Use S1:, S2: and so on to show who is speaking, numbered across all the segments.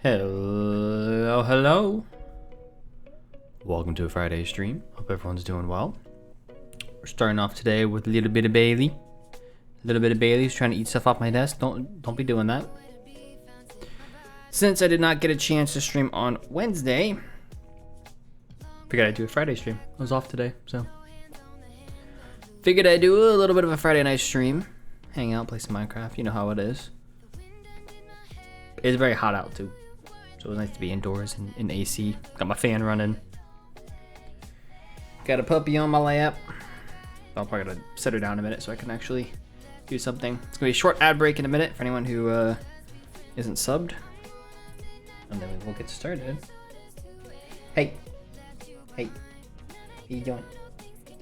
S1: Hello. Welcome to a Friday stream. Hope everyone's doing well. We're starting off today with a little bit of Bailey. A little bit of Bailey's trying to eat stuff off my desk. Don't be doing that. Since I did not get a chance to stream on Wednesday, figured I'd do a Friday stream. I was off today, so figured I'd do a little bit of a Friday night stream. Hang out, play some Minecraft. You know how it is. It's very hot out too, so it was nice to be indoors in AC. Got my fan running. Got a puppy on my lap. I'll probably gotta set her down in a minute so I can actually do something. It's gonna be a short ad break in a minute for anyone who isn't subbed, and then we will get started. Hey, what are you doing?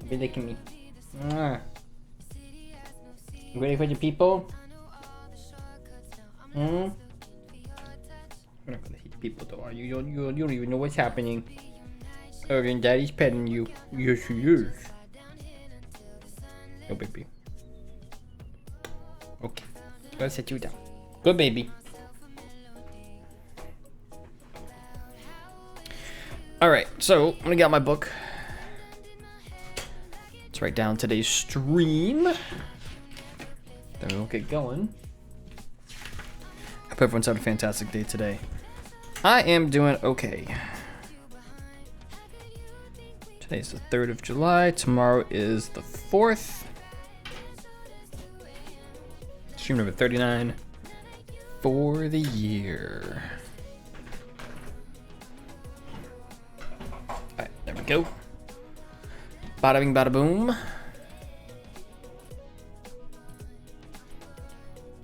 S1: You're licking me. You ready for the people? I'm not gonna hit people though. You don't even know what's happening. Other than daddy's petting you. Yes, he is. Go, baby. Okay. Gotta set you down. Good, baby. Alright, so I'm gonna get out my book. Let's write down today's stream. Then we'll get going. Hope everyone's had a fantastic day today. I am doing okay. Today's the 3rd of July. Tomorrow is the 4th. Stream number 39 for the year. Alright, there we go. Bada bing, bada boom.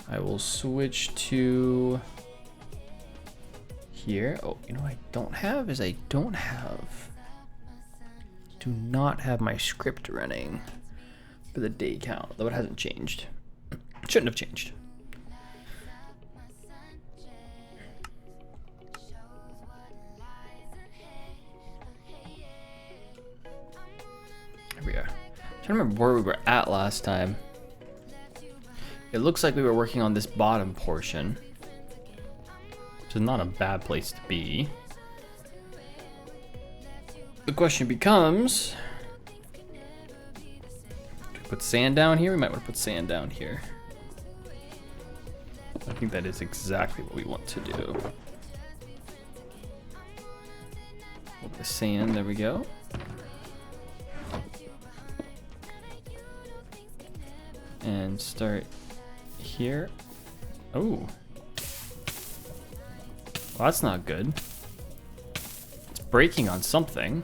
S1: I will switch to here. Oh, you know what I don't have is do not have my script running for the day count, though it hasn't changed. Shouldn't have changed. There we are. I'm trying to remember where we were at last time. It looks like we were working on this bottom portion, which is not a bad place to be. The question becomes, do we put sand down here? We might want to put sand down here. I think that is exactly what we want to do. With the sand, there we go. And start here. Oh. Well, that's not good. It's breaking on something.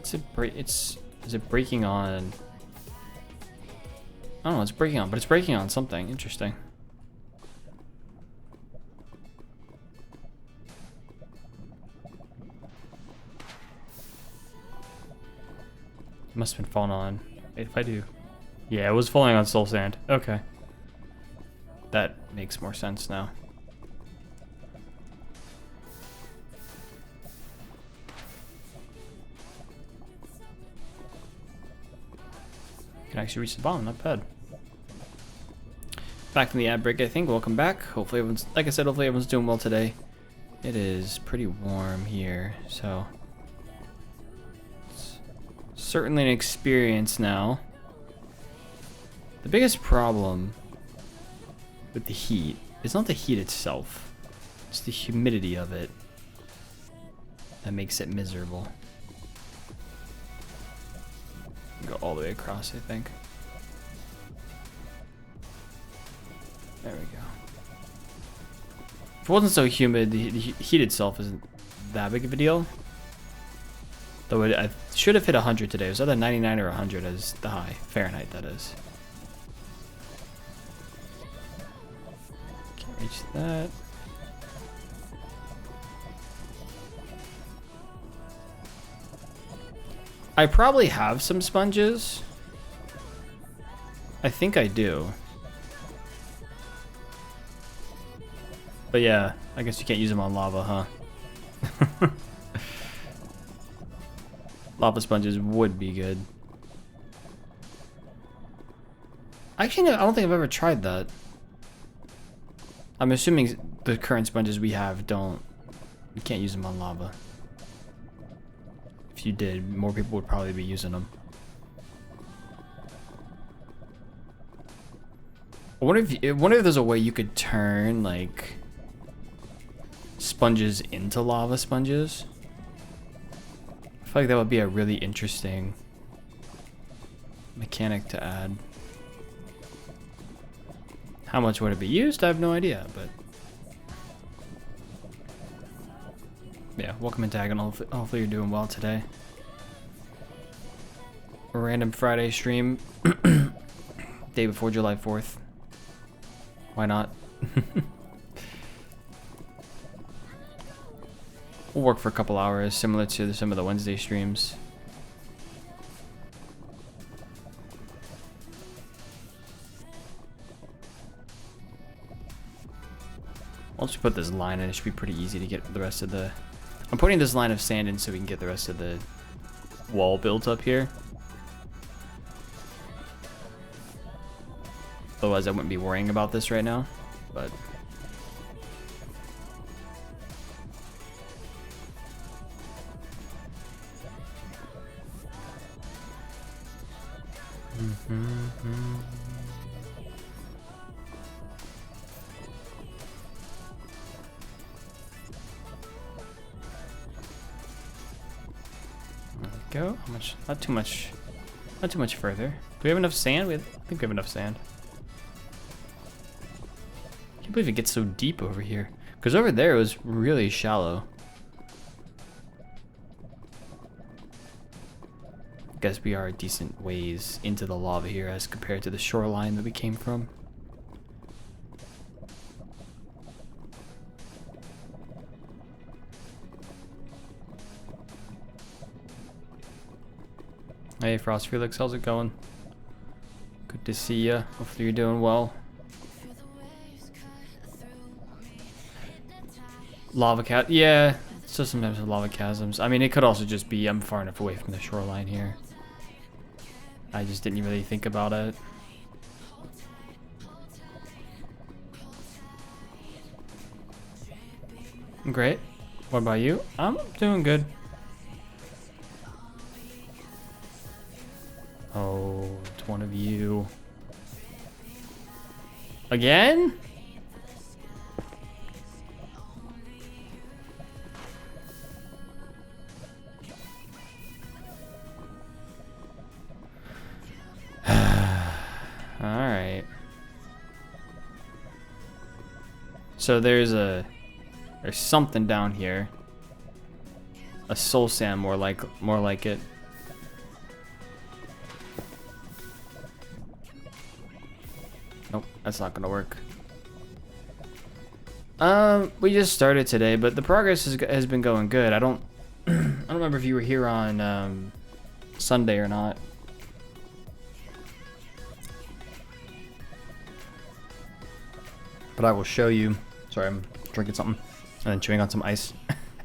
S1: Is it breaking on? I don't know, it's breaking on, but it's breaking on something. Interesting. It must have been falling on. Wait, if I do. Yeah, it was falling on soul sand. Okay. That makes more sense now. Can actually reach the bottom, not bad. Back from the ad break, I think. Welcome back. Hopefully everyone's, like I said, hopefully everyone's doing well today. It is pretty warm here, so it's certainly an experience now. The biggest problem with the heat is not the heat itself, it's the humidity of it that makes it miserable. Go all the way across, I think. There we go. If it wasn't so humid, the heat itself isn't that big of a deal. Though I should have hit 100 today. It was either 99 or 100 as the high. Fahrenheit, that is. Can't reach that. I probably have some sponges. I think I do. But yeah, I guess you can't use them on lava, huh? Lava sponges would be good. Actually, no, I don't think I've ever tried that. I'm assuming the current sponges we have don't... You can't use them on lava. If you did, more people would probably be using them. I wonder if there's a way you could turn, like, sponges into lava sponges. I feel like that would be a really interesting mechanic to add. How much would it be used? I have no idea, but... Yeah, welcome in Tagon. Hopefully you're doing well today. A random Friday stream. Day before July 4th. Why not? We'll work for a couple hours, similar to some of the Wednesday streams. Once we put this line in, it should be pretty easy to get the rest of the... I'm putting this line of sand in so we can get the rest of the wall built up here. Otherwise, I wouldn't be worrying about this right now, but... There we go. How much? Not too much. Not too much further. Do we have enough sand? I think we have enough sand. Can't believe it gets so deep over here. Because over there it was really shallow. I guess we are a decent ways into the lava here as compared to the shoreline that we came from. Hey Frost Felix, how's it going? Good to see ya. Hopefully you're doing well. Lava cat, yeah. So sometimes with lava chasms. I mean, it could also just be I'm far enough away from the shoreline here. I just didn't really think about it. Great. What about you? I'm doing good. Oh, it's one of you. Again? Alright. So there's something down here. A soul sand more like it. Nope, that's not gonna work. We just started today, but the progress has been going good. I don't remember if you were here on Sunday or not. But I will show you. Sorry, I'm drinking something and then chewing on some ice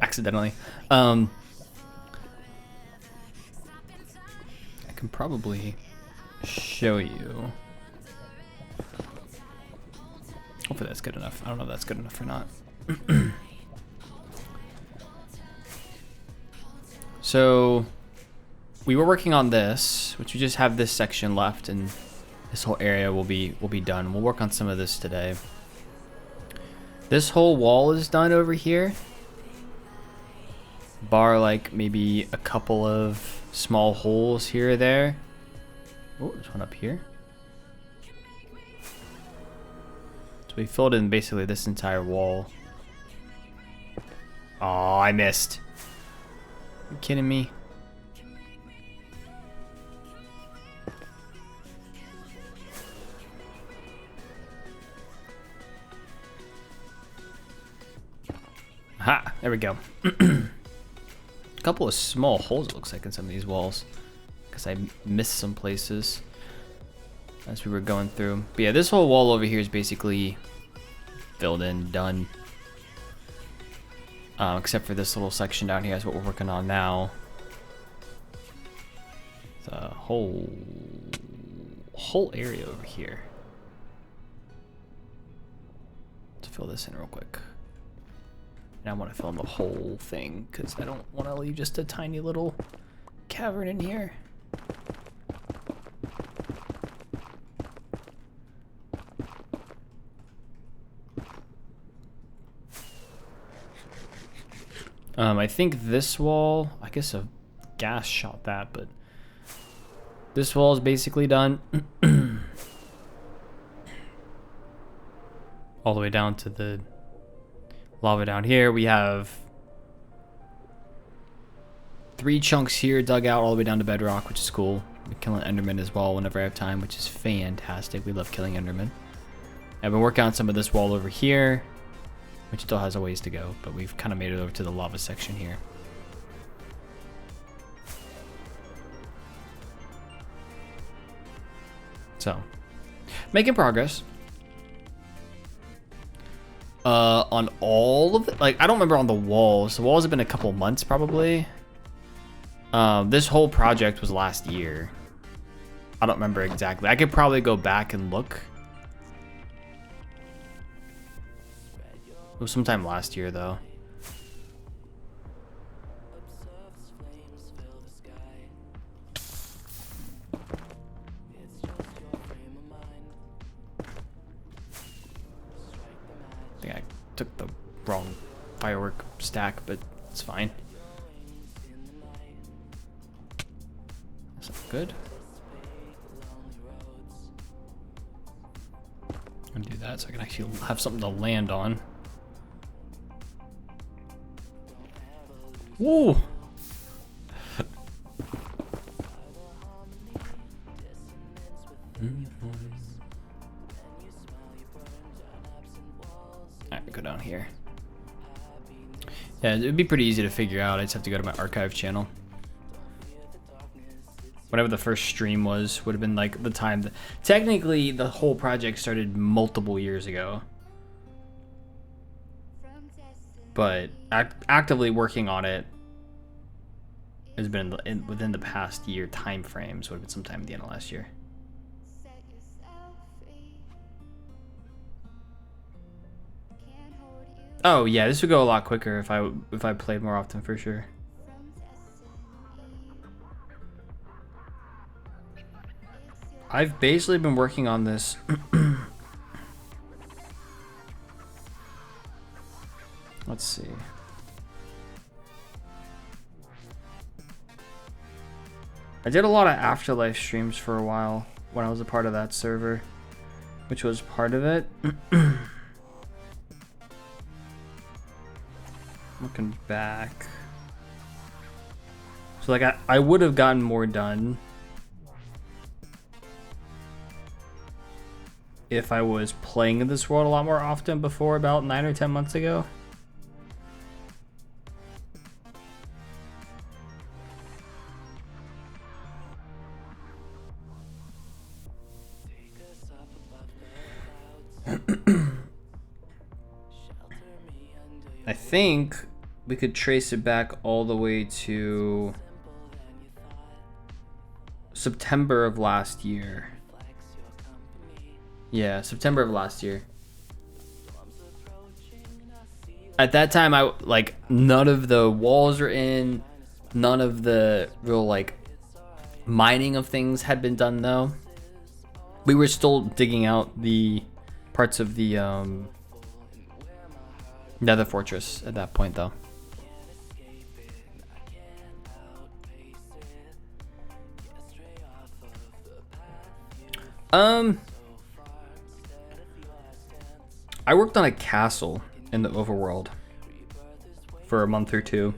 S1: accidentally. I can probably show you. Hopefully that's good enough. I don't know if that's good enough or not. So we were working on this, which we just have this section left, and this whole area will be done. We'll work on some of this today. This whole wall is done over here. Bar like maybe a couple of small holes here or there. Oh, there's one up here. So we filled in basically this entire wall. Oh, I missed. Are you kidding me? Ha! There we go. A couple of small holes, it looks like, in some of these walls. Because I missed some places as we were going through. But yeah, this whole wall over here is basically filled in, done. Except for this little section down here, that's what we're working on now. The whole area over here. It's fill this in real quick. And I want to fill in the whole thing because I don't want to leave just a tiny little cavern in here. I think this wall, I guess a gas shot that, but this wall is basically done. All the way down to the lava down here. We have 3 chunks here dug out all the way down to bedrock, which is cool. We're killing Enderman as well whenever I have time, which is fantastic. We love killing Enderman. I've been working on some of this wall over here, which still has a ways to go, but we've kind of made it over to the lava section here. So, making progress. On all of it, like, I don't remember on the walls. The walls have been a couple months probably. This whole project was last year. I don't remember exactly. I could probably go back and look. It was sometime last year though. I think I took the wrong firework stack, but it's fine. That's not good. I'm gonna do that so I can actually have something to land on. Woo! Alright, go down here. Yeah, it would be pretty easy to figure out. I just have to go to my archive channel. Whatever the first stream was, would have been like the time that... Technically, the whole project started multiple years ago. But actively working on it has been within the past year time frames. Would have been sometime at the end of last year. Oh yeah, this would go a lot quicker if I played more often for sure. I've basically been working on this. Let's see. I did a lot of Afterlife streams for a while when I was a part of that server, which was part of it. Looking back. So like I would have gotten more done if I was playing in this world a lot more often before about 9 or 10 months ago. I think we could trace it back all the way to September of last year. Yeah, September of last year. At that time, none of the walls are in, none of the real mining of things had been done though. We were still digging out the parts of the Nether Fortress at that point though. I worked on a castle in the overworld for a month or two.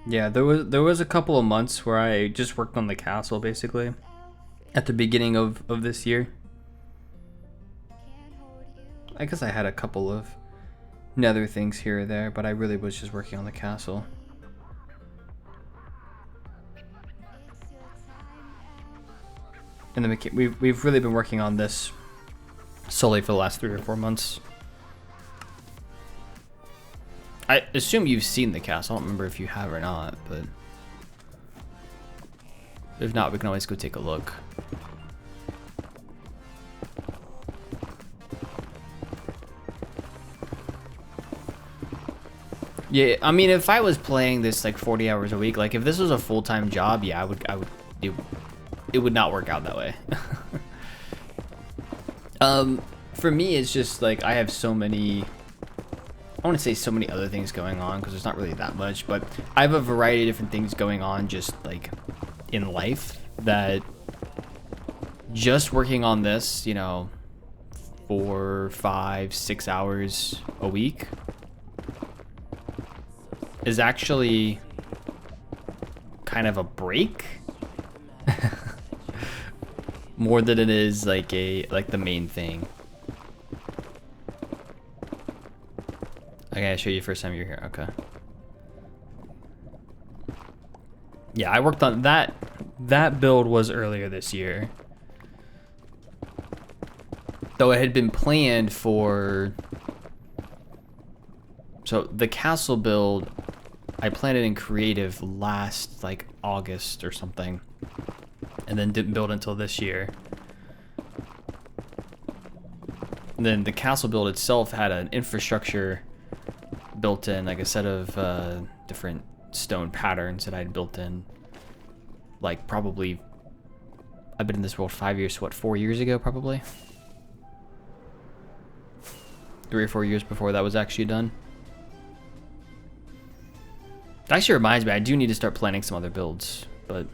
S1: Yeah, there was a couple of months where I just worked on the castle basically at the beginning of this year. I guess I had a couple of nether things here or there, but I really was just working on the castle. And then we've really been working on this solely for the last 3 or 4 months. I assume you've seen the castle. I don't remember if you have or not, but if not, we can always go take a look. Yeah, I mean, if I was playing this like 40 hours a week, like if this was a full-time job, yeah, it would not work out that way. For me, it's just like I have so many, I want to say so many other things going on because there's not really that much, but I have a variety of different things going on just like in life that just working on this, you know, 4, 5, 6 hours a week is actually kind of a break more than it is like the main thing. I gotta show you first time you're here. Okay. Yeah, I worked on that. That build was earlier this year, though it had been planned for. So the castle build, I planned it in creative last like August or something, and then didn't build until this year. And then the castle build itself had an infrastructure built in, like a set of different stone patterns that I had built in, like probably, I've been in this world 5 years, so what, 4 years ago probably? 3 or 4 years before that was actually done. It actually reminds me, I do need to start planning some other builds, but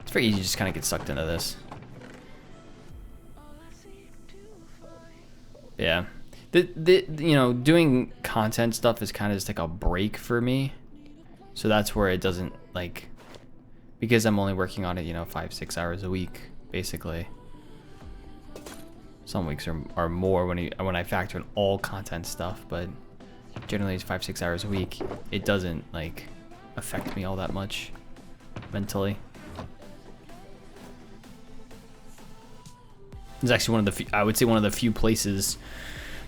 S1: it's very easy to just kind of get sucked into this. Yeah. You know, doing content stuff is kind of just like a break for me. So that's where it doesn't, like, because I'm only working on it, you know, 5, 6 hours a week, basically. Some weeks are more when I factor in all content stuff, but generally it's 5, 6 hours a week. It doesn't like affect me all that much mentally. It's actually one of the few, I would say one of the few places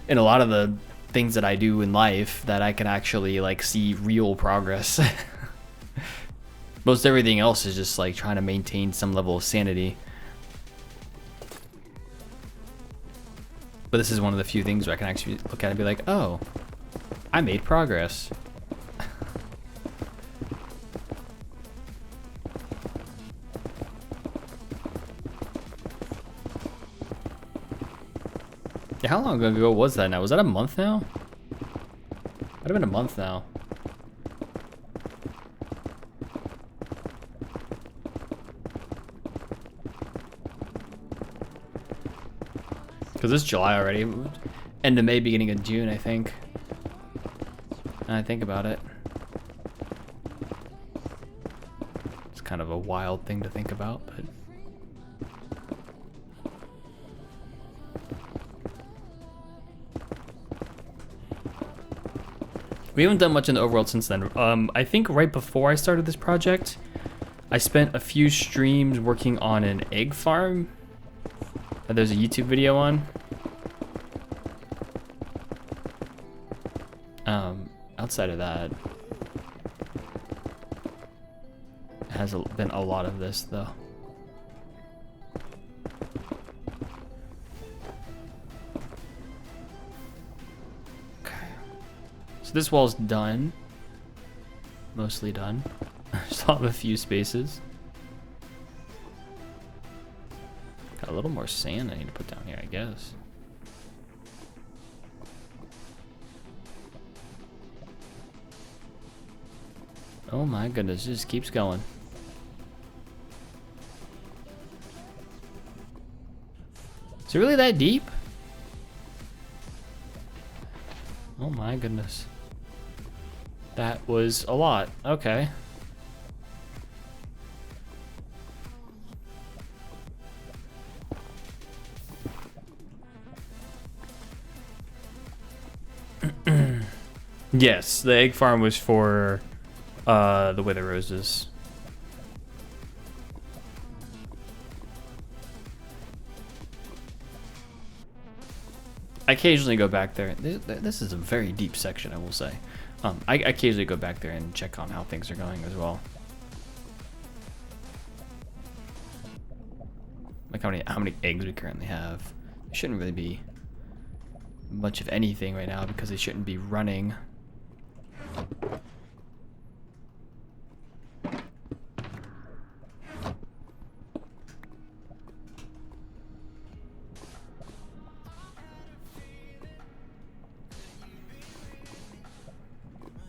S1: in a lot of the things that I do in life that I can actually like see real progress. Most everything else is just like trying to maintain some level of sanity. But this is one of the few things where I can actually look at it and be like, oh, I made progress. Yeah, how long ago was that now? Was that a month now? Might have been a month now. Because it's July already. End of May, beginning of June, I think. And I think about it. It's kind of a wild thing to think about, but. We haven't done much in the overworld since then. I think right before I started this project, I spent a few streams working on an egg farm that there's a YouTube video on. Outside of that, it has been a lot of this though. So this wall's done. Mostly done. Still have a few spaces. Got a little more sand I need to put down here, I guess. Oh my goodness, it just keeps going. Is it really that deep? Oh my goodness. That was a lot. Okay. Yes, the egg farm was for the Wither Roses. I occasionally go back there. This is a very deep section, I will say. I occasionally go back there and check on how things are going as well. Like how many eggs we currently have. There shouldn't really be much of anything right now because they shouldn't be running.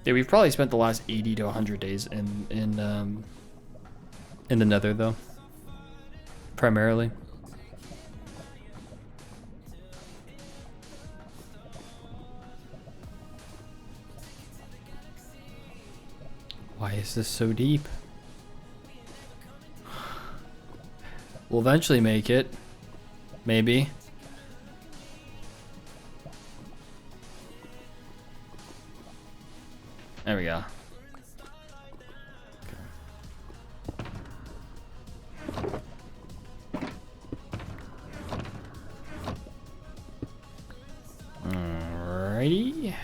S1: Yeah, we've probably spent the last 80 to 100 days in the Nether though, primarily. Why is this so deep? We'll eventually make it, maybe. There we go. Alrighty.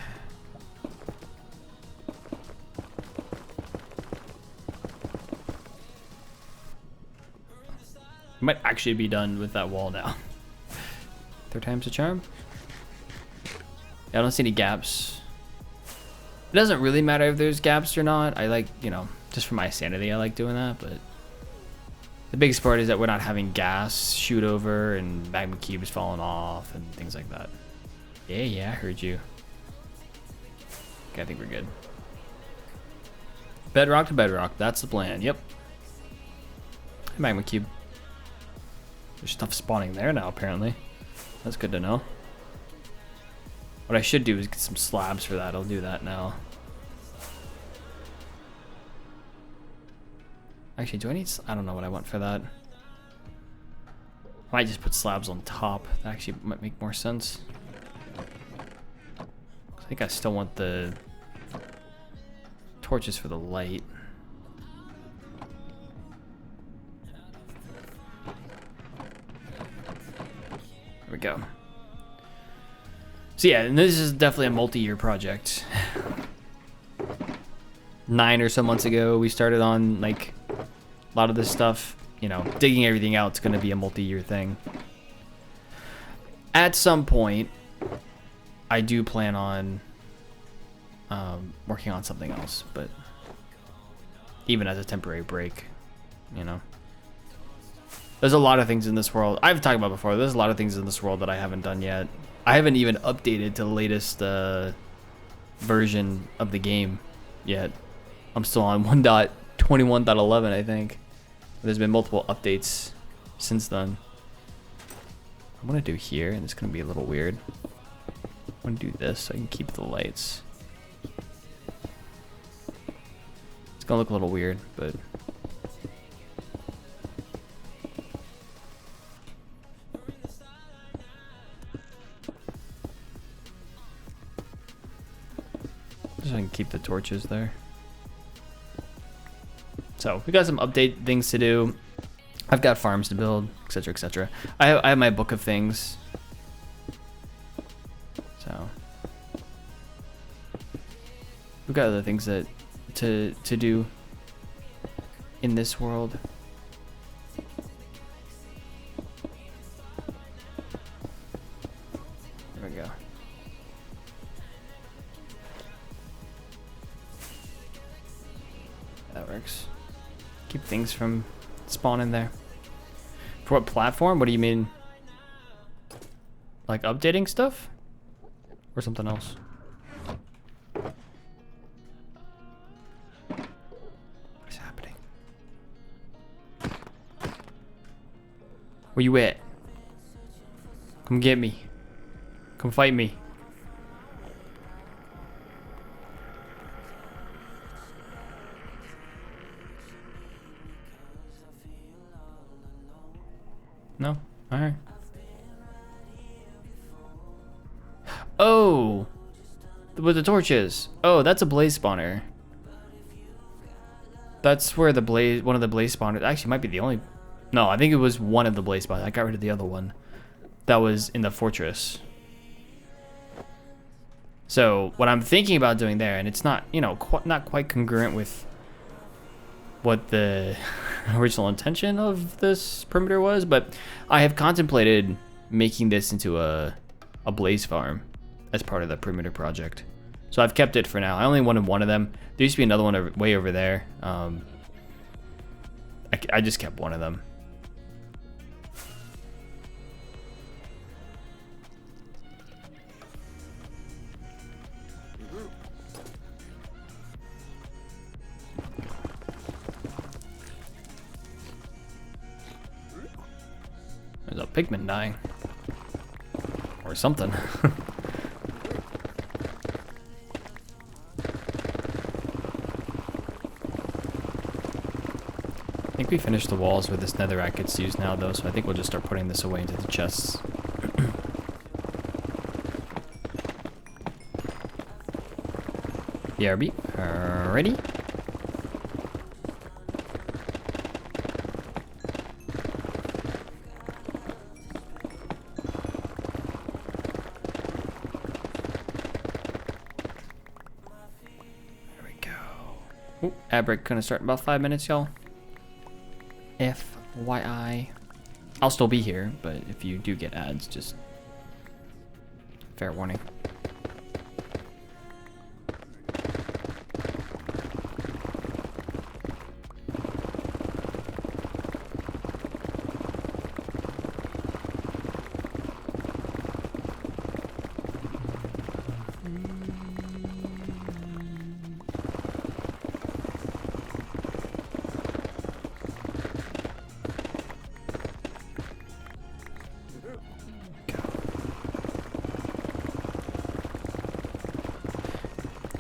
S1: Might actually be done with that wall now. Third time's a charm. Yeah, I don't see any gaps. It doesn't really matter if there's gaps or not. I like, you know, just for my sanity, I like doing that, but the biggest part is that we're not having gas shoot over and magma cubes falling off and things like that. Yeah, I heard you. Okay, I think we're good. Bedrock to bedrock, that's the plan, yep. Magma cube. There's stuff spawning there now, apparently. That's good to know. What I should do is get some slabs for that. I'll do that now. Actually, do I need... I don't know what I want for that. I might just put slabs on top. That actually might make more sense. I think I still want the torches for the light. There we go. So yeah, and this is definitely a multi-year project. 9 or so months ago, we started on like a lot of this stuff. You know, digging everything out is going to be a multi-year thing. At some point, I do plan on working on something else, but even as a temporary break, you know. There's a lot of things in this world. I've talked about before. There's a lot of things in this world that I haven't done yet. I haven't even updated to the latest version of the game yet. I'm still on 1.21.11, I think. There's been multiple updates since then. I'm gonna do here, and it's gonna be a little weird. I'm gonna do this so I can keep the lights. It's gonna look a little weird, but just so I can keep the torches there. So we got some update things to do. I've got farms to build, etc., etc. I have my book of things. So we've got other things that to do in this world. There we go. That works. Keep things from spawning there. For what platform? What do you mean? Like updating stuff? Or something else? What is happening? Where you at? Come get me. Come fight me. No? Alright. Oh! With the torches. Oh, that's a blaze spawner. That's where the blaze, one of the blaze spawners, actually might be the only, no, I think it was one of the blaze spawners. I got rid of the other one. That was in the fortress. So what I'm thinking about doing there, and it's not, you know, not quite congruent with what the original intention of this perimeter was, but I have contemplated making this into a blaze farm as part of the perimeter project. So I've kept it for now. I only wanted one of them. There used to be another one way over there. I just kept one of them. There's a pigman dying. Or something. I think we finished the walls where this netherrack gets used now, though, so I think we'll just start putting this away into the chests. BRB, ready? There we go. Oh, ad break gonna start in about 5 minutes, y'all. FYI. I'll still be here, but if you do get ads, just fair warning.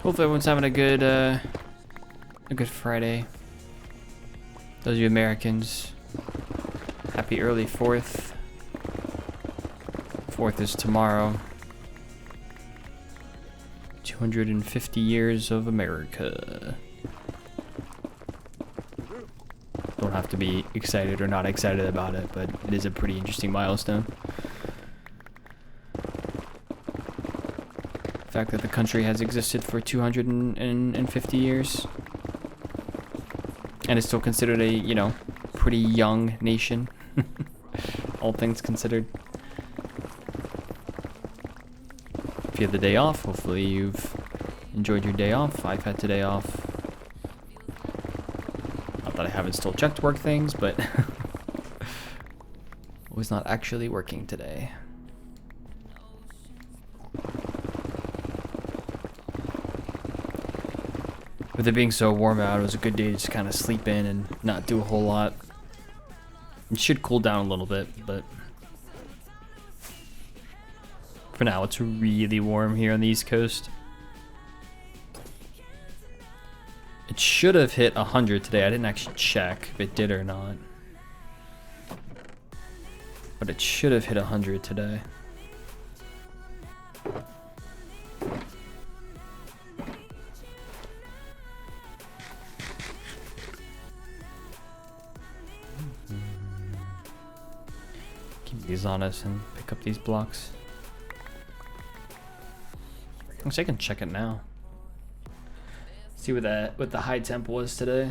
S1: Hopefully everyone's having a good Friday. Those of you Americans, happy early 4th. 4th is tomorrow. 250 years of America. Don't have to be excited or not excited about it, but it is a pretty interesting milestone. The fact that the country has existed for 250 years and is still considered a, you know, pretty young nation, all things considered. If you have the day off, hopefully you've enjoyed your day off. I've had today off. Not that I haven't still checked work things, but was not actually working today. With it being so warm out, it was a good day to just kind of sleep in and not do a whole lot. It should cool down a little bit, but for now it's really warm here on the East Coast. It should have hit 100 today. I didn't actually check if it did or not. But it should have hit 100 today. These on us and pick up these blocks. Actually, I can check it now. See what the high temp was today.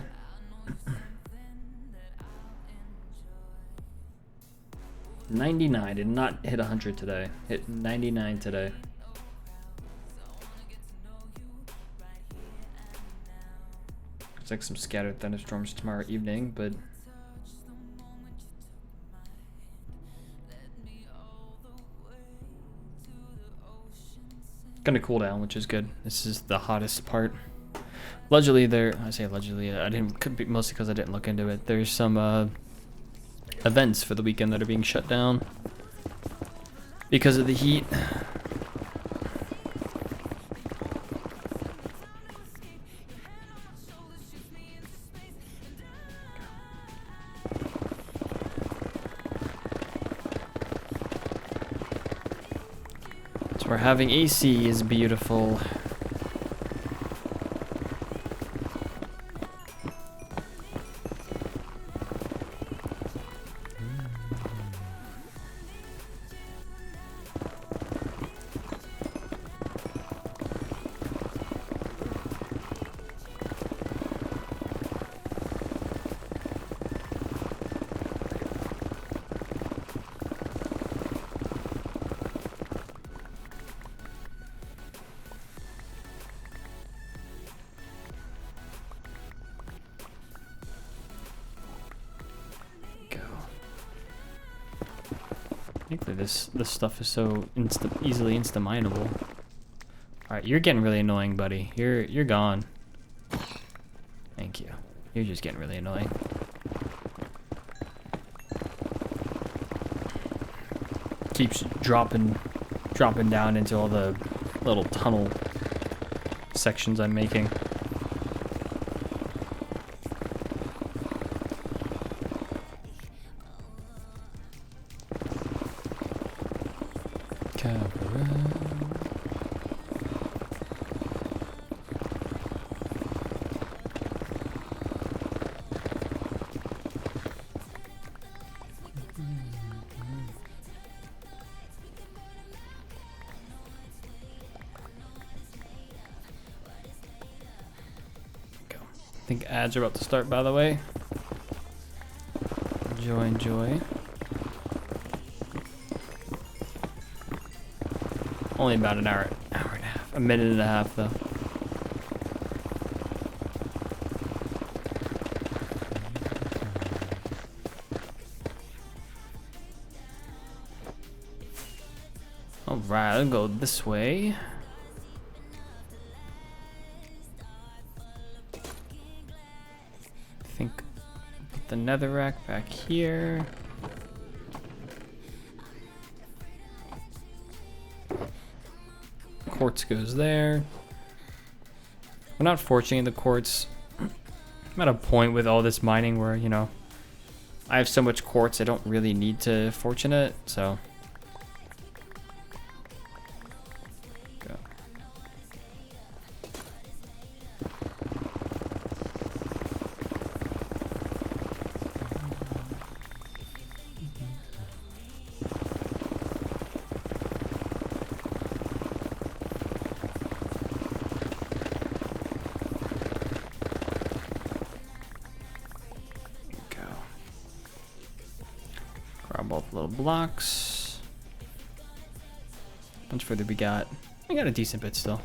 S1: $99 did not hit 100 today. Hit 99 today. Looks like some scattered thunderstorms tomorrow evening, but gonna cool down, which is good. This is the hottest part. Allegedly, I say allegedly, could be mostly because I didn't look into it. There's some events for the weekend that are being shut down because of the heat. So we're having AC is beautiful. Thankfully this stuff is so easily insta-mineable. Alright, you're getting really annoying, buddy. You're gone. Thank you. You're just getting really annoying. Keeps dropping down into all the little tunnel sections I'm making. I think ads are about to start, by the way. Enjoy. Only about an hour and a half. A minute and a half, though. Alright, I'll go this way. I think put the netherrack back here. Quartz goes there. We're not fortuning the quartz. I'm at a point with all this mining where, you know, I have so much quartz I don't really need to fortune it, so. Go. Grab all the little blocks. How much further we got? We got a decent bit still.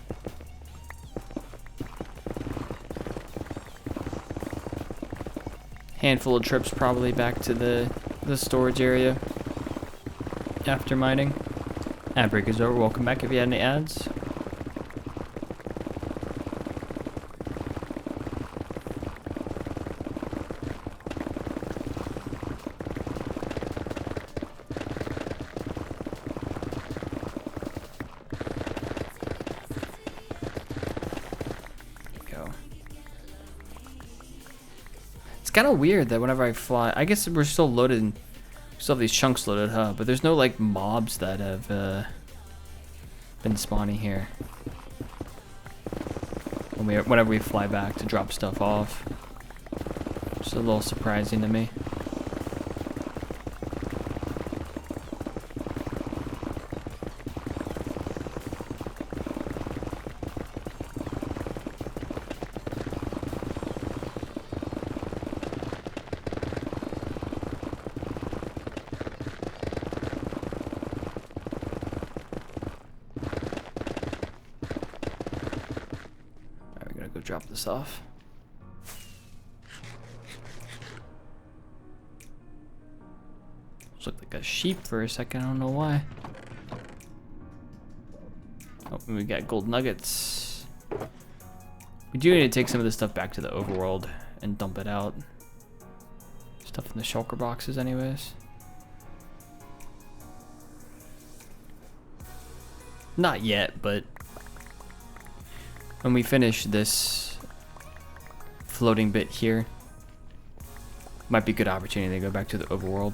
S1: Handful of trips probably back to the storage area after mining. Ad break is over. Welcome back if you had any ads. It's kind of weird that whenever I fly, I guess we're still loaded, we still have these chunks loaded, huh? But there's no like mobs that have been spawning here whenever we fly back to drop stuff off. Just a little surprising to me. Drop this off. This looked like a sheep for a second, I don't know why. Oh, and we got gold nuggets. We do need to take some of this stuff back to the overworld and dump it out. Stuff in the shulker boxes anyways. Not yet, but when we finish this floating bit here, might be a good opportunity to go back to the overworld.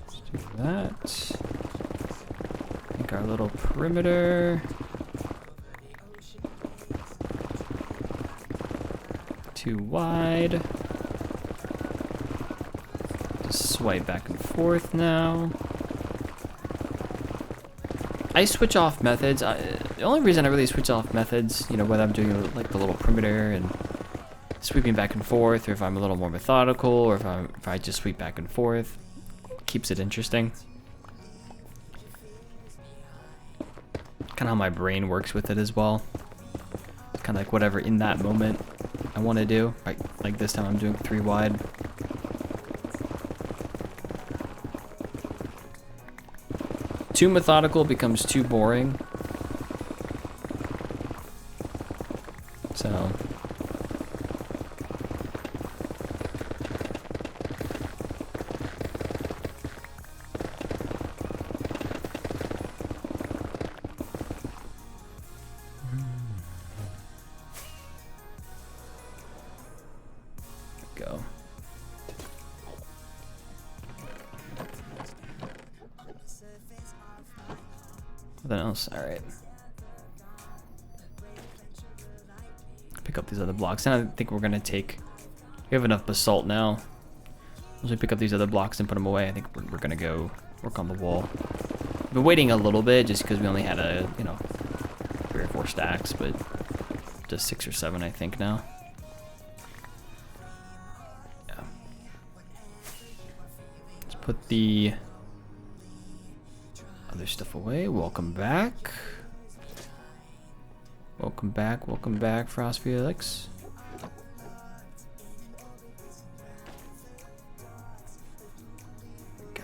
S1: Let's do that. Make our little perimeter. Too wide. Just swipe back and forth now. I switch off methods. The only reason I really switch off methods, you know, whether I'm doing like the little perimeter and sweeping back and forth, or if I'm a little more methodical, or if I just sweep back and forth, keeps it interesting. kind of how my brain works with it as well. Kind of like whatever in that moment I want to do. Like this time I'm doing 3 wide. Too methodical becomes too boring. So go. Nothing else. All right. Pick up these other blocks. And I think we're gonna take. We have enough basalt now. Once we pick up these other blocks and put them away, I think we're gonna go work on the wall. I've been waiting a little bit just because we only had 3 or 4 stacks, but just 6 or 7 I think now. Yeah. Let's put the other stuff away. Welcome back. Welcome back, Frost Felix. Go.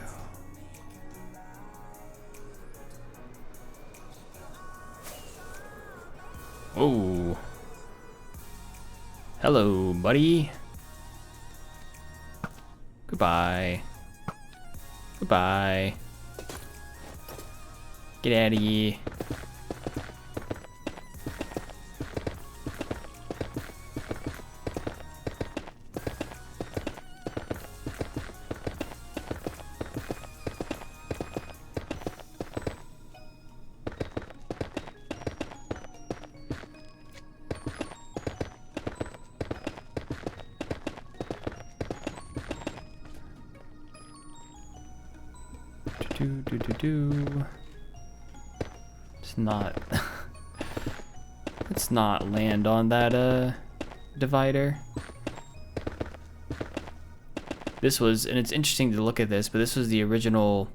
S1: Oh. Hello, buddy. Goodbye. Goodbye. Get out of here. Let's not land on that divider. This was, and it's interesting to look at this, but this was the original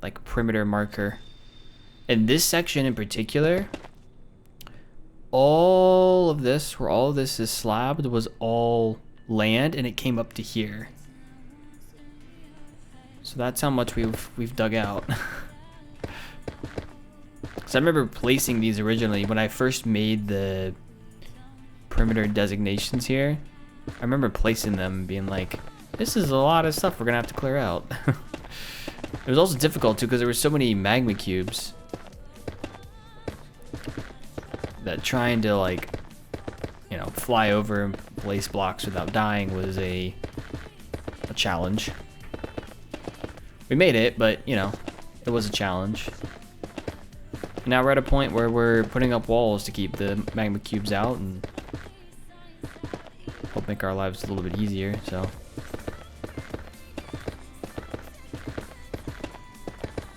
S1: like perimeter marker. And this section in particular, all of this, where all of this is slabbed, was all land, and it came up to here. So that's how much we've dug out. So I remember placing these originally when I first made the perimeter designations here. I remember placing them and being like, this is a lot of stuff we're gonna have to clear out. It was also difficult too because there were so many magma cubes that trying to fly over and place blocks without dying was a challenge. We made it, but it was a challenge. Now we're at a point where we're putting up walls to keep the magma cubes out and help make our lives a little bit easier, so.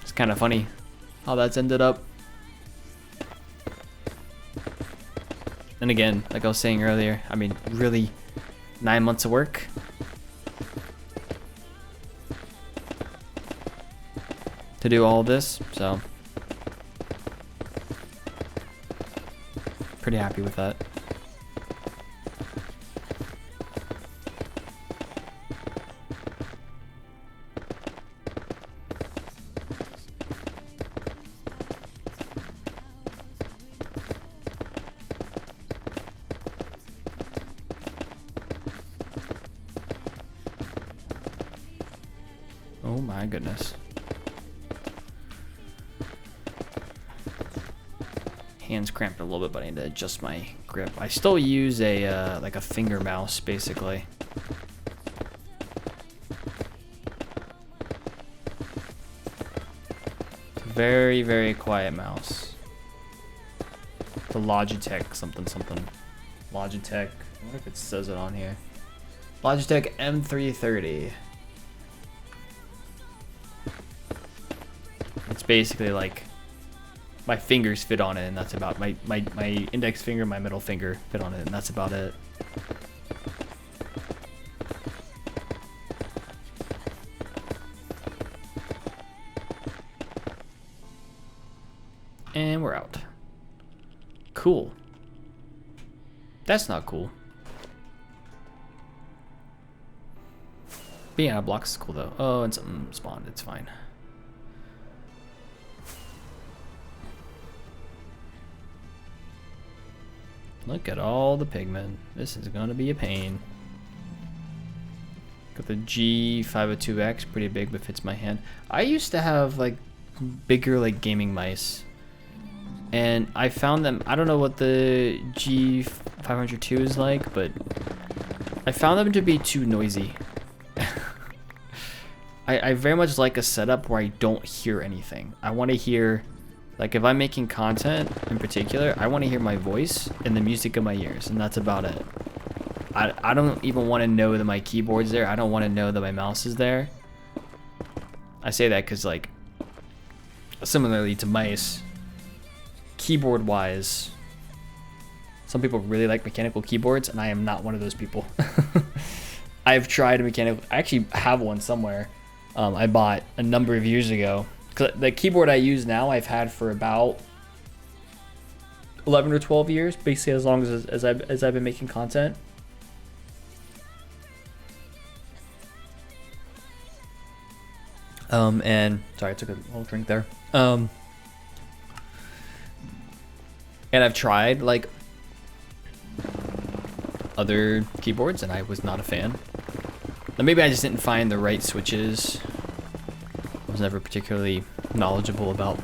S1: It's kind of funny how that's ended up. And again, like I was saying earlier, I mean, really 9 months of work. To do all of this, so. Pretty happy with that. Oh my goodness. Hands cramped a little bit, but I need to adjust my grip. I still use a like a finger mouse basically. It's a very, very quiet mouse. The Logitech something. Logitech. I wonder if it says it on here. Logitech M330. It's basically like my fingers fit on it, and that's about my index finger, my middle finger fit on it, and that's about it. And we're out. cool. That's not cool. Being out of blocks is cool though. Oh, and something spawned. It's fine. Look at all the pigmen. This is gonna be a pain. Got the G502X, pretty big but fits my hand. I used to have like bigger like gaming mice. And I found them, I don't know what the G502 is like, but I found them to be too noisy. I very much like a setup where I don't hear anything. I want to hear, like if I'm making content in particular, I want to hear my voice and the music of my ears, and that's about it. I don't even want to know that my keyboard's there. I don't want to know that my mouse is there. I say that because like, similarly to mice, keyboard wise, some people really like mechanical keyboards, and I am not one of those people. I've tried a mechanical, I actually have one somewhere. I bought a number of years ago. The keyboard I use now I've had for about 11 or 12 years, basically as long as I've been making content. And sorry, I took a little drink there. And I've tried like other keyboards and I was not a fan. And maybe I just didn't find the right switches. I was never particularly knowledgeable about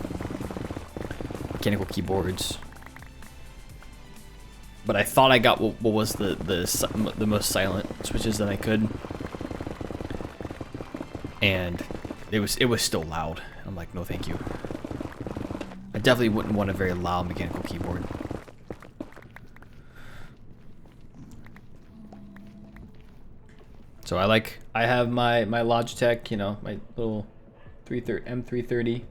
S1: mechanical keyboards. But I thought I got what was the most silent switches that I could. And it was still loud. I'm like, no thank you. I definitely wouldn't want a very loud mechanical keyboard. So I have my Logitech, you know, my little M330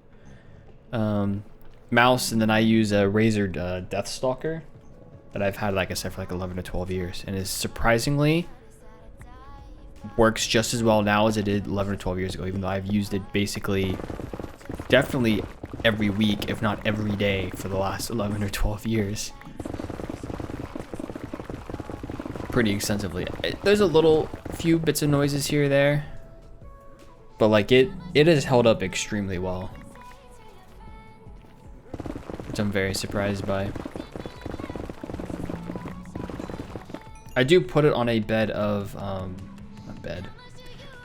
S1: mouse, and then I use a Razer Deathstalker that I've had, like I said, for like 11 to 12 years, and is surprisingly works just as well now as it did 11 or 12 years ago, even though I've used it basically definitely every week, if not every day, for the last 11 or 12 years. Pretty extensively. There's a little few bits of noises here or there, but like it has held up extremely well, which I'm very surprised by. I do put it on a bed of not bed.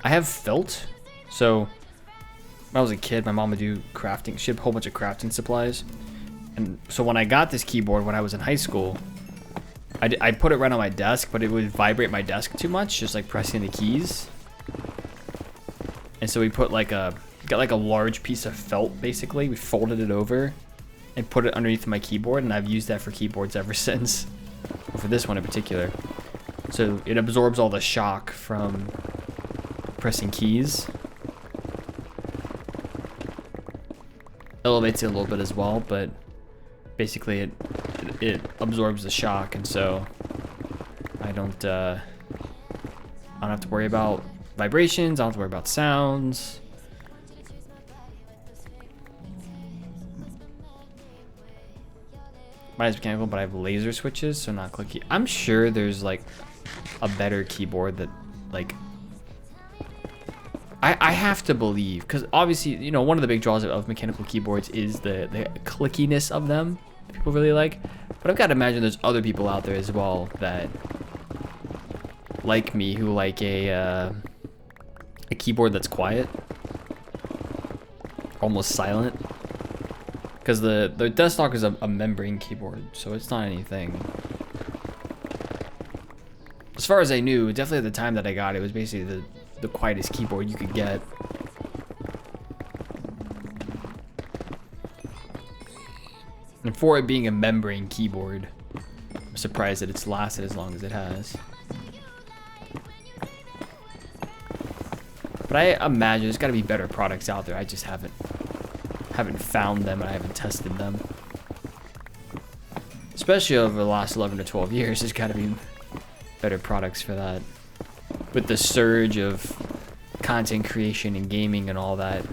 S1: I have felt. So when I was a kid, my mom would do crafting. She had a whole bunch of crafting supplies, and so when I got this keyboard when I was in high school, I put it right on my desk, but it would vibrate my desk too much, just like pressing the keys. And so we put got like a large piece of felt, basically. We folded it over and put it underneath my keyboard, and I've used that for keyboards ever since. Or for this one in particular. So it absorbs all the shock from pressing keys. Elevates it a little bit as well, but basically it absorbs the shock, and so I don't have to worry about vibrations. I don't have to worry about sounds. Mine is mechanical, but I have laser switches, so not clicky. I'm sure there's like a better keyboard that like I have to believe, because obviously, you know, one of the big draws of mechanical keyboards is the clickiness of them. People really like, but I've got to imagine there's other people out there as well that like me, who like a keyboard that's quiet, almost silent, because the Deathstalker is a membrane keyboard, so it's not anything. As far as I knew, definitely at the time that I got it, was basically the quietest keyboard you could get. And for it being a membrane keyboard, I'm surprised that it's lasted as long as it has. But I imagine there's got to be better products out there. I just haven't found them, and I haven't tested them. Especially over the last 11 to 12 years, there's got to be better products for that. With the surge of content creation and gaming and all that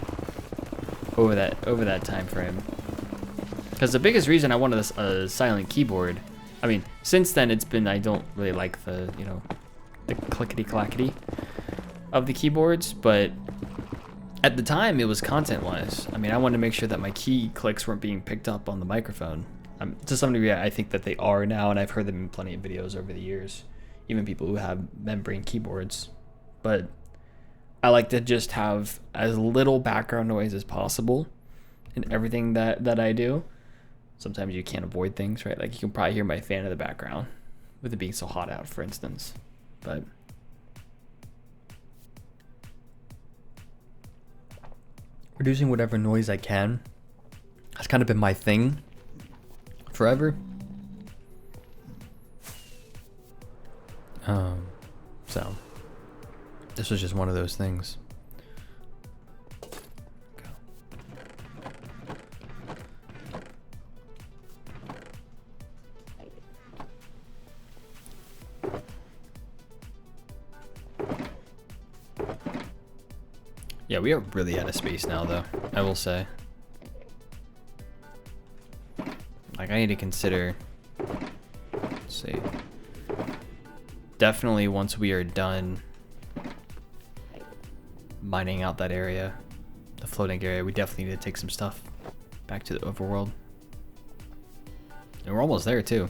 S1: over that time frame. Because the biggest reason I wanted a silent keyboard, I mean, since then it's been, I don't really like the, you know, the clickety clackety of the keyboards, but at the time it was content wise. I mean, I wanted to make sure that my key clicks weren't being picked up on the microphone. To some degree, I think that they are now, and I've heard them in plenty of videos over the years, even people who have membrane keyboards. But I like to just have as little background noise as possible in everything that I do. Sometimes you can't avoid things, right? Like you can probably hear my fan in the background with it being so hot out, for instance. But reducing whatever noise I can has kind of been my thing forever. So this was just one of those things. Yeah, we are really out of space now, though, I will say. Like, I need to consider, let's see, definitely once we are done mining out that area, the floating area, we definitely need to take some stuff back to the overworld. And we're almost there, too.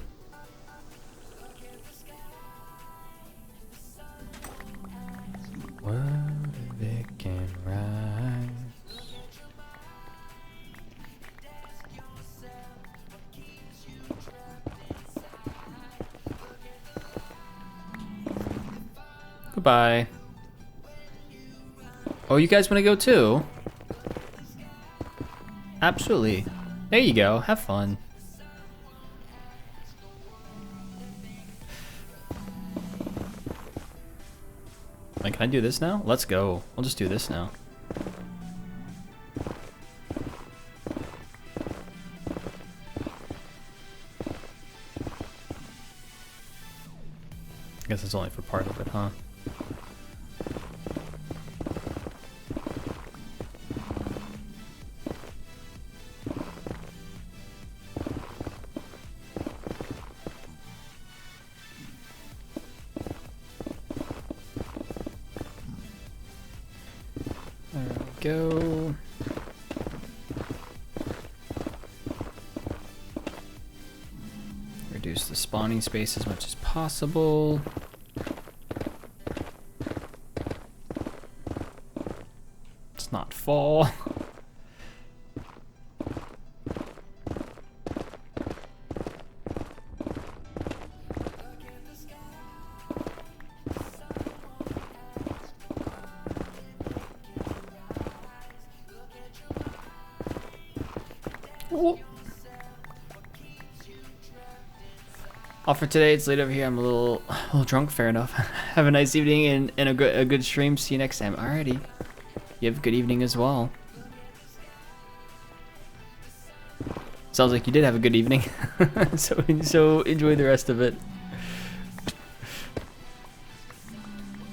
S1: Goodbye. Oh, you guys want to go too? Absolutely. There you go. Have fun. Like, can I do this now? Let's go. I'll just do this now. I guess it's only for part of it, huh? There we go. Reduce the spawning space as much as possible. Let's not fall. All for today. It's late over here. I'm a little drunk. Fair enough. Have a nice evening and a good stream. See you next time. Alrighty. You have a good evening as well. Sounds like you did have a good evening. so enjoy the rest of it.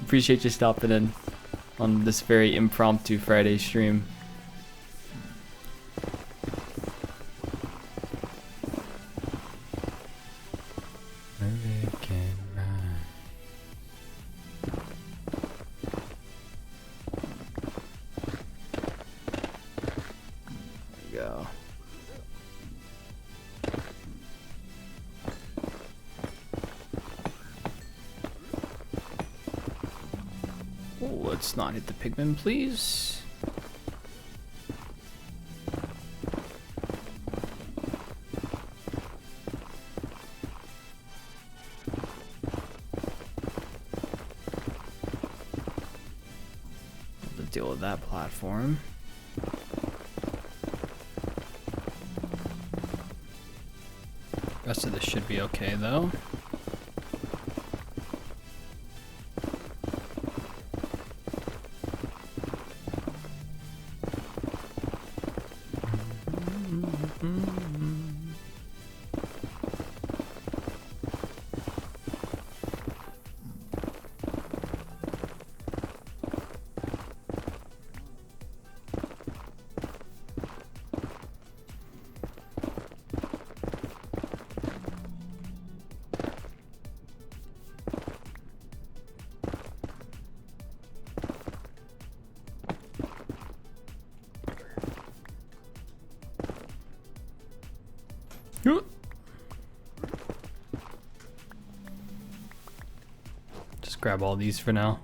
S1: Appreciate you stopping in on this very impromptu Friday stream. Let's not hit the pigmen, please. Have to deal with that platform. Rest of this should be okay, though. grab all these for now.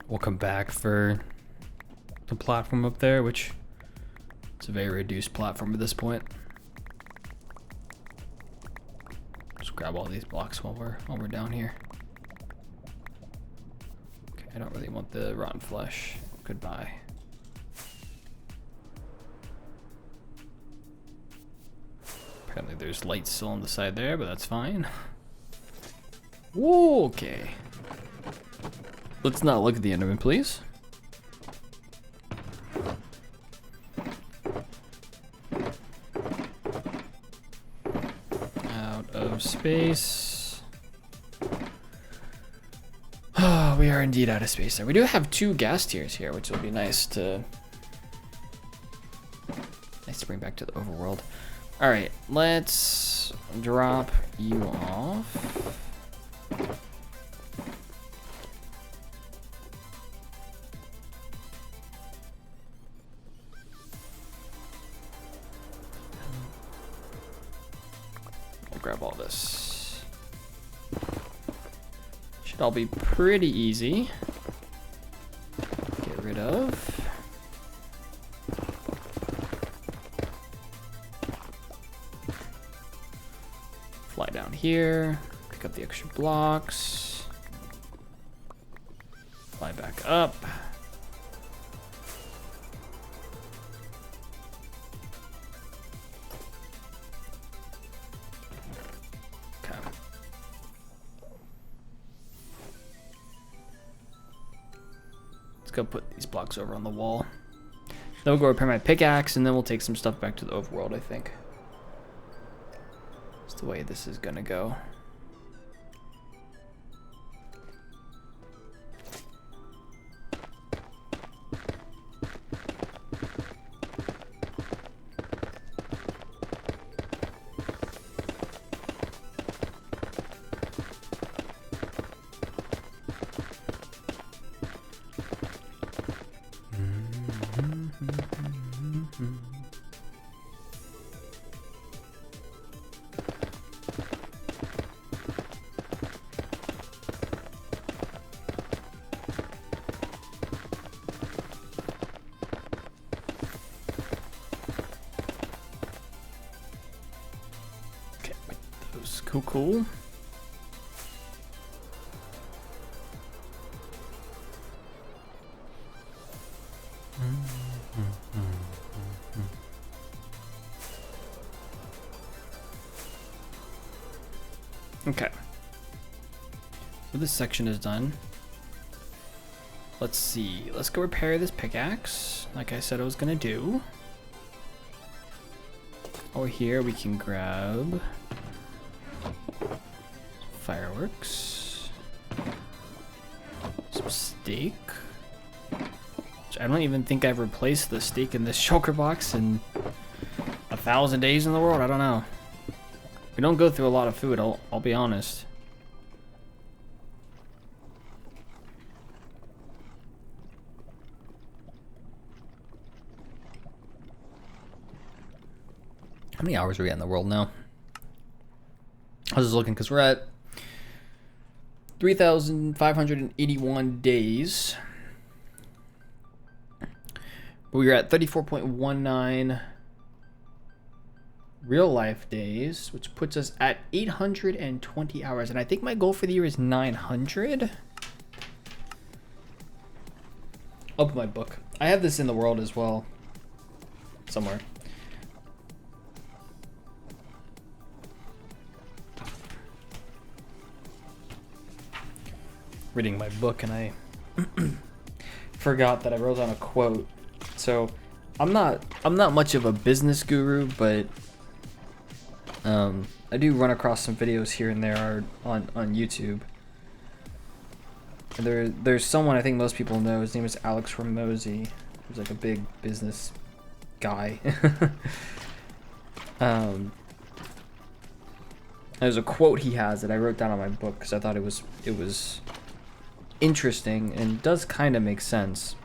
S1: We'll come back for the platform up there, which it's a very reduced platform at this point. Just grab all these blocks while we're down here. Okay, I don't really want the rotten flesh. Goodbye. Apparently there's lights still on the side there, but that's fine. Whoa, okay. Let's not look at the Enderman, please. Out of space. Oh, we are indeed out of space there. We do have 2 gas tiers here, which will be nice to bring back to the overworld. All right, let's drop you off. We'll grab all this. Should all be pretty easy. Get rid of. Fly down here, pick up the extra blocks, fly back up. Okay. Let's go put these blocks over on the wall. Then we'll go repair my pickaxe, and then we'll take some stuff back to the overworld, I think. The way this is gonna go. Cool. Okay. So this section is done. Let's see. Let's go repair this pickaxe, like I said I was gonna do. Over here we can grab fireworks, some steak, which I don't even think I've replaced the steak in this shulker box in 1,000 days in the world. I don't know. We don't go through a lot of food, I'll be honest. How many hours are we at in the world now? I was just looking because we're at 3,581 days. But we are at 34.19 real life days, which puts us at 820 hours. And I think my goal for the year is 900. Open my book. I have this in the world as well, somewhere. Reading my book and I forgot that I wrote down a quote. So I'm not much of a business guru, but I do run across some videos here and there on YouTube. And there's someone I think most people know. His name is Alex Ramosi. He's like a big business guy. There's a quote he has that I wrote down on my book because I thought it was interesting and does kind of make sense,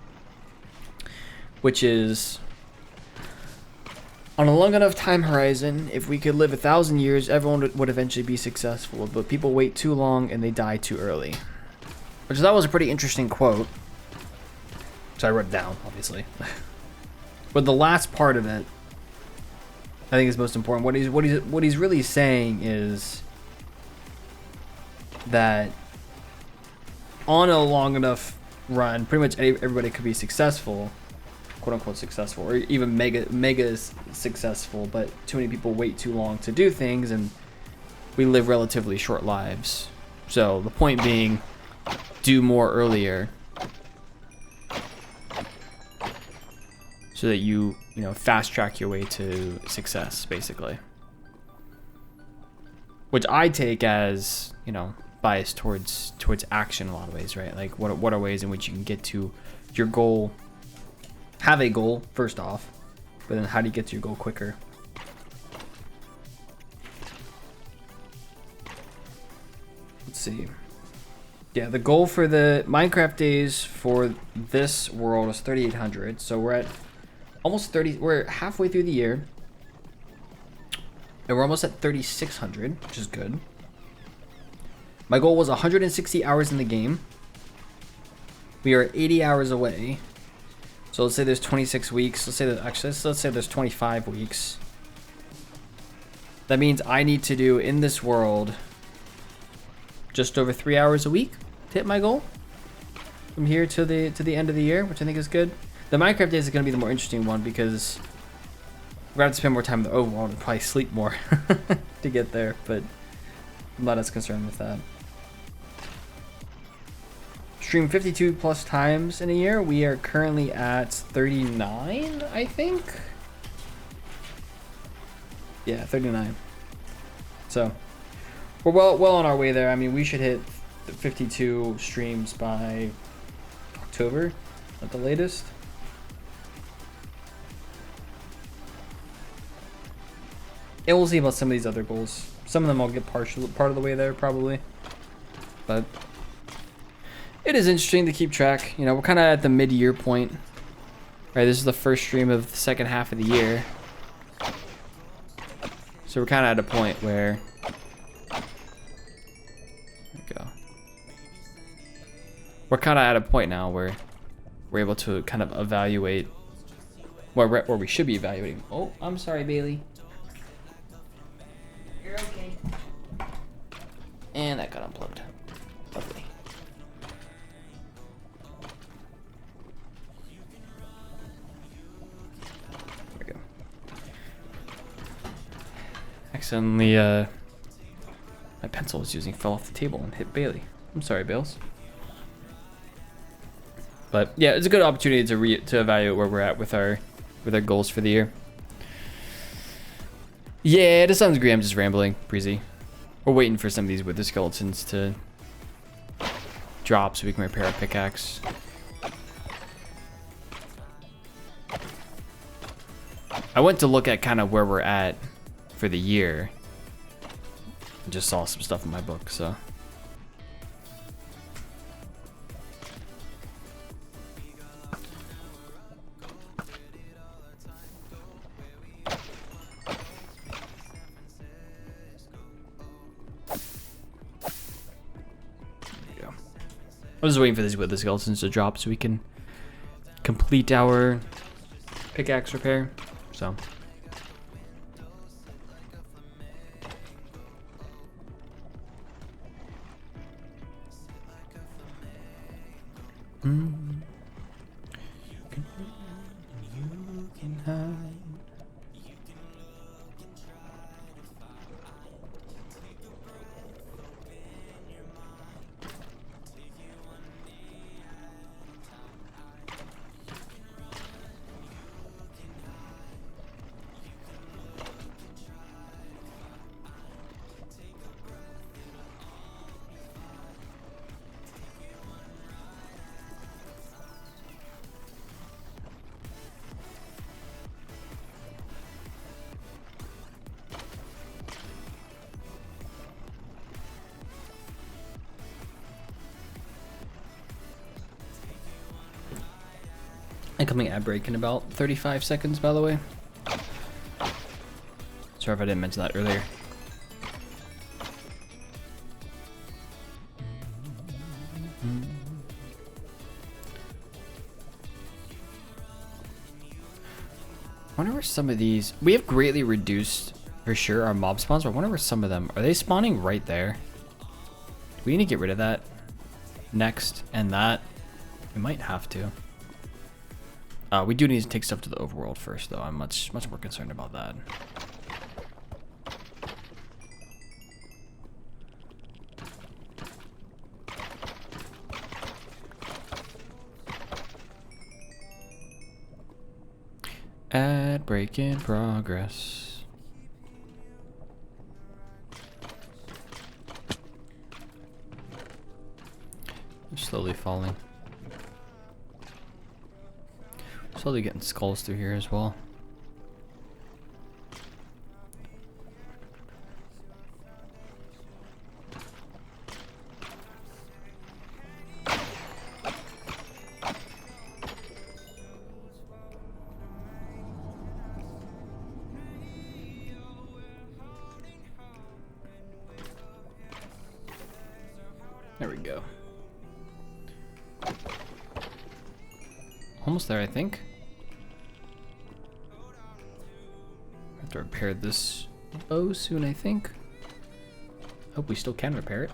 S1: which is On a long enough time horizon, if we could live 1,000 years, everyone would eventually be successful, but people wait too long and they die too early. Which that was a pretty interesting quote. So I wrote it down, obviously. But the last part of it, I think is most important. What he's really saying is that on a long enough run, pretty much everybody could be successful, quote unquote successful, or even mega successful, but too many people wait too long to do things and we live relatively short lives. So the point being, do more earlier so that you fast track your way to success, basically. Which I take as, bias towards action in a lot of ways, right? Like what are ways in which you can get to your goal, have a goal first off, but then how do you get to your goal quicker? Let's see. Yeah, the goal for the Minecraft days for this world is 3,800. So we're at almost 30. We're halfway through the year, and we're almost at 3,600, which is good. My goal was 160 hours in the game. We are 80 hours away. So let's say there's 26 weeks. Let's say there's 25 weeks. That means I need to do in this world just over 3 hours a week to hit my goal from here to the end of the year, which I think is good. The Minecraft days is going to be the more interesting one because we're going to have to spend more time in the overworld and probably sleep more to get there, but I'm not as concerned with that. Stream 52 plus times in a year. We are currently at 39, I think. Yeah, 39. So we're well on our way there. I mean, we should hit 52 streams by October at the latest. And we'll see about some of these other goals. Some of them I'll get part of the way there probably. But it is interesting to keep track. We're kind of at the mid-year point. Right, this is the first stream of the second half of the year. So we're kind of at a point where... We're kind of at a point now where we're able to kind of evaluate where we should be evaluating. Oh, I'm sorry, Bailey. You're okay. And that got unplugged. Lovely. There we go. Accidentally, my pencil I was using fell off the table and hit Bailey. I'm sorry, Bales. But yeah, it's a good opportunity to evaluate where we're at with our goals for the year. Yeah, to some degree, I'm just rambling, Breezy. We're waiting for some of these wither skeletons to drop so we can repair our pickaxe. I went to look at kind of where we're at for the year. I just saw some stuff in my book, so. I'm just waiting for these wither skeletons to drop so we can complete our pickaxe repair. So. You can hide. Incoming ad break in about 35 seconds, by the way. Sorry if I didn't mention that earlier. I wonder where some of these... We have greatly reduced, for sure, our mob spawns, but I wonder where some of them... Are they spawning right there? Do we need to get rid of that next and that? We might have to. We do need to take stuff to the overworld first, though. I'm much more concerned about that. Ad break in progress. They're slowly falling. Slowly getting skulls through here as well. There we go. Almost there, I think. Have to repair this bow soon, I think. Hope we still can repair it.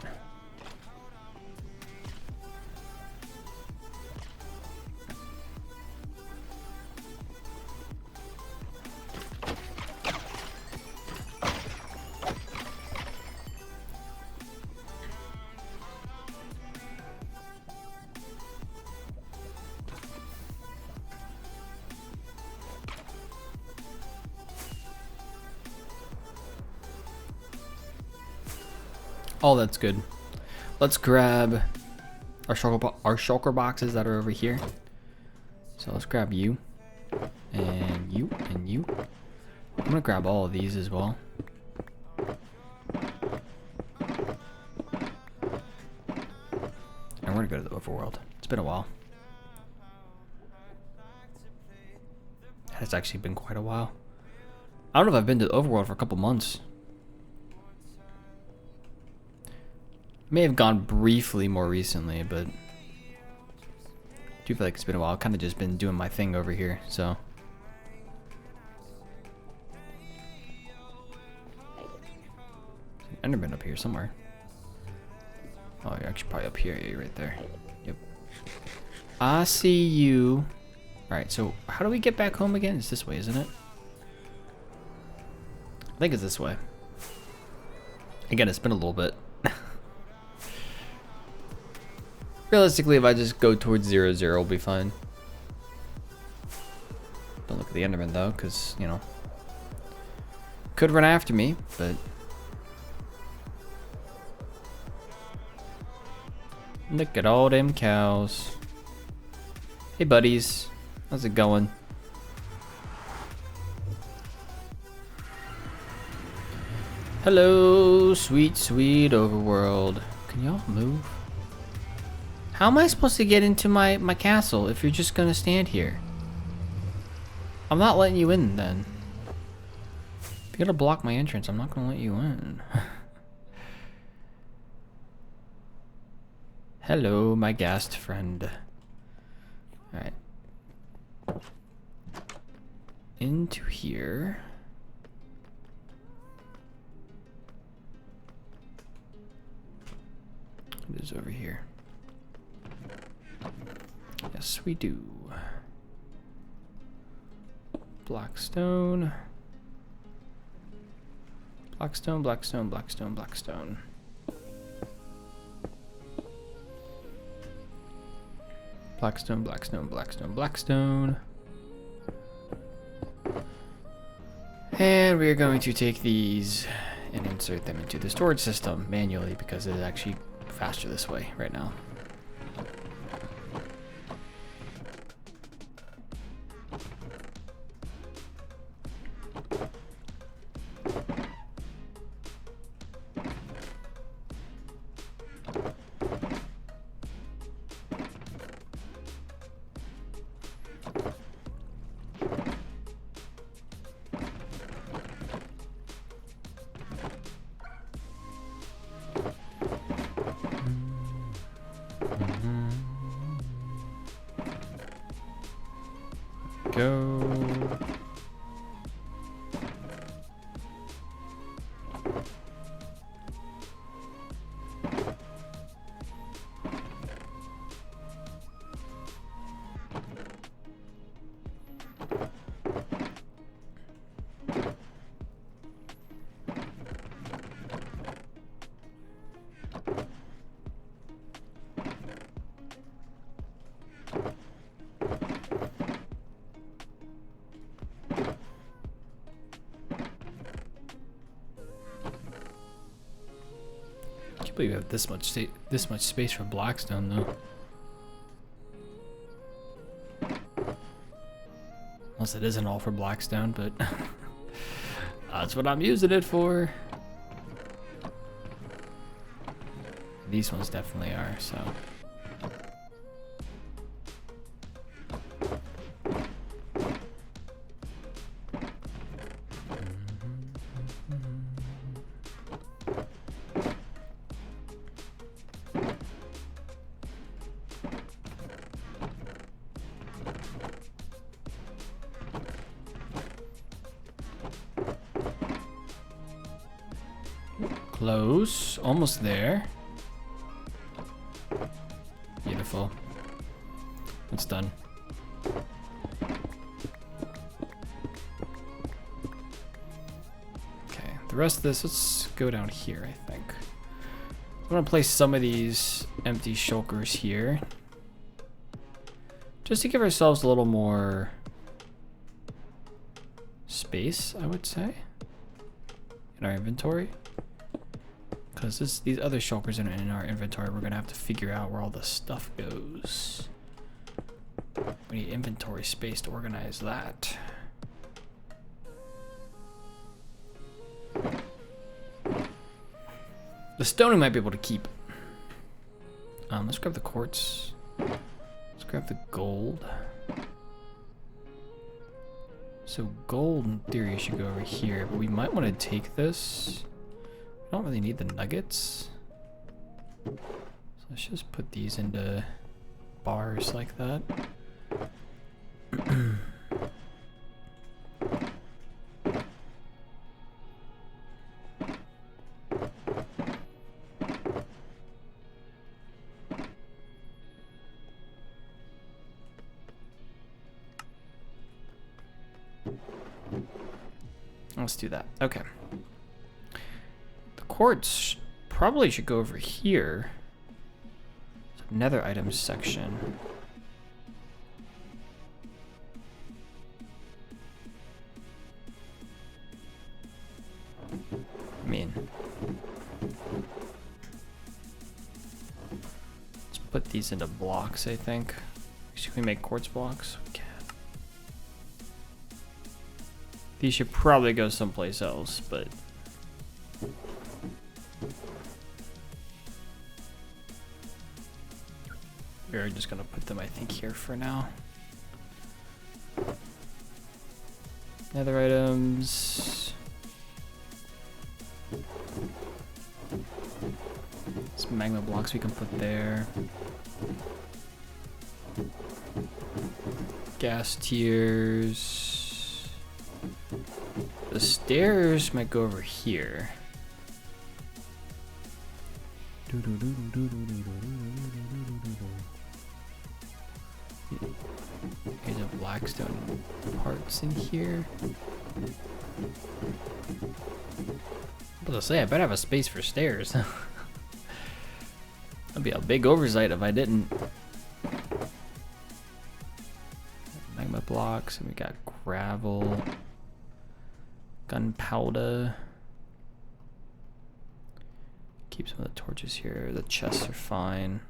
S1: Oh, that's good. Let's grab our shulker boxes that are over here. So let's grab you, and you, and you. I'm gonna grab all of these as well. And we're gonna go to the overworld. It's been a while. It's actually been quite a while. I don't know if I've been to the overworld for a couple months. May have gone briefly more recently, but I do feel like it's been a while. I've kind of just been doing my thing over here, so. There's an Enderman up here somewhere. Oh, you're actually probably up here. Yeah, you're right there. Yep. I see you. Alright, so how do we get back home again? It's this way, isn't it? I think it's this way. Again, it's been a little bit. Realistically, if I just go towards 0-0, we'll be fine. Don't look at the Enderman though, because, you know, could run after me, but look at all them cows. Hey buddies, how's it going? Hello, sweet, sweet overworld. Can y'all move? How am I supposed to get into my castle if you're just gonna stand here? I'm not letting you in then. If you're gonna block my entrance, I'm not gonna let you in. Hello, my ghast friend. Alright. Into here. What is over here? Yes, we do. Blackstone. Blackstone, Blackstone, Blackstone, Blackstone. Blackstone, Blackstone, Blackstone, Blackstone. And we are going to take these and insert them into the storage system manually because it is actually faster this way right now. go. I can't believe we have this much space for Blackstone though. Unless it isn't all for Blackstone, but that's what I'm using it for. These ones definitely are, so. Close, almost there. Beautiful. It's done. Okay, the rest of this, let's go down here, I think. I'm gonna place some of these empty shulkers here. Just to give ourselves a little more space, I would say, in our inventory. Because these other shulkers in our inventory, we're gonna have to figure out where all the stuff goes. We need inventory space to organize that. The stone we might be able to keep. Let's grab the quartz. Let's grab the gold. So gold, in theory, should go over here, but we might want to take this. I don't really need the nuggets. So let's just put these into bars like that. Let's do that. Okay. Quartz probably should go over here. Nether items section. I mean, let's put these into blocks, I think. Should we make quartz blocks? We can. These should probably go someplace else, but we're just gonna put them, I think, here for now. Nether items. Some magma blocks we can put there. Gas tiers. The stairs might go over here. Here's a Blackstone parts in here. I was gonna say, I better have a space for stairs. That'd be a big oversight if I didn't. Magma blocks, and we got gravel, gunpowder. Keep some of the torches here. The chests are fine.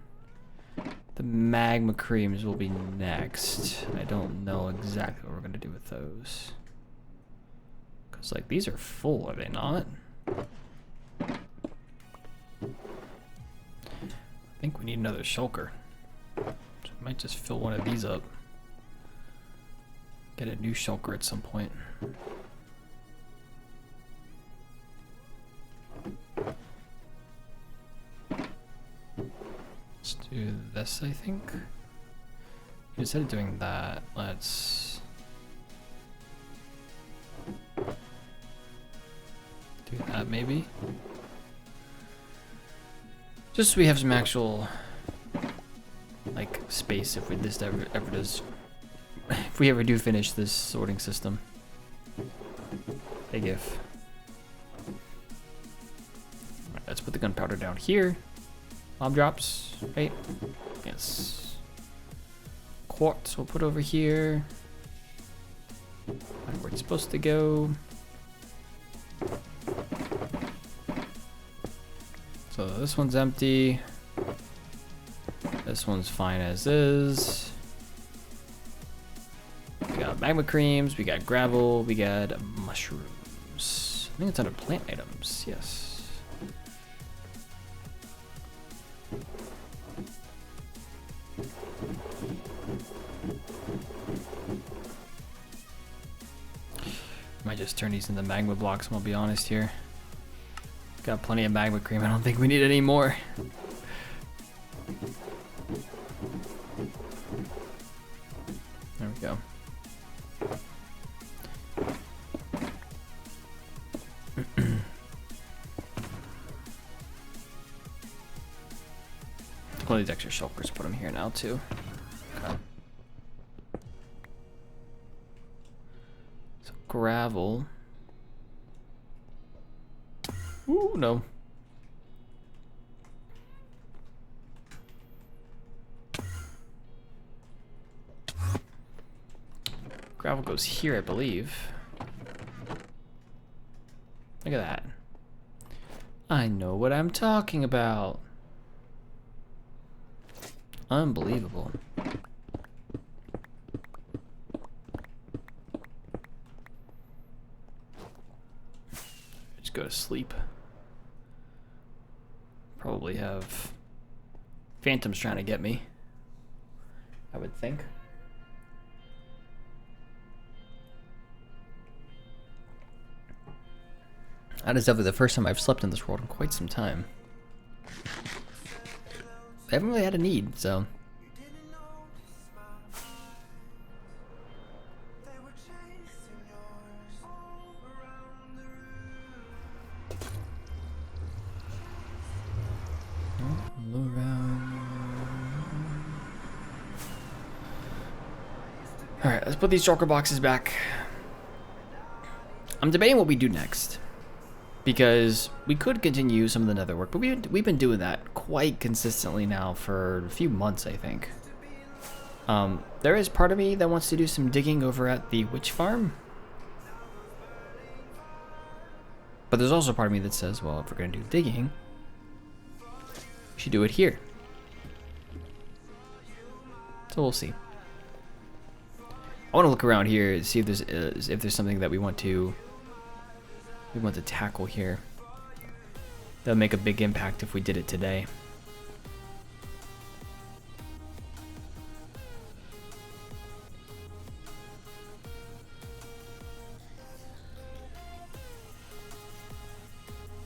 S1: The magma creams will be next. I don't know exactly what we're gonna do with those. Cause like these are full, are they not? I think we need another shulker. So I might just fill one of these up. Get a new shulker at some point. Let's do this, I think. Instead of doing that, let's Do that maybe. Just so we have some actual like space if this ever does. If we ever do finish this sorting system. Big if. Alright, let's put the gunpowder down here. Bomb drops, right? Yes. Quartz we'll put over here. Find where it's supposed to go. So this one's empty. This one's fine as is. We got magma creams, we got gravel, we got mushrooms. I think it's under plant items, yes. Might just turn these into magma blocks, and I'll be honest here. Got plenty of magma cream, I don't think we need any more. There we go. All these extra shulkers, put them here now too. Okay. So gravel. Ooh, no. Gravel goes here, I believe. Look at that. I know what I'm talking about. Unbelievable. Just go to sleep. Probably have phantoms trying to get me, I would think. That is definitely the first time I've slept in this world in quite some time. I haven't really had a need, so. Alright, let's put these shulker boxes back. I'm debating what we do next. Because we could continue some of the nether work, but we've been doing that quite consistently now for a few months, I think. There is part of me that wants to do some digging over at the witch farm. But there's also part of me that says, well, if we're going to do digging, we should do it here. So we'll see. I want to look around here and see if there's something that we want to tackle here. That would make a big impact if we did it today.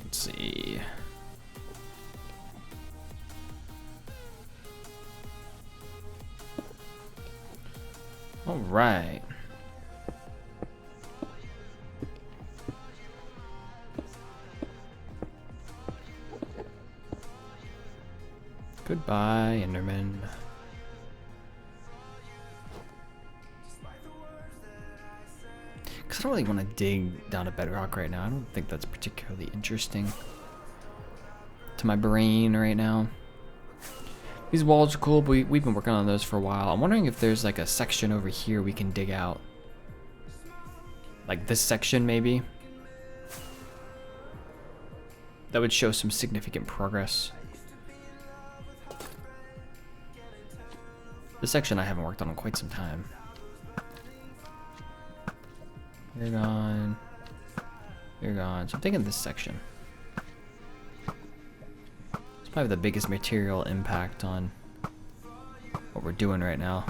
S1: Let's see. All right. Goodbye, Enderman. Because I don't really want to dig down to bedrock right now. I don't think that's particularly interesting to my brain right now. These walls are cool, but we've been working on those for a while. I'm wondering if there's like a section over here we can dig out. Like this section, maybe. That would show some significant progress. This section I haven't worked on in quite some time. You're gone. You're gone. So I'm thinking this section. It's probably the biggest material impact on what we're doing right now.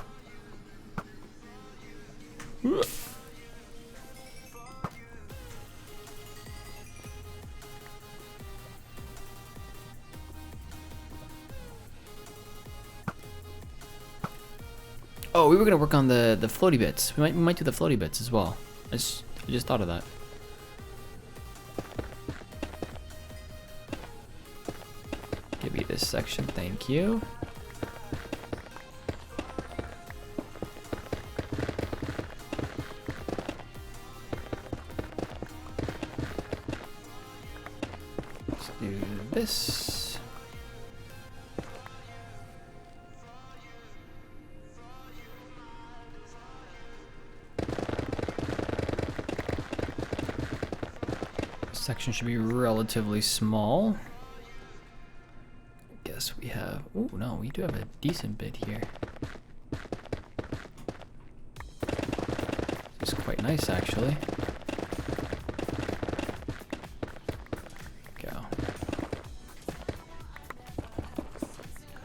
S1: Oh, we were gonna work on the floaty bits. We might do the floaty bits as well. I just thought of that. Give me this section, thank you. Let's do this. Section should be relatively small. Guess we have, oh no, we do have a decent bit here. It's quite nice actually. Go.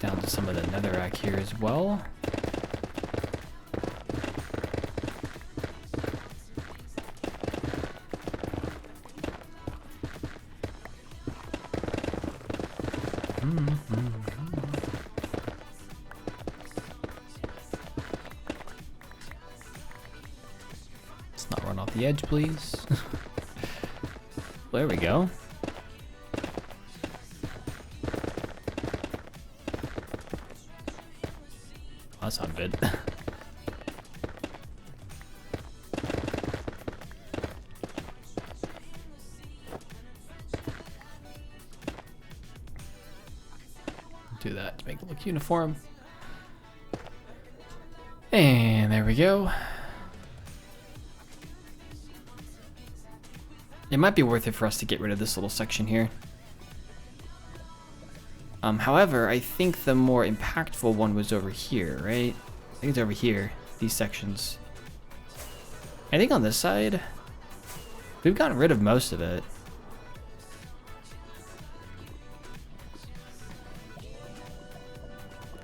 S1: Down to some of the netherrack here as well. Let's not run off the edge, please. There we go. Oh, that's not good. Do that to make it look uniform. And there we go. It might be worth it for us to get rid of this little section here. However, I think the more impactful one was over here, right? I think it's over here, these sections. I think on this side, we've gotten rid of most of it.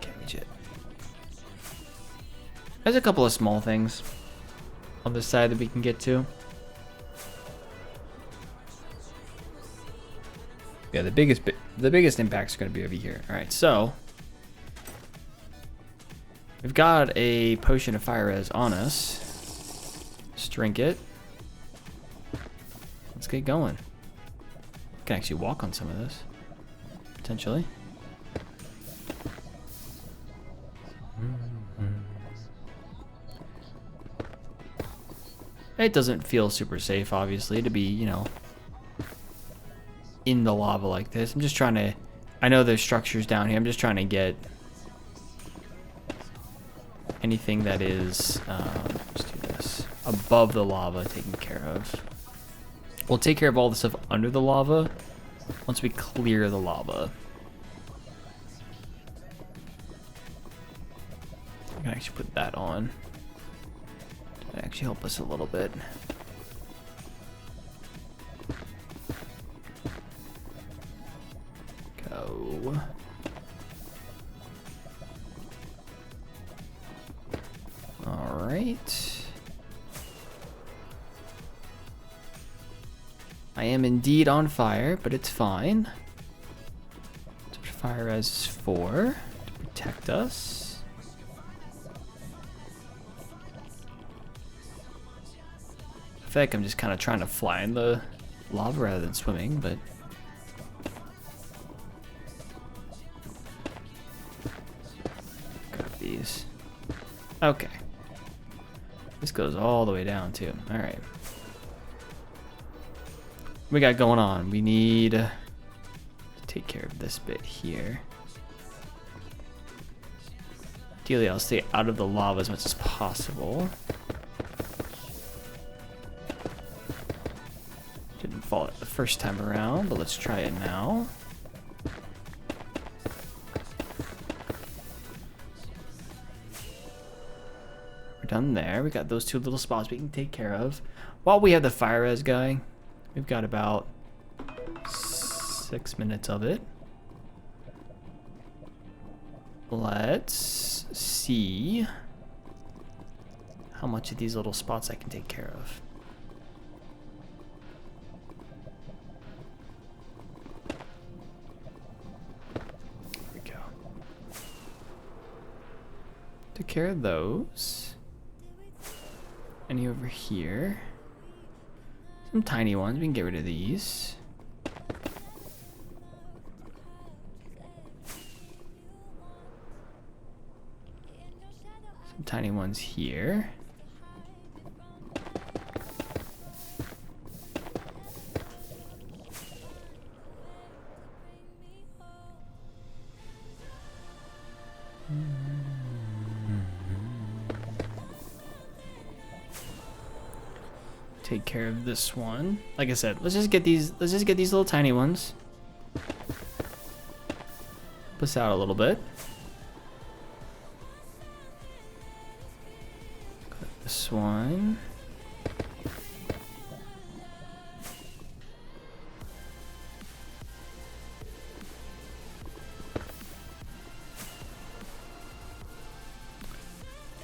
S1: Can't reach it. There's a couple of small things on this side that we can get to. Yeah, the biggest impact's going to be over here. All right, so we've got a potion of fire res on us. Let's drink it. Let's get going. We can actually walk on some of this, potentially. It doesn't feel super safe, obviously, to be, you know, in the lava like this. I'm just trying to, I know there's structures down here. I'm just trying to get anything that is, let's do this, above the lava taken care of. We'll take care of all the stuff under the lava once we clear the lava. I can actually put that on. That actually help us a little bit. Go. All right. I am indeed on fire, but it's fine. That's what fire res is for, to protect us. I feel like I'm just kind of trying to fly in the lava rather than swimming, but grab these. Okay. This goes all the way down too. All right. What we got going on? We need to take care of this bit here. Ideally, I'll stay out of the lava as much as possible. Didn't fall it the first time around, but let's try it now. We're done there. We got those two little spots we can take care of. While we have the fire res guy, we've got about 6 minutes of it. Let's see how much of these little spots I can take care of. There we go. Took care of those. Any over here? Some tiny ones. We can get rid of these. Some tiny ones here. Take care of this one. Like I said, let's just get these little tiny ones. Help us out a little bit. Got this one.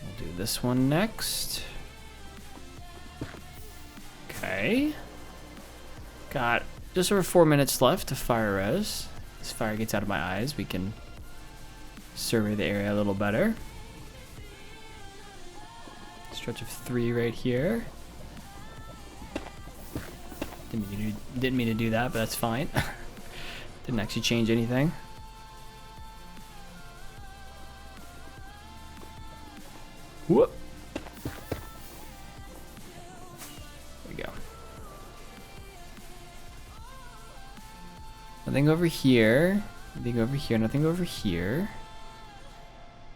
S1: We'll do this one next. Okay. Got just over 4 minutes left to fire res. This fire gets out of my eyes, we can survey the area a little better. Stretch of 3 right here. Didn't mean to do that, but that's fine. Didn't actually change anything. Whoop. There we go. Nothing over here. Nothing over here. Nothing over here.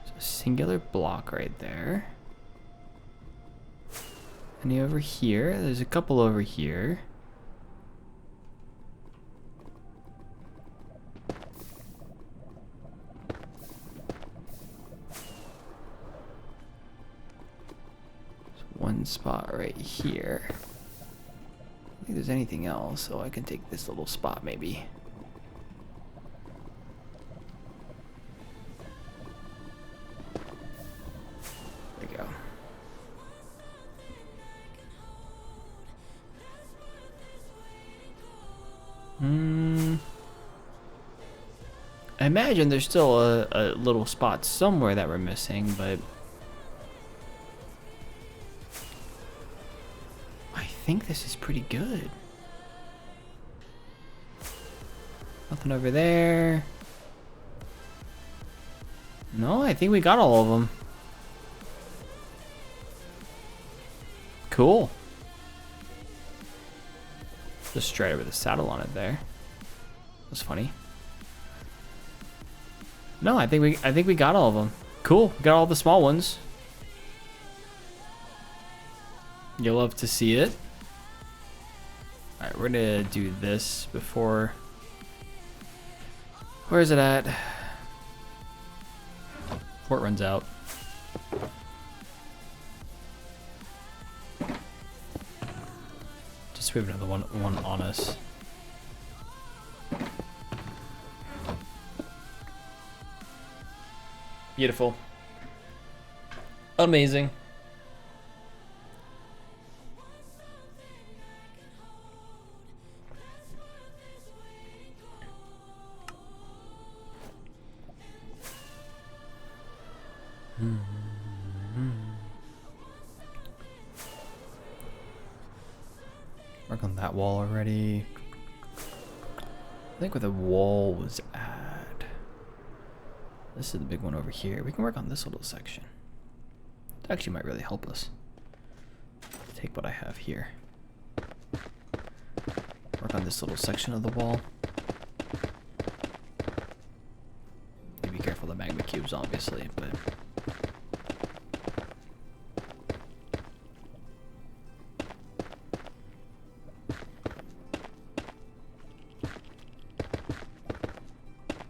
S1: There's a singular block right there. Any over here? There's a couple over here. One spot right here. I don't think there's anything else, so I can take this little spot maybe. There we go. I imagine there's still a little spot somewhere that we're missing, but I think this is pretty good. Nothing over there. No, I think we got all of them. Cool. Just straight over the saddle on it there. That's funny. No, I think we got all of them. Cool. We got all the small ones. You'll love to see it. All right, we're gonna do this before. Where is it at? Before it runs out. Just so we have another one on us. Beautiful. Amazing. Work on that wall already. I think where the wall was at. This is the big one over here. We can work on this little section. It actually might really help us. Take what I have here. Work on this little section of the wall. Be careful of the magma cubes, obviously, but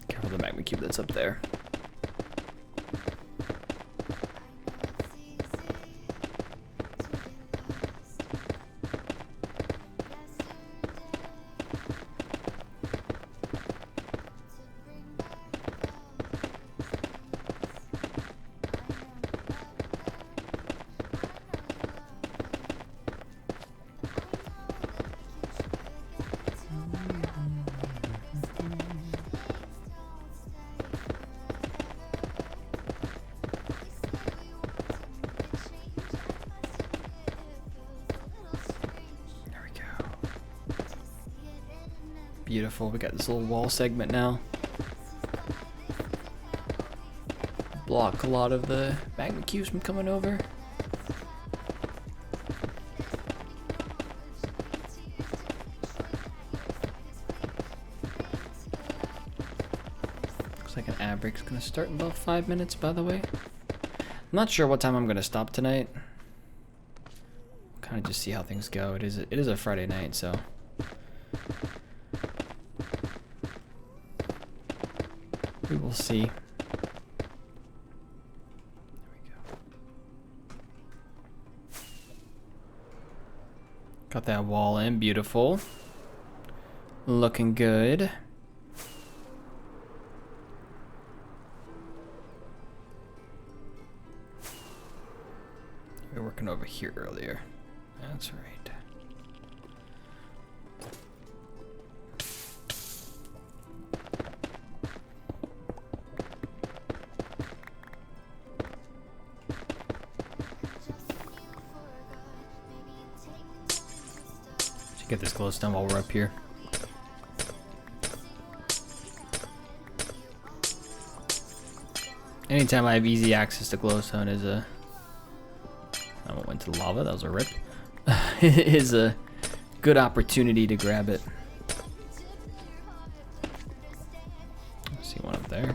S1: careful of the magma cube that's up there. beautiful. We got this little wall segment now. Block a lot of the magma cubes from coming over. Looks like an ad break's gonna start in about 5 minutes, by the way. I'm not sure what time I'm gonna stop tonight. Kind of just see how things go. It is a Friday night, so we will see. There we go. Got that wall in, beautiful. Looking good. We were working over here earlier. That's right. Should get this glowstone while we're up here. Anytime I have easy access to glowstone is a... I went to the lava, that was a rip. Is a good opportunity to grab it. I see one up there.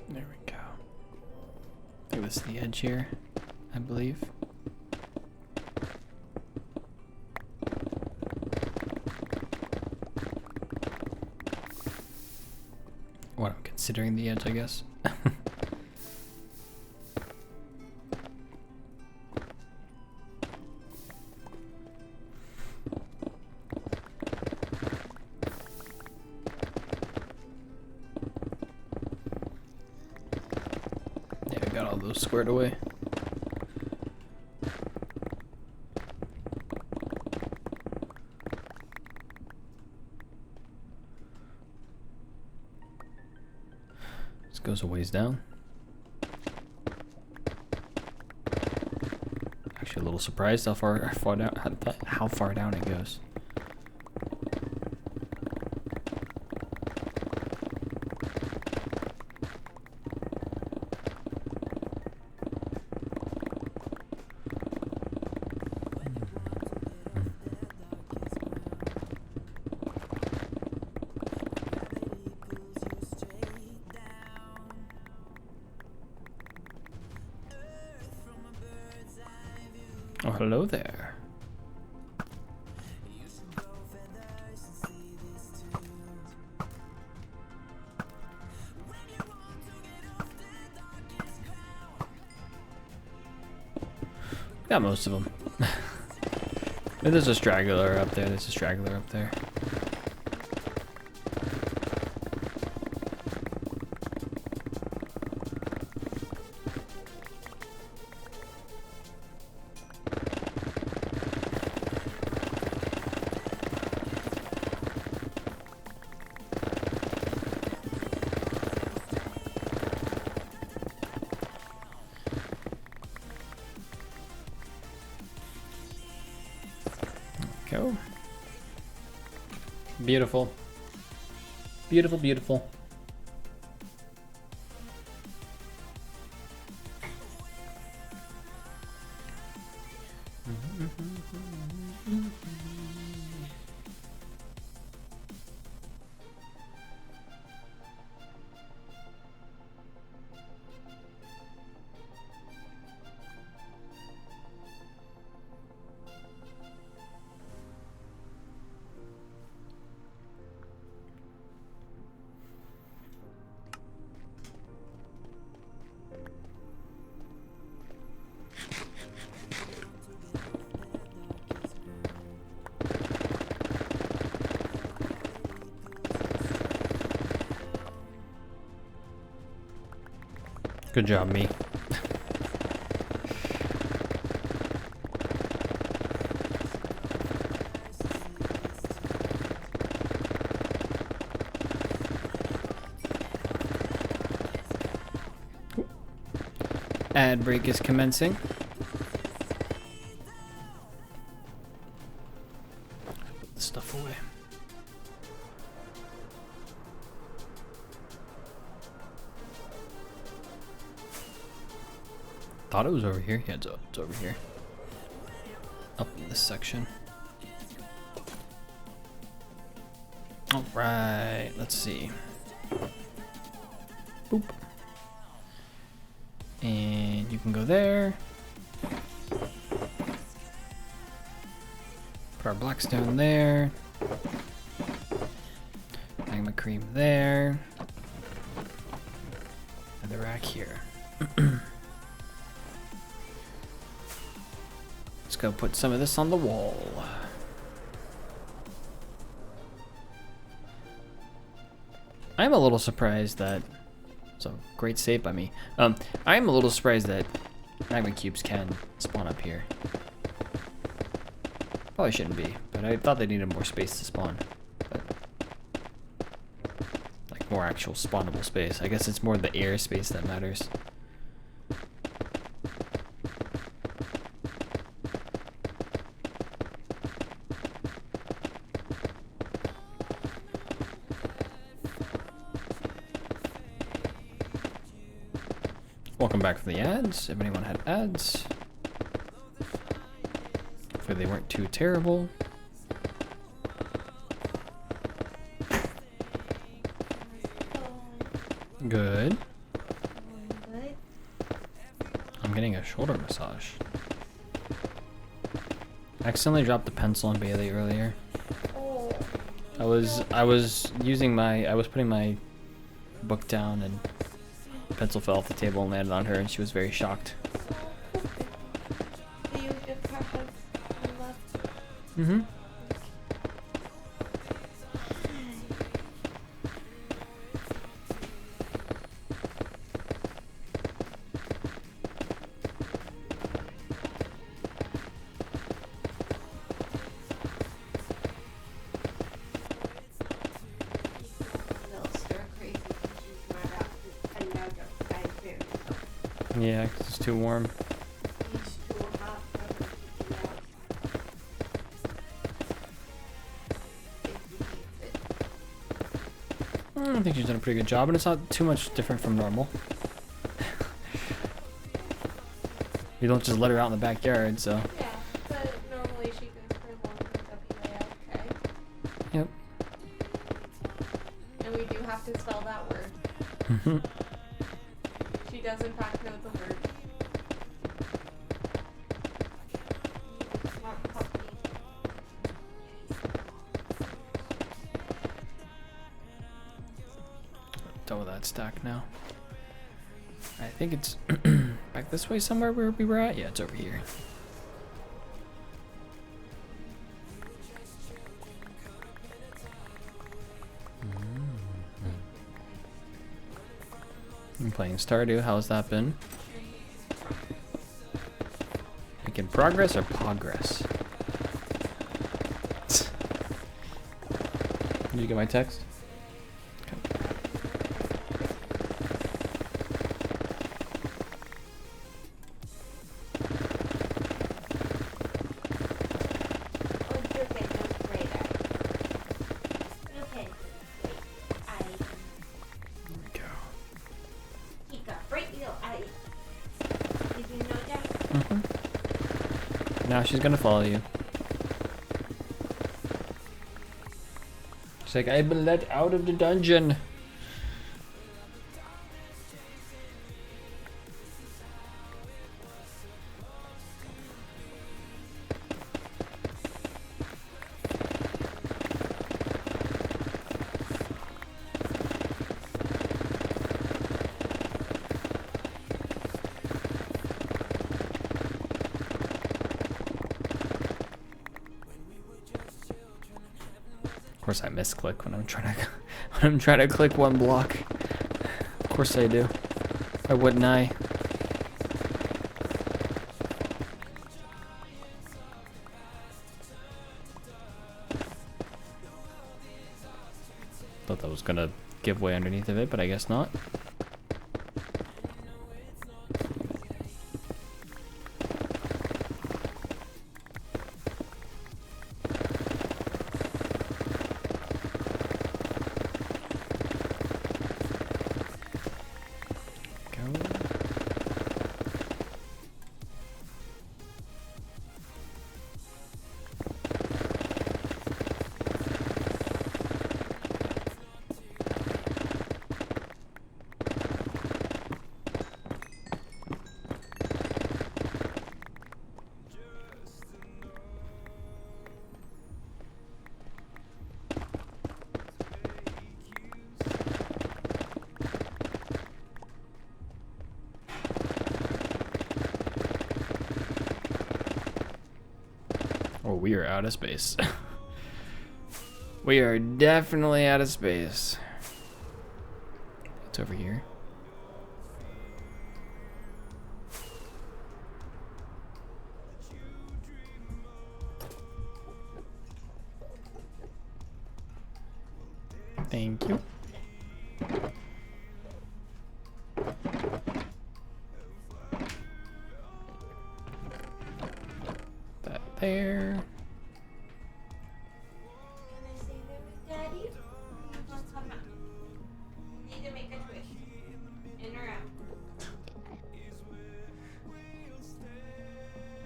S1: There we go. I think this is the edge here, I believe. What I'm considering the edge, I guess. Yeah, we got all those squared away. This goes a ways down. Actually, a little surprised how far down it goes. Oh, hello there. Got most of them. There's a straggler up there. There's a straggler up there. Go. Beautiful. Beautiful, beautiful. Good job, me. Ad break is commencing. Put the stuff away. Thought it was over here. Yeah, it's over here. Up in this section. All right, let's see. Boop. And you can go there. Put our blackstone there. Magma cream there. And the rack here. Let's go put some of this on the wall. I'm a little surprised that, so great save by me. I'm a little surprised that magma cubes can spawn up here. Probably shouldn't be, but I thought they needed more space to spawn. But, like more actual spawnable space. I guess it's more the air space that matters. Welcome back from the ads. If anyone had ads. Hopefully they weren't too terrible. Good. I'm getting a shoulder massage. I accidentally dropped the pencil on Bailey earlier. I was putting my book down and pencil fell off the table and landed on her, and she was very shocked. Mm-hmm. Yeah, 'cause it's too warm. I think she's done a pretty good job, and it's not too much different from normal. You don't just let her out in the backyard, so.
S2: Yeah, but normally she goes for long WALK.
S1: Yep.
S2: And we do have to spell that word.
S1: Mm-hmm.
S2: She does in fact know the word. Smart puppy.
S1: Done with that stack now. I think it's back this way somewhere where we were at. Yeah, it's over here. I'm playing Stardew. How's that been? Making progress or progress? Did you get my text? Now she's gonna follow you. She's like, I've been let out of the dungeon. Of course I misclick when I'm trying to click one block. Of course I do. Why wouldn't I? Thought that was gonna give way underneath of it, but I guess not. Oh, we are out of space. We are definitely out of space. It's over here. Thank you. That there.
S2: Daddy? Come out. Need to make a twist. In or out?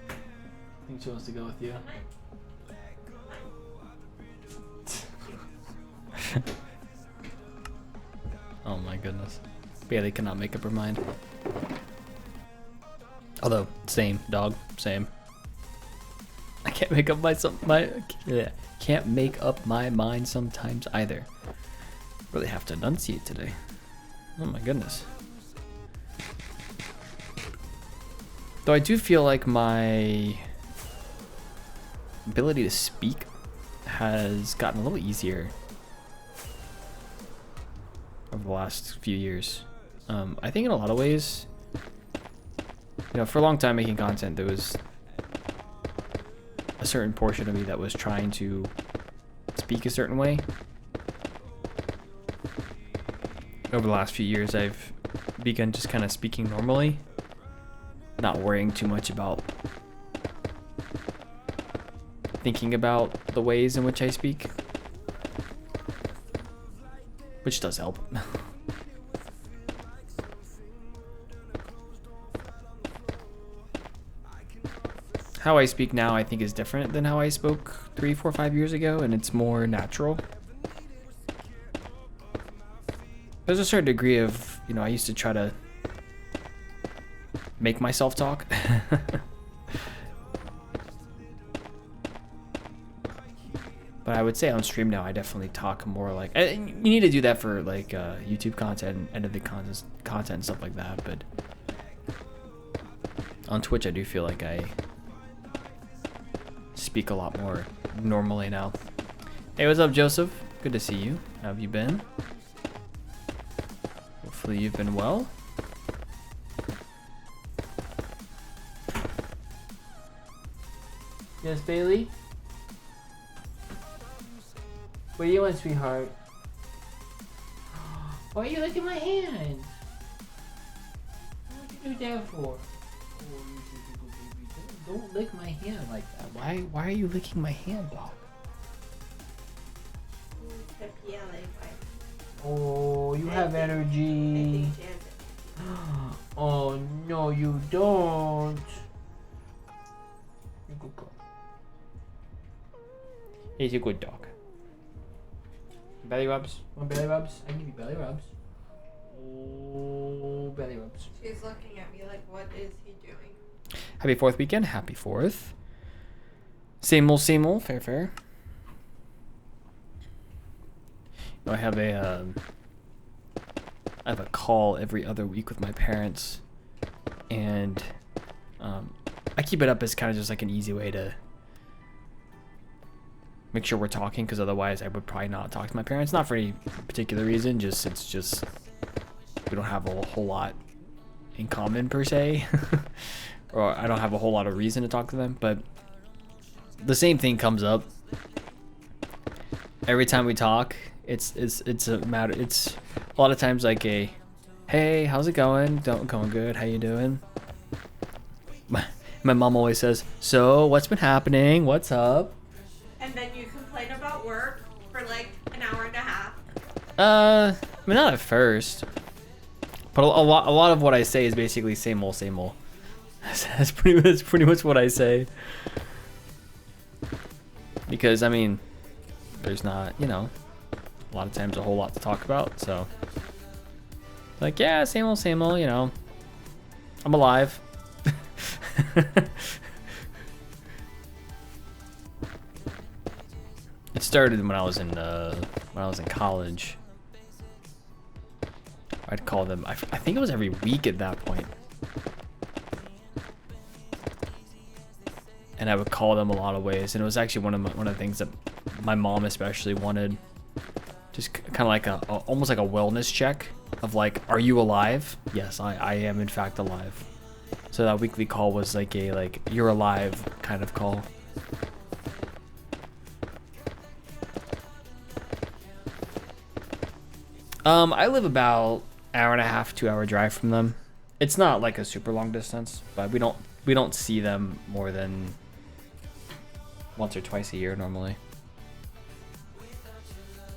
S1: I think she wants to go with you. Oh my goodness. Bailey cannot make up her mind. Although, same, dog, same. I can't make up can't make up my mind sometimes either. Really have to enunciate today. Oh my goodness. Though I do feel like my ability to speak has gotten a little easier over the last few years. I think in a lot of ways, you know, for a long time making content, there was a certain portion of me that was trying to speak a certain way. Over the last few years, I've begun just kind of speaking normally, not worrying too much about thinking about the ways in which I speak, which does help. How I speak now, I think, is different than how I spoke 3, 4, 5 years ago, and it's more natural. There's a certain degree of, you know, I used to try to make myself talk. But I would say on stream now, I definitely talk more like, you need to do that for like YouTube content, edited content and stuff like that. But on Twitch, I do feel like I speak a lot more normally now. Hey, what's up, Joseph? Good to see you. How have you been? Hopefully you've been well. Yes, Bailey? What do you want, sweetheart? Why are you licking my hand? What did you do that for? Don't lick my hand like that. Why are you licking my hand, dog? Oh, you have energy. Oh no, you don't. You're a good girl. He's a good dog. Belly rubs. Want belly rubs? I give you belly rubs. Oh, belly rubs.
S2: She's looking at me like, what is he doing?
S1: Happy 4th weekend. Happy 4th. Same old, fair. I have a call every other week with my parents, and I keep it up as kind of just like an easy way to make sure we're talking, because otherwise I would probably not talk to my parents. Not for any particular reason, it's just we don't have a whole lot in common per se, or I don't have a whole lot of reason to talk to them. But the same thing comes up every time we talk. It's a matter. It's a lot of times like a, hey, how's it going? Going good. How you doing? My mom always says, so what's been happening? What's up?
S2: And then you complain about work for like an hour and a half.
S1: I mean, not at first, but a lot of what I say is basically same old, same old. That's pretty much what I say. Because I mean, there's not, you know, a lot of times a whole lot to talk about. So, like, yeah, same old, you know. I'm alive. It started when I was in college. I'd call them. I think it was every week at that point, and I would call them a lot of ways. And it was actually one of the things that my mom especially wanted, just kind of like almost like a wellness check of like, are you alive? Yes, I am in fact alive. So that weekly call was like a you're alive kind of call. I live about hour and a half, 2 hour drive from them. It's not like a super long distance, but we don't see them more than once or twice a year normally.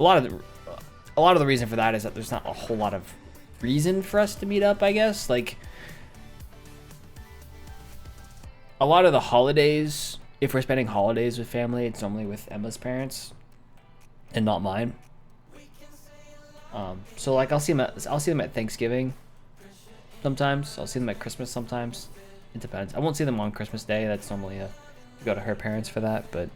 S1: A lot of the reason for that is that there's not a whole lot of reason for us to meet up, I guess. Like, a lot of the holidays, if we're spending holidays with family, it's normally with Emma's parents and not mine. So like I'll see them at Thanksgiving sometimes. I'll see them at Christmas sometimes. It depends. I won't see them on Christmas Day. That's normally we go to her parents for that. But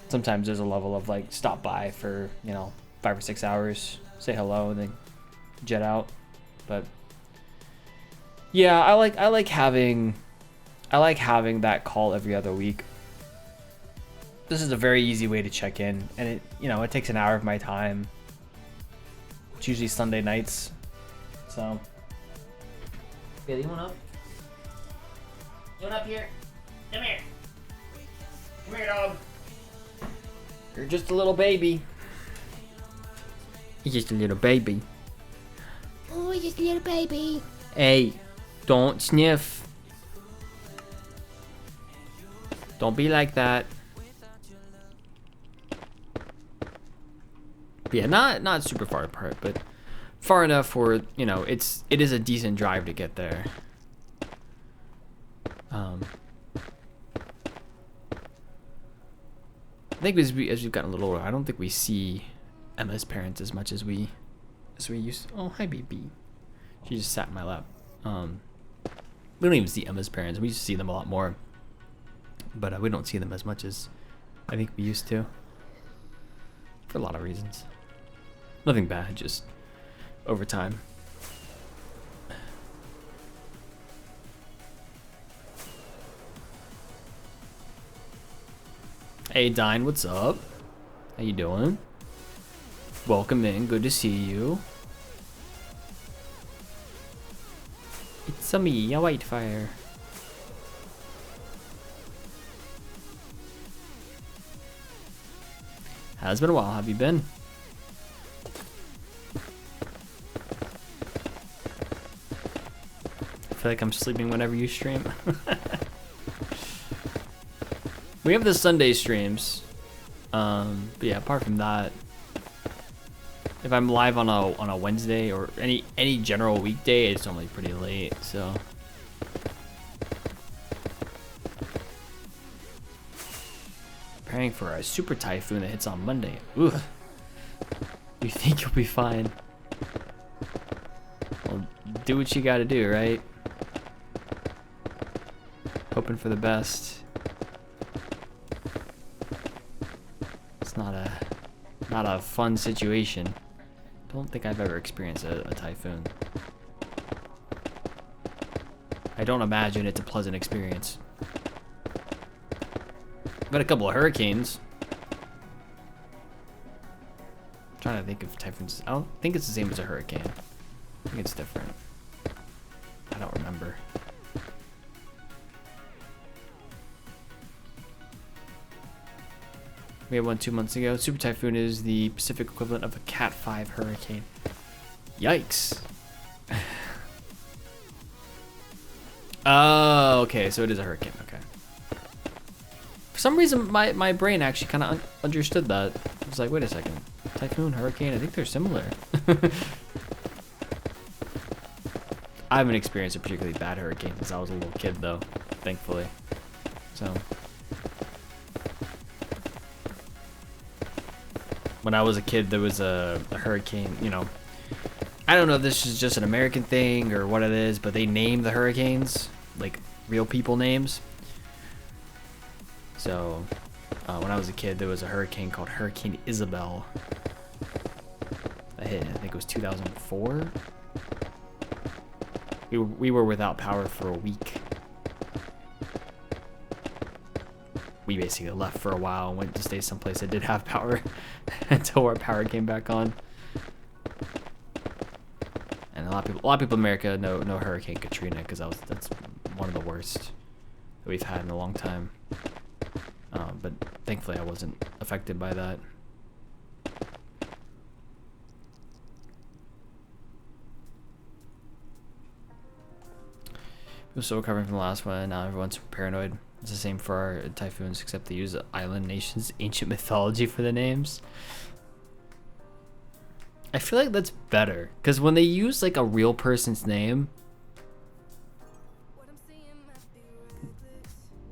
S1: sometimes there's a level of like stop by for, you know, 5 or 6 hours, say hello, and then jet out. But yeah, I like having that call every other week. This is a very easy way to check in, and it takes an hour of my time. It's usually Sunday nights. So Bailey, you want up? You want up here? Come here. Come here, dog. You're just a little baby. You're just a little baby. Oh, you're just a little baby. Hey, don't sniff. Don't be like that. But yeah, not super far apart, but far enough where, you know, it is a decent drive to get there. I think as we've gotten a little older, I don't think we see Emma's parents as much as we used to. Oh, hi, baby. She just sat in my lap. We don't even see Emma's parents. We used to see them a lot more, but we don't see them as much as I think we used to, for a lot of reasons. Nothing bad, just over time. Hey, Dine, what's up? How you doing? Welcome in. Good to see you. It's me, a Whitefire. Has been a while. Have you been? I feel like I'm sleeping whenever you stream. We have the Sunday streams, but yeah, apart from that, if I'm live on a Wednesday or any general weekday, it's normally pretty late. So preparing for a super typhoon that hits on Monday. Ooh, you think you'll be fine? Well, do what you gotta do, right? Hoping for the best. It's not a fun situation. Don't think I've ever experienced a typhoon. I don't imagine it's a pleasant experience. I've had a couple of hurricanes. I'm trying to think of typhoons. I don't think it's the same as a hurricane. I think it's different. I don't remember. We had one 2 months ago. Super Typhoon is the Pacific equivalent of a Cat 5 hurricane. Yikes. Oh, okay, so it is a hurricane, okay. For some reason, my brain actually kind of understood that. I was like, wait a second. Typhoon, hurricane, I think they're similar. I haven't experienced a particularly bad hurricane since I was a little kid, though, thankfully. So... when I was a kid, there was a hurricane, you know. I don't know if this is just an American thing or what it is, but they name the hurricanes like real people names. So when I was a kid, there was a hurricane called Hurricane Isabel that hit, I think it was 2004. We were without power for a week. We basically left for a while and went to stay someplace that did have power until our power came back on. And a lot of people in America know Hurricane Katrina because that's one of the worst that we've had in a long time. But thankfully I wasn't affected by that. We're still recovering from the last one. Now everyone's paranoid. It's the same for our typhoons, except they use island nations' ancient mythology for the names. I feel like that's better, because when they use like a real person's name,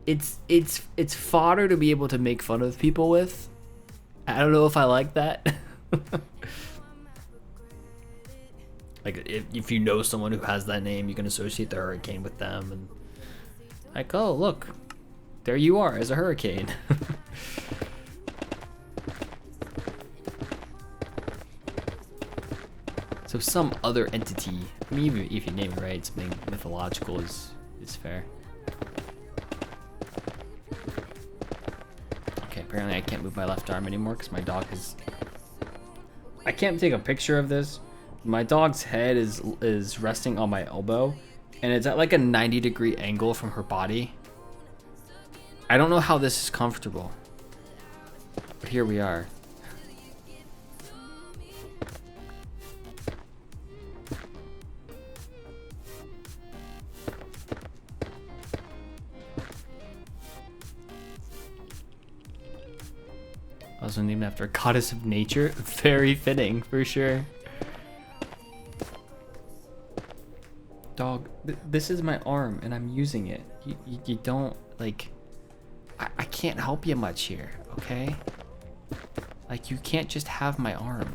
S1: it's fodder to be able to make fun of people with. I don't know if I like that. Like if you know someone who has that name, you can associate the hurricane with them, and like, oh look, there you are as a hurricane. So some other entity, I mean, even if you name it right, something mythological is fair. Okay, apparently I can't move my left arm anymore because my dog is... I can't take a picture of this. My dog's head is resting on my elbow, and it's at like a 90-degree angle from her body. I don't know how this is comfortable, but here we are. Also named after a goddess of nature. Very fitting, for sure. Dog, this is my arm, and I'm using it. You don't, like... I can't help you much here, okay? Like, you can't just have my arm.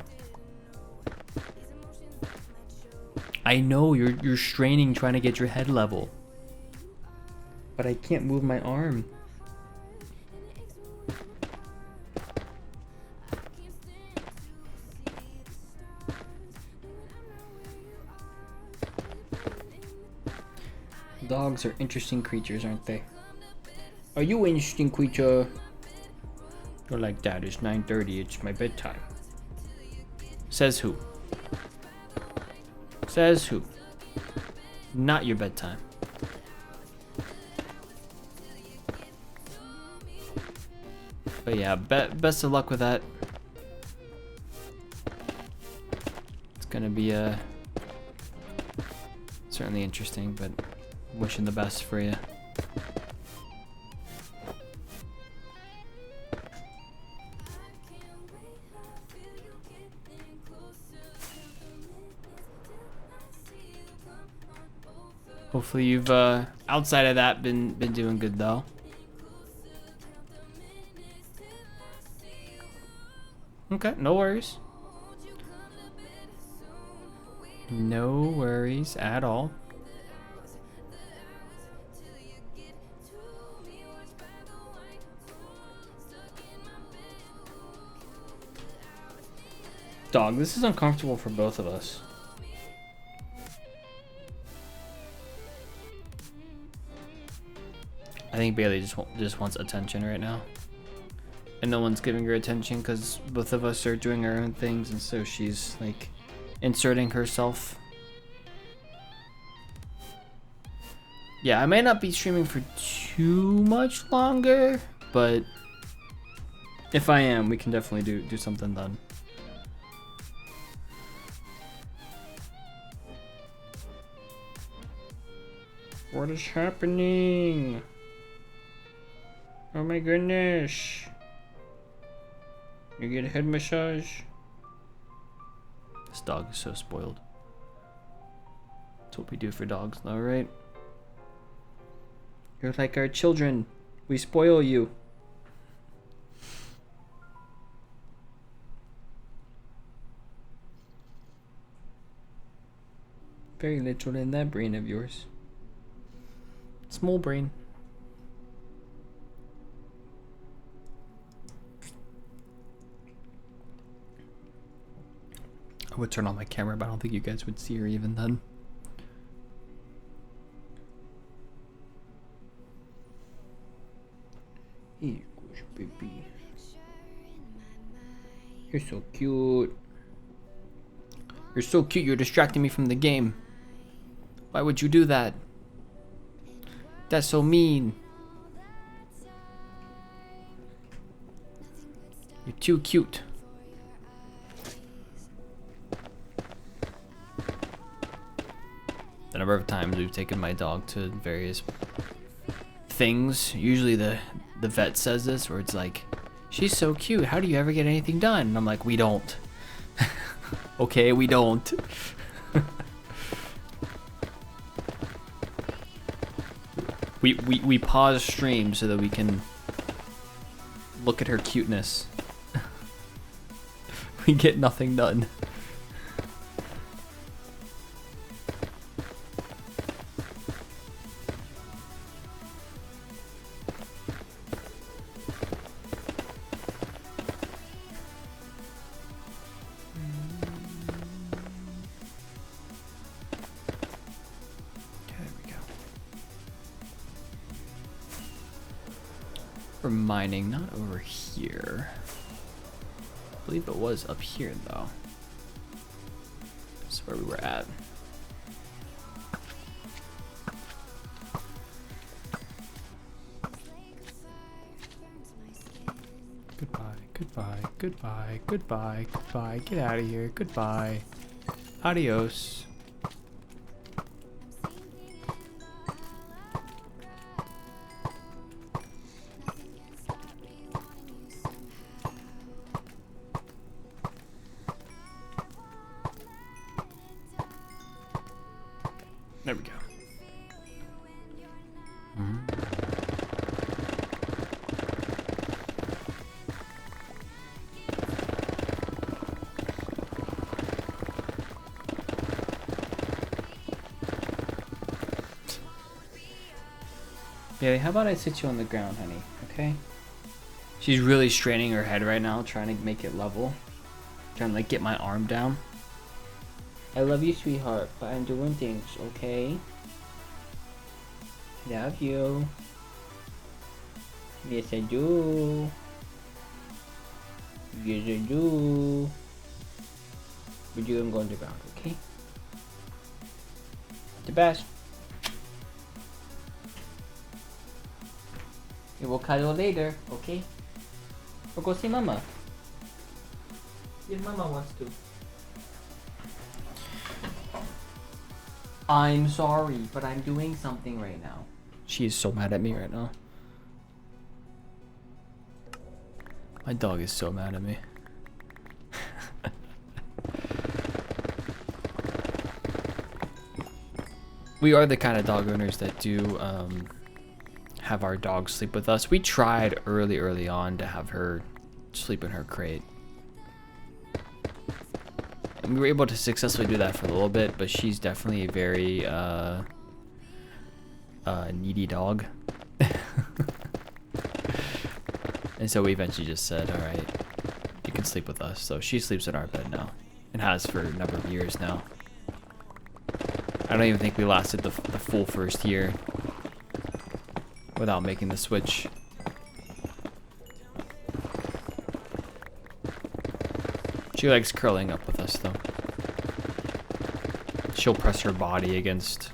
S1: I know you're straining trying to get your head level, but I can't move my arm. Dogs are interesting creatures, aren't they? Are you an interesting creature? You're like, Dad, it's 9:30, it's my bedtime. Says who? Says who? Not your bedtime. But yeah, best of luck with that. It's gonna be certainly interesting, but wishing the best for you. Hopefully you've outside of that been doing good though. Okay, no worries. No worries at all. Dog, this is uncomfortable for both of us. I think Bailey just wants attention right now. And no one's giving her attention because both of us are doing our own things, and so she's like inserting herself. Yeah, I may not be streaming for too much longer, but if I am, we can definitely do something then. What is happening? Oh my goodness. You get a head massage? This dog is so spoiled. That's what we do for dogs though, right? You're like our children. We spoil you. Very literal in that brain of yours. Small brain. I would turn on my camera, but I don't think you guys would see her even then. Hey, gosh, baby. You're so cute. You're so cute, you're distracting me from the game. Why would you do that? That's so mean. You're too cute. The number of times we've taken my dog to various things, usually the vet says this, where it's like, she's so cute, how do you ever get anything done? And I'm like, we don't. Okay, we don't. We pause stream so that we can look at her cuteness. We get nothing done. We're mining, not over here. I believe it was up here though. That's where we were at. Goodbye, goodbye, goodbye, goodbye, goodbye. Get out of here. Goodbye. Adios. There we go. Yeah, how about I sit you on the ground, honey? Okay? She's really straining her head right now, trying to make it level. Trying to like get my arm down. I love you, sweetheart, but I'm doing things, okay? Love you. Yes, I do. Yes, I do. But you're gonna go on the ground, okay? The best. We will cuddle later, okay? Or go see Mama. If Mama wants to. I'm sorry, but I'm doing something right now. She is so mad at me right now. My dog is so mad at me. We are the kind of dog owners that do have our dog sleep with us. We tried early on to have her sleep in her crate. And we were able to successfully do that for a little bit, but she's definitely a very needy dog. And so we eventually just said, all right, you can sleep with us. So she sleeps in our bed now and has for a number of years now. I don't even think we lasted the full first year without making the switch. She likes curling up with us though. She'll press her body against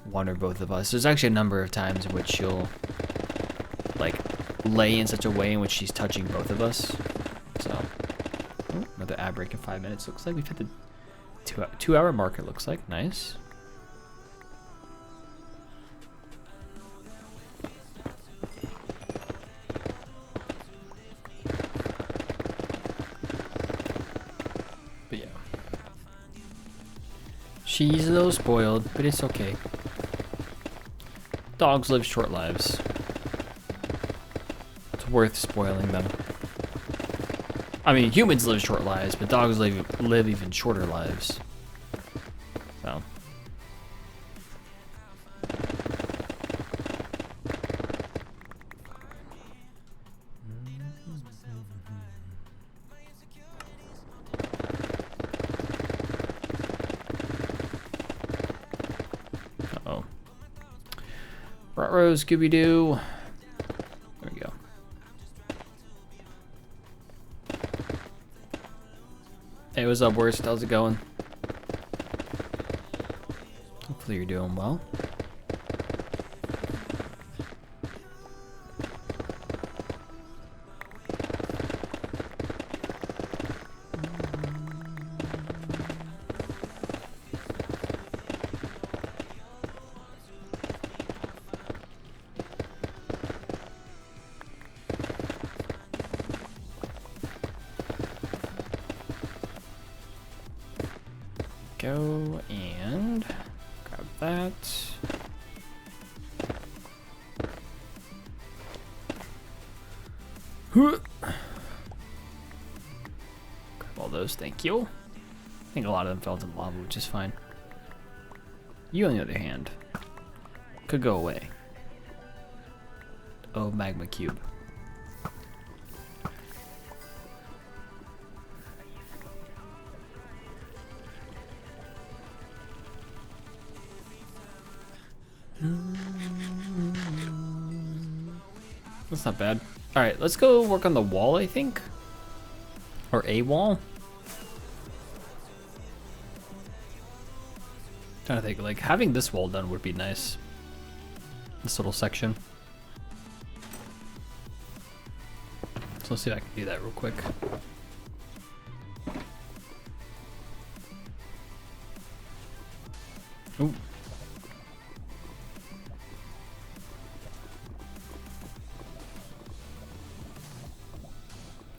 S1: one or both of us. There's actually a number of times in which she'll like lay in such a way in which she's touching both of us. So another ad break in 5 minutes. Looks like we've hit the two-hour mark. It looks like nice. But yeah, she's a little spoiled, but it's okay. Dogs live short lives. It's worth spoiling them. I mean, humans live short lives, but dogs live even shorter lives. So. Uh-oh. Ruh-roh, Scooby-Doo. There we go. Hey, what's up, Worst? How's it going? Hopefully you're doing well. Go and grab that. Grab all those, thank you. I think a lot of them fell into the lava, which is fine. You, on the other hand, could go away. Oh, magma cube. That's not bad. All right, let's go work on the wall, I think. Or a wall. Trying to think, like having this wall done would be nice. This little section. So let's see if I can do that real quick. Ooh.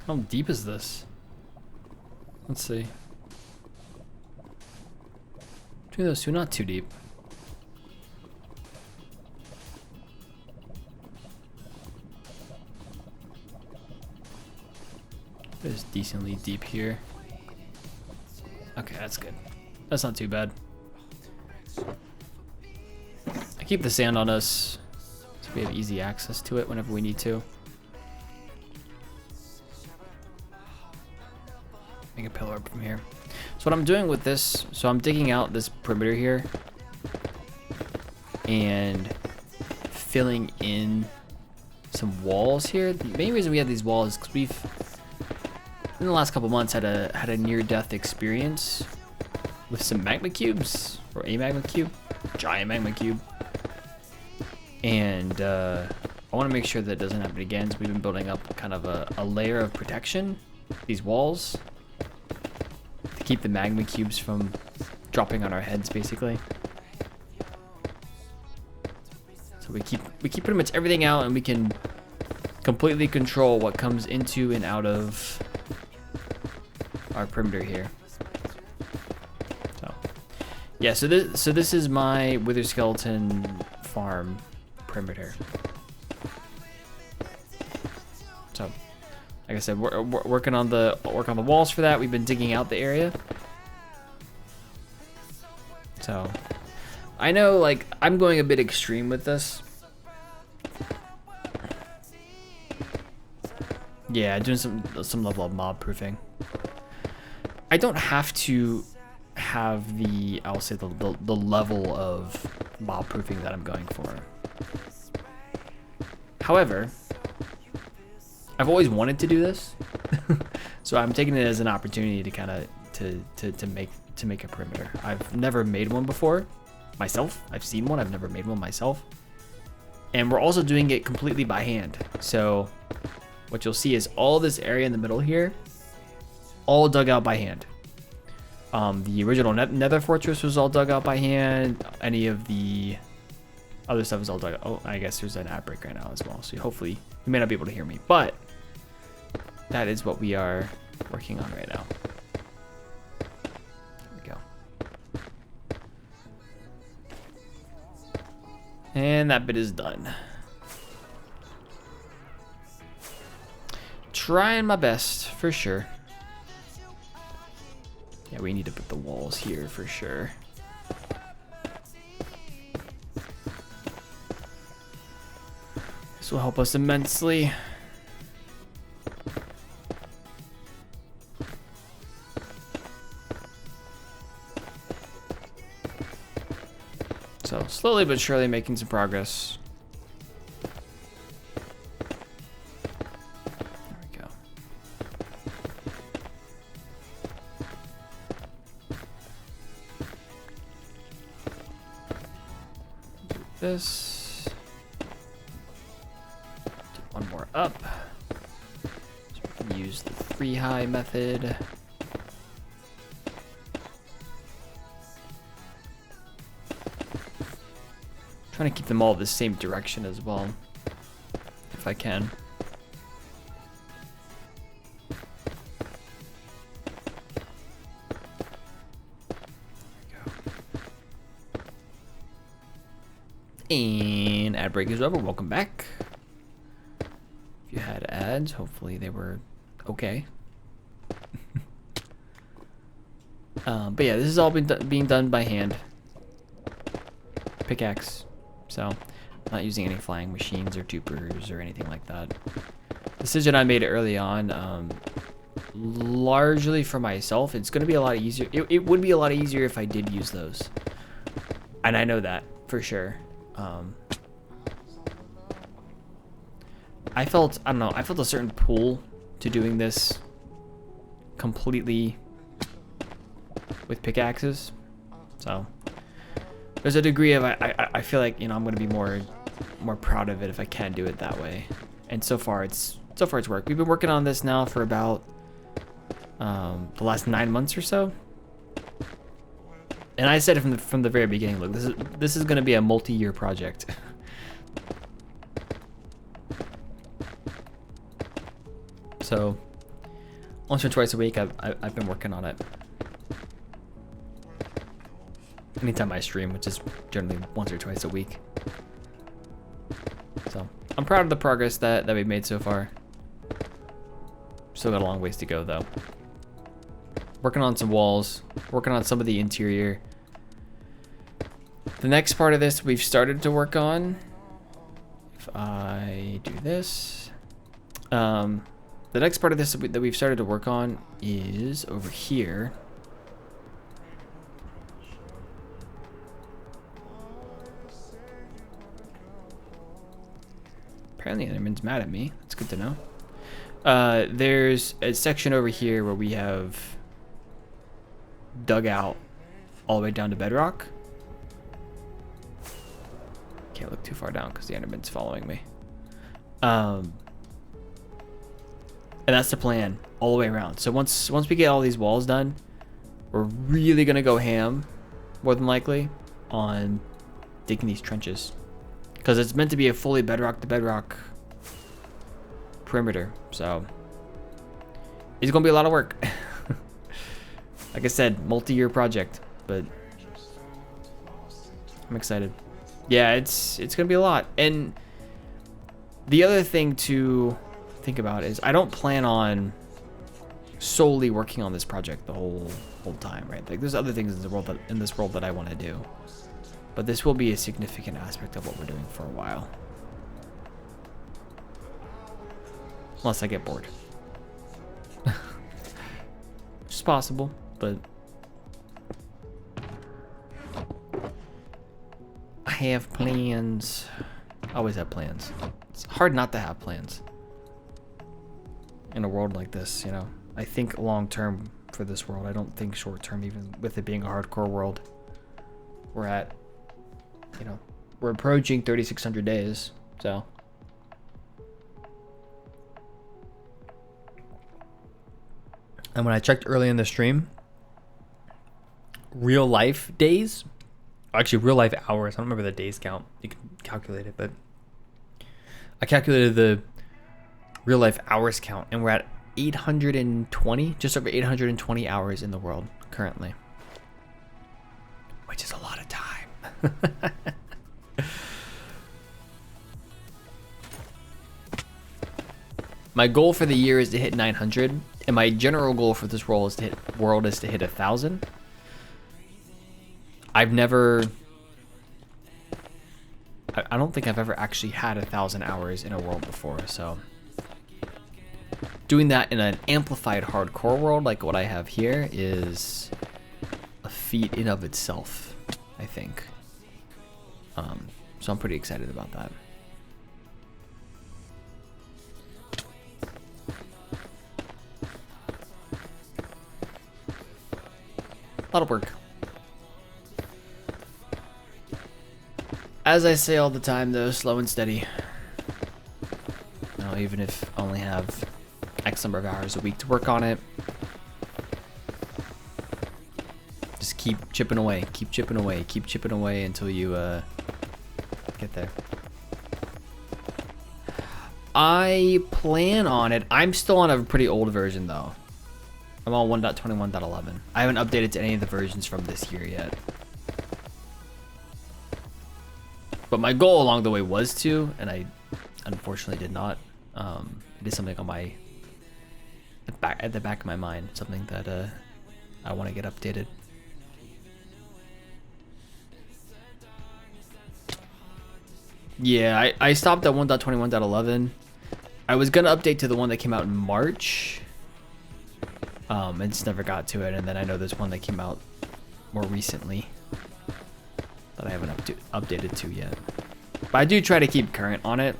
S1: How deep is this? Let's see. Between those two, not too deep. It's decently deep here. Okay, that's good. That's not too bad. I keep the sand on us so we have easy access to it whenever we need to. Make a pillar up from here. So what I'm doing with this, so I'm digging out this perimeter here and filling in some walls here. The main reason we have these walls is because we've, in the last couple months, had a near-death experience with some magma cubes, or a magma cube, giant magma cube. And I want to make sure that it doesn't happen again, so we've been building up kind of a layer of protection, these walls, to keep the magma cubes from dropping on our heads, basically. So we keep pretty much everything out, and we can completely control what comes into and out of our perimeter here. So yeah, so this is my Wither Skeleton farm perimeter. So like I said, we're working on the walls for that. We've been digging out the area. So I know, like, I'm going a bit extreme with this. Yeah, doing some level of mob proofing. I don't have to have the, I'll say the level of mob proofing that I'm going for. However, I've always wanted to do this, so I'm taking it as an opportunity to kind of to make a perimeter. I've never made one before, myself. I've seen one. I've never made one myself. And we're also doing it completely by hand. So what you'll see is all this area in the middle here, all dug out by hand. The original Nether Fortress was all dug out by hand. Any of the other stuff is all dug out. Oh, I guess there's an ad break right now as well. So hopefully you may not be able to hear me, but that is what we are working on right now. There we go. And that bit is done. Trying my best, for sure. Yeah, we need to put the walls here for sure. This will help us immensely. So slowly but surely making some progress. There we go. Do this. Do one more up. So we can use the 3 high method. Trying to keep them all the same direction as well, if I can. There we go. And ad break is over. Welcome back. If you had ads, hopefully they were okay. But yeah, this has all been being done by hand. Pickaxe. So, not using any flying machines or dupers or anything like that. Decision I made early on, largely for myself. It's going to be a lot easier. It would be a lot easier if I did use those. And I know that for sure. I don't know, I felt a certain pull to doing this completely with pickaxes. So there's a degree of I feel like, you know, I'm gonna be more proud of it if I can do it that way. And so far it's worked. We've been working on this now for about the last 9 months or so. And I said it from the very beginning, look, this is gonna be a multi-year project. So once or twice a week I've been working on it. Anytime I stream, which is generally once or twice a week. So I'm proud of the progress that we've made so far. Still got a long ways to go though. Working on some walls, working on some of the interior. The next part of this we've started to work on. If I do this, the next part of this that we've started to work on is over here. Apparently Enderman's mad at me. That's good to know. There's a section over here where we have dug out all the way down to bedrock. Can't look too far down because the Enderman's following me. And that's the plan all the way around. So once we get all these walls done, we're really gonna go ham, more than likely, on digging these trenches. Because it's meant to be a fully bedrock to bedrock perimeter. So it's gonna be a lot of work. Like I said, multi-year project, but I'm excited. Yeah, it's gonna be a lot. And the other thing to think about is I don't plan on solely working on this project the whole time, right? Like there's other things in this world that I want to do. But this will be a significant aspect of what we're doing for a while. Unless I get bored. It's possible, but I have plans. I always have plans. It's hard not to have plans in a world like this, you know. I think long term for this world. I don't think short term, even with it being a hardcore world we're at. you know, we're approaching 3,600 days, so. And when I checked early in the stream, real life days, actually real life hours, I don't remember the days count, you can calculate it, but I calculated the real life hours count, and we're at 820, just over 820 hours in the world currently, which is a lot of time. My goal for the year is to hit 900, and my general goal for this world is to hit 1,000. I've never, I don't think I've ever actually had 1,000 hours in a world before, so doing that in an amplified hardcore world like what I have here is a feat in of itself, I think. So I'm pretty excited about that. A lot of work. As I say all the time though, slow and steady. You know, even if I only have X number of hours a week to work on it, just keep chipping away, keep chipping away, keep chipping away until you get there. I plan on it. I'm still on a pretty old version though. I'm on 1.21.11. I haven't updated to any of the versions from this year yet. But my goal along the way was to, and I unfortunately did not. It is something on my at the back of my mind, something that I want to get updated. Yeah, I stopped at 1.21.11. I was gonna update to the one that came out in March. And just never got to it, and then I know there's one that came out more recently that I haven't updated to yet. But I do try to keep current on it.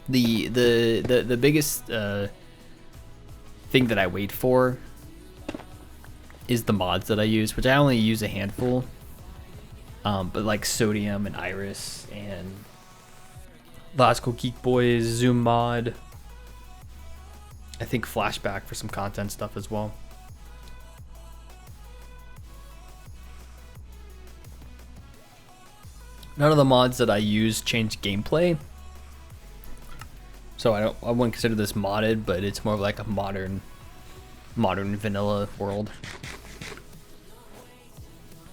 S1: The biggest thing that I wait for is the mods that I use, which I only use a handful. But like Sodium and Iris and Lasco Geek Boys, Zoom mod. I think Flashback for some content stuff as well. None of the mods that I use change gameplay, so I wouldn't consider this modded, but it's more of like a modern vanilla world.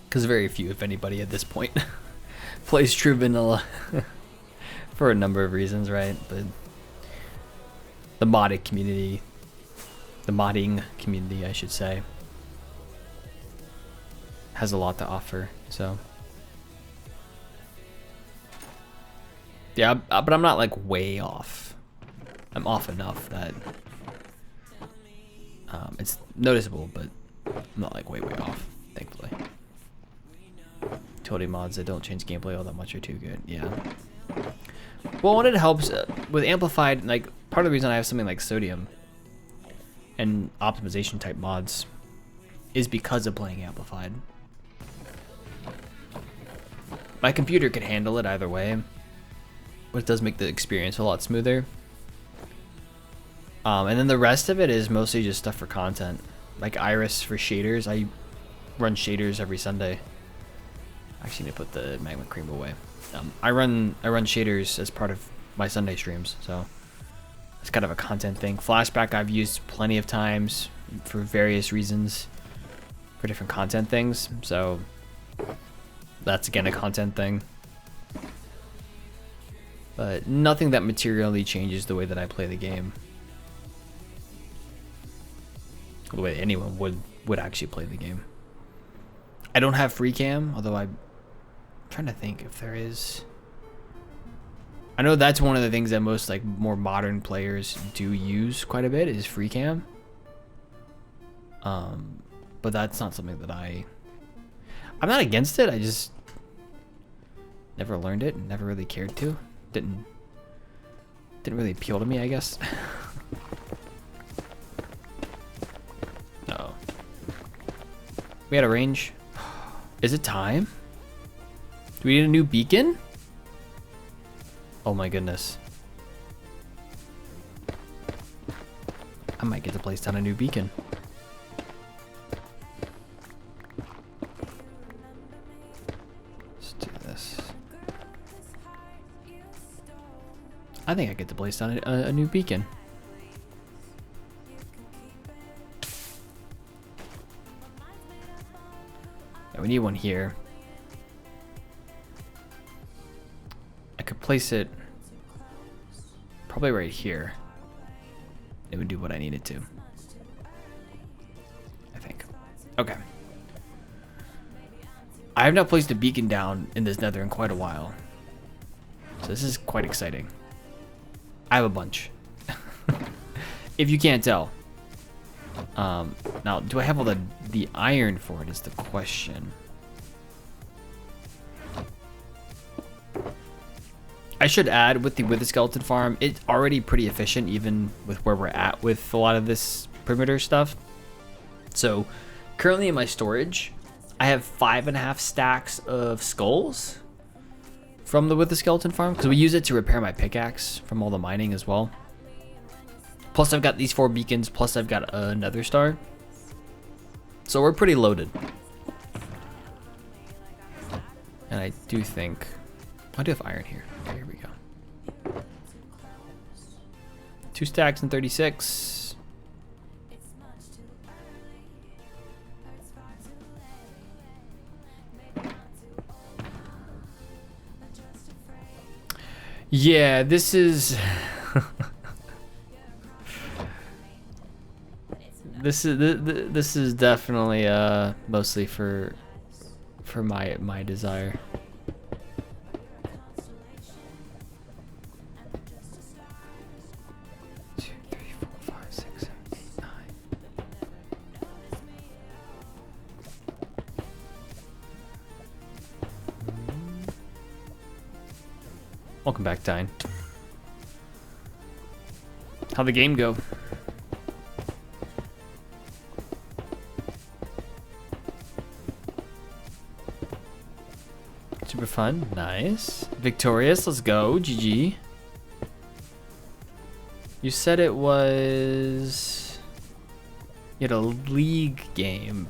S1: Because very few, if anybody, at this point plays true vanilla for a number of reasons, right? But the modding community, I should say, has a lot to offer. So yeah, but I'm not like way off. I'm off enough that it's noticeable, but I'm not like way off, thankfully. Utility mods that don't change gameplay all that much are too good. Yeah. Well, when it helps with Amplified, like part of the reason I have something like Sodium and optimization type mods is because of playing Amplified. My computer could handle it either way, but it does make the experience a lot smoother. And then the rest of it is mostly just stuff for content, like Iris for shaders. I run shaders every Sunday. I actually need to put the Magma Cream away. I run shaders as part of my Sunday streams, so it's kind of a content thing. Flashback I've used plenty of times for various reasons, for different content things, so that's again a content thing. But nothing that materially changes the way that I play the game, the way anyone would actually play the game. I don't have free cam, although I'm trying to think if there is. I know that's one of the things that most like more modern players do use quite a bit is free cam. But that's not something that I'm not against it. I just never learned it and never really cared to. Didn't really appeal to me, I guess. No. We had a range. Is it time? Do we need a new beacon? Oh my goodness. I might get to place down a new beacon. Let's do this. I think I get to place down a new beacon. Yeah, we need one here. I could place it probably right here. It would do what I needed to. I think. Okay. I have not placed a beacon down in this nether in quite a while. So this is quite exciting. I have a bunch. If you can't tell. Now, do I have all the iron for it is the question. I should add with the skeleton farm, it's already pretty efficient even with where we're at with a lot of this perimeter stuff. So currently in my storage, I have 5.5 stacks of skulls from the skeleton farm because we use it to repair my pickaxe from all the mining as well. Plus I've got these 4 beacons, plus I've got another star. So we're pretty loaded. And I do think, I do have iron here. Okay, here we go. 2 stacks and 36. Yeah, this is this is definitely mostly for my desire. 2, 3, 4, 5, 6, 7, 8, 9. Welcome back, Dine. How'd the game go? Super fun. Nice. Victorious. Let's go. GG. You said it was... You had a league game.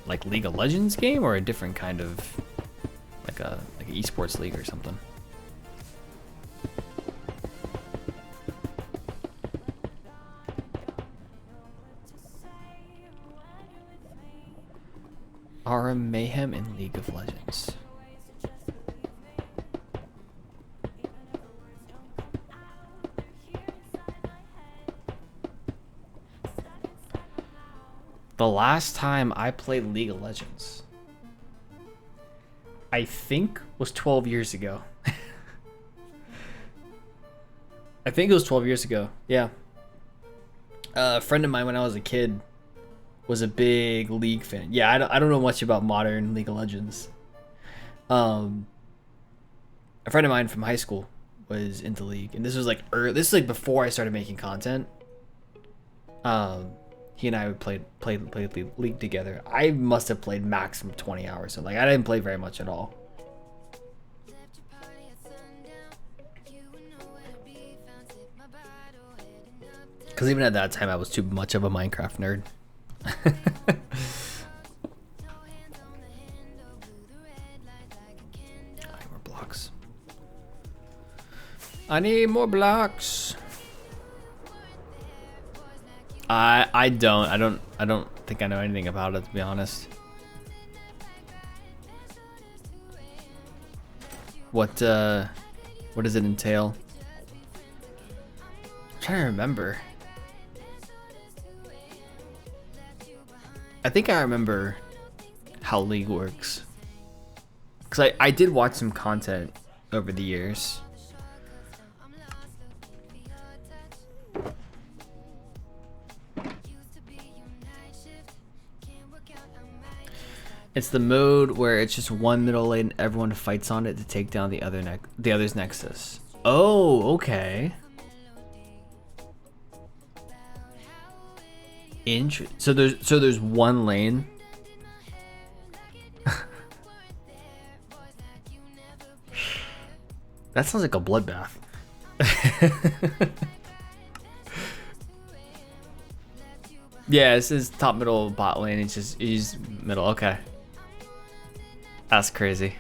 S1: Like League of Legends game or a different kind of... Like an esports league or something? Aura Mayhem in League of Legends. The last time I played League of Legends, I think was 12 years ago. I think it was 12 years ago. Yeah. A friend of mine when I was a kid was a big League fan. Yeah, I don't know much about modern League of Legends. A friend of mine from high school was into League, and this was like this is like before I started making content. He and I would play League together. I must have played maximum 20 hours, so like I didn't play very much at all. Because even at that time, I was too much of a Minecraft nerd. I need more blocks. I need more blocks. I don't think I know anything about it, to be honest. What does it entail? I'm trying to remember. I think I remember how League works. Because I did watch some content over the years. It's the mode where it's just one middle lane and everyone fights on it to take down the other's nexus. Oh, okay. So there's one lane. That sounds like a bloodbath. Yeah, this is top middle bot lane. He's middle. Okay, that's crazy.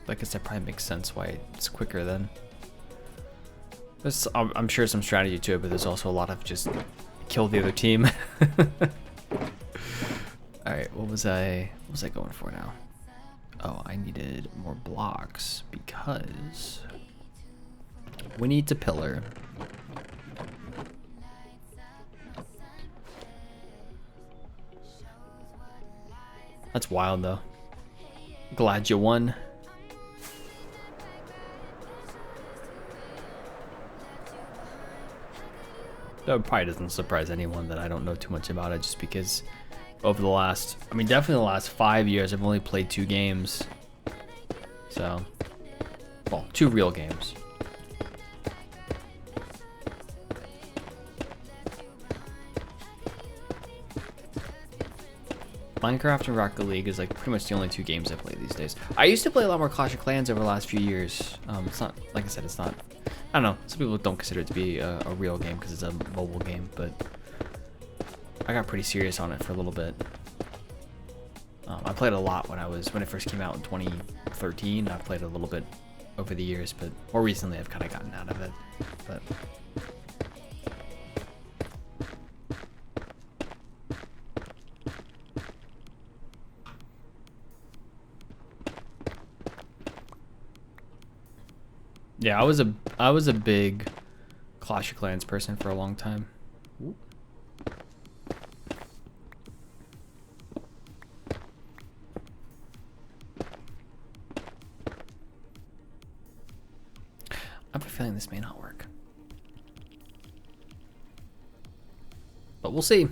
S1: I guess that probably makes sense why it's quicker then. I'm sure some strategy to it, but there's also a lot of just kill the other team. All right, what was I going for now? Oh, I needed more blocks because we need to pillar. That's wild though. Glad you won. That probably doesn't surprise anyone that I don't know too much about it, just because over the last, I mean, definitely the last 5 years, I've only played 2 games. So, well, 2 real games. Minecraft and Rocket League is like pretty much the only 2 games I play these days. I used to play a lot more Clash of Clans over the last few years. It's not, like I said, it's not, I don't know, some people don't consider it to be a real game because it's a mobile game, but I got pretty serious on it for a little bit. I played a lot when it first came out in 2013. I played a little bit over the years, but more recently I've kind of gotten out of it. But yeah, I was a big Clash of Clans person for a long time. Ooh. I have a feeling this may not work, but we'll see.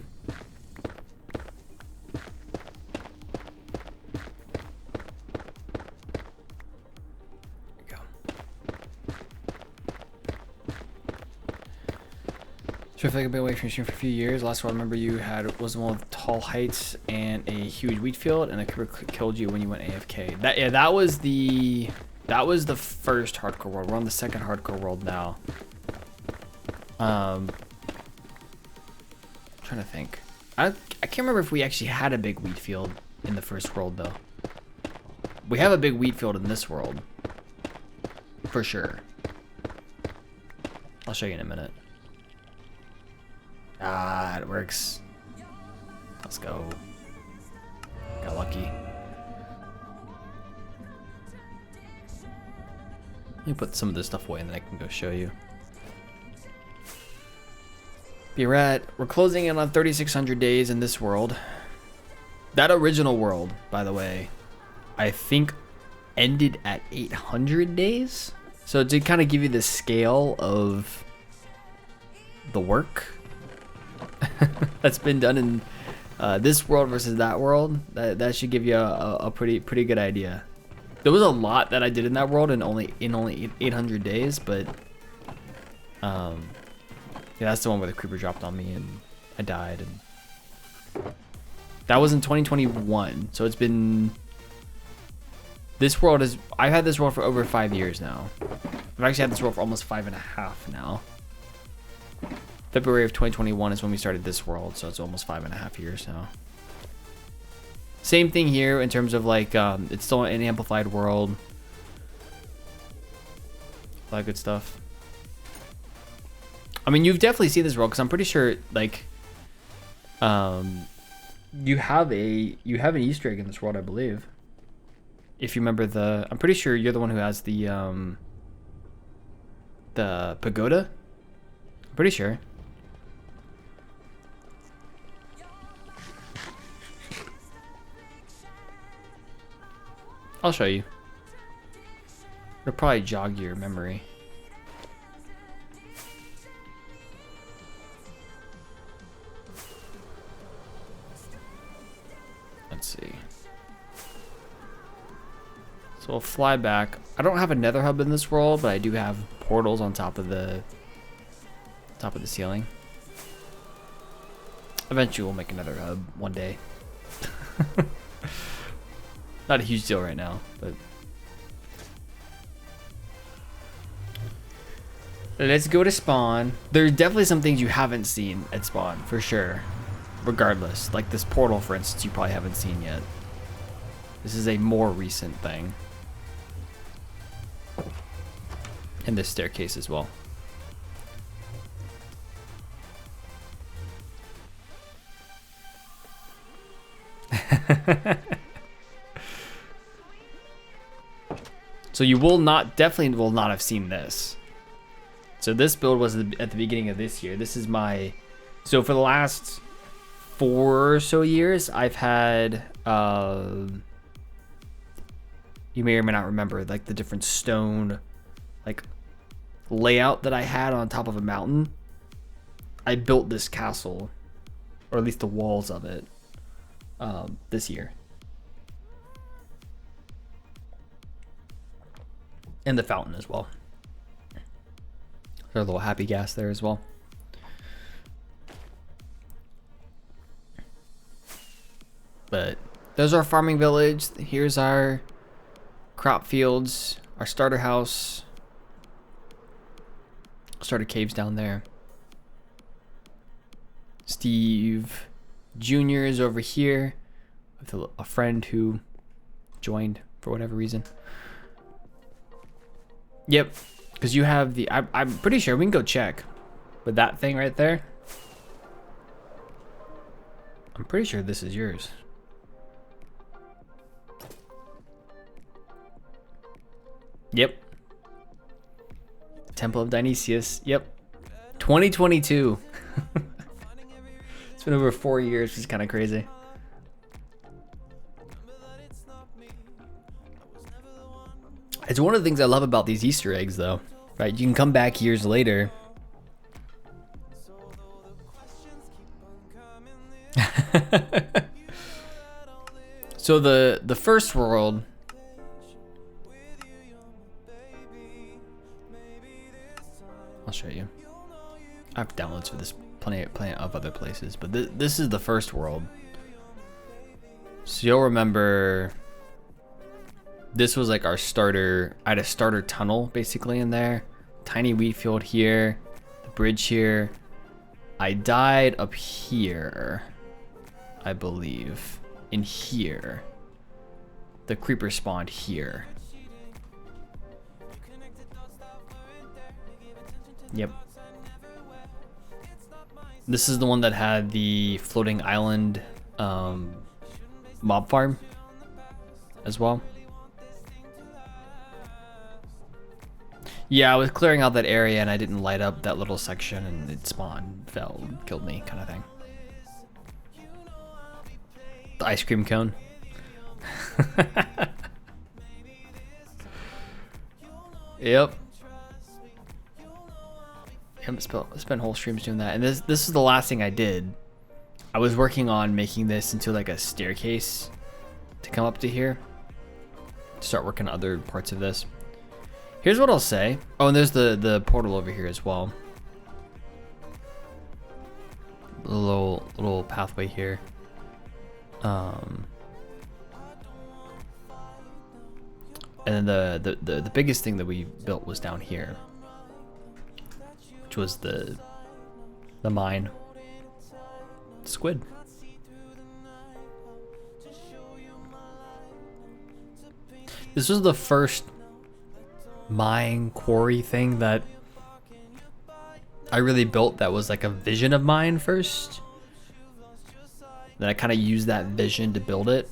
S1: So I feel like I've been away from stream for a few years. Last one I remember you had was the one with tall heights and a huge wheat field, and a creeper killed you when you went AFK. That was the first hardcore world. We're on the second hardcore world now. I'm trying to think. I can't remember if we actually had a big wheat field in the first world though. We have a big wheat field in this world, for sure. I'll show you in a minute. Ah, it works. Let's go. Got lucky. Let me put some of this stuff away and then I can go show you. We're closing in on 3,600 days in this world. That original world, by the way, I think ended at 800 days. So to kind of give you the scale of the work that's been done in this world versus that world, that should give you a pretty good idea. There was a lot that I did in that world in only 800 days, but yeah, that's the one where the creeper dropped on me and I died, and that was in 2021. So it's been, this world is, I've had this world for over 5 years now. I've actually had this world for almost 5.5 now. February of 2021 is when we started this world, so it's almost 5.5 years now. Same thing here in terms of like, it's still an amplified world. A lot of good stuff. I mean, you've definitely seen this world because I'm pretty sure like, you have an Easter egg in this world, I believe. If you remember I'm pretty sure you're the one who has the pagoda. I'm pretty sure. I'll show you. It'll probably jog your memory. Let's see. So we'll fly back. I don't have a nether hub in this world, but I do have portals on top of the top of the ceiling. Eventually we'll make another hub one day. Not a huge deal right now, but let's go to spawn. There's definitely some things you haven't seen at spawn, for sure. Regardless, like this portal, for instance, you probably haven't seen yet. This is a more recent thing. And this staircase as well. So you will not, definitely will not have seen this. So this build was at the beginning of this year. This is my, so for the last 4 or so years, I've had, you may or may not remember, like the different stone, like layout that I had on top of a mountain. I built this castle, or at least the walls of it, this year. And the fountain as well. There's a little happy gas there as well. But there's our farming village. Here's our crop fields, our starter house, starter caves down there. Steve Jr. is over here with a friend who joined for whatever reason. Yep, because you have the, I'm pretty sure we can go check, but that thing right there, I'm pretty sure this is yours. Yep. Temple of Dionysius. Yep. 2022. It's been over 4 years, which is kind of crazy. It's one of the things I love about these Easter eggs, though. Right? You can come back years later. So the first world, I'll show you. I have downloads for this plenty of other places, but this is the first world. So you'll remember this was like our starter. I had a starter tunnel basically in there. Tiny wheat field here, the bridge here. I died up here, I believe. In here. The creeper spawned here. Yep. This is the one that had the floating island mob farm as well. Yeah, I was clearing out that area and I didn't light up that little section and it spawned, fell, killed me kind of thing. The ice cream cone. Yep. Spent whole streams doing that, and this is the last thing I did. I was working on making this into like a staircase to come up to here. Start working on other parts of this. Here's what I'll say. Oh, and there's the portal over here as well. A little pathway here. And then the biggest thing that we built was down here, which was the mine. Squid. This was the first mine quarry thing that I really built that was like a vision of mine first. Then I kind of used that vision to build it.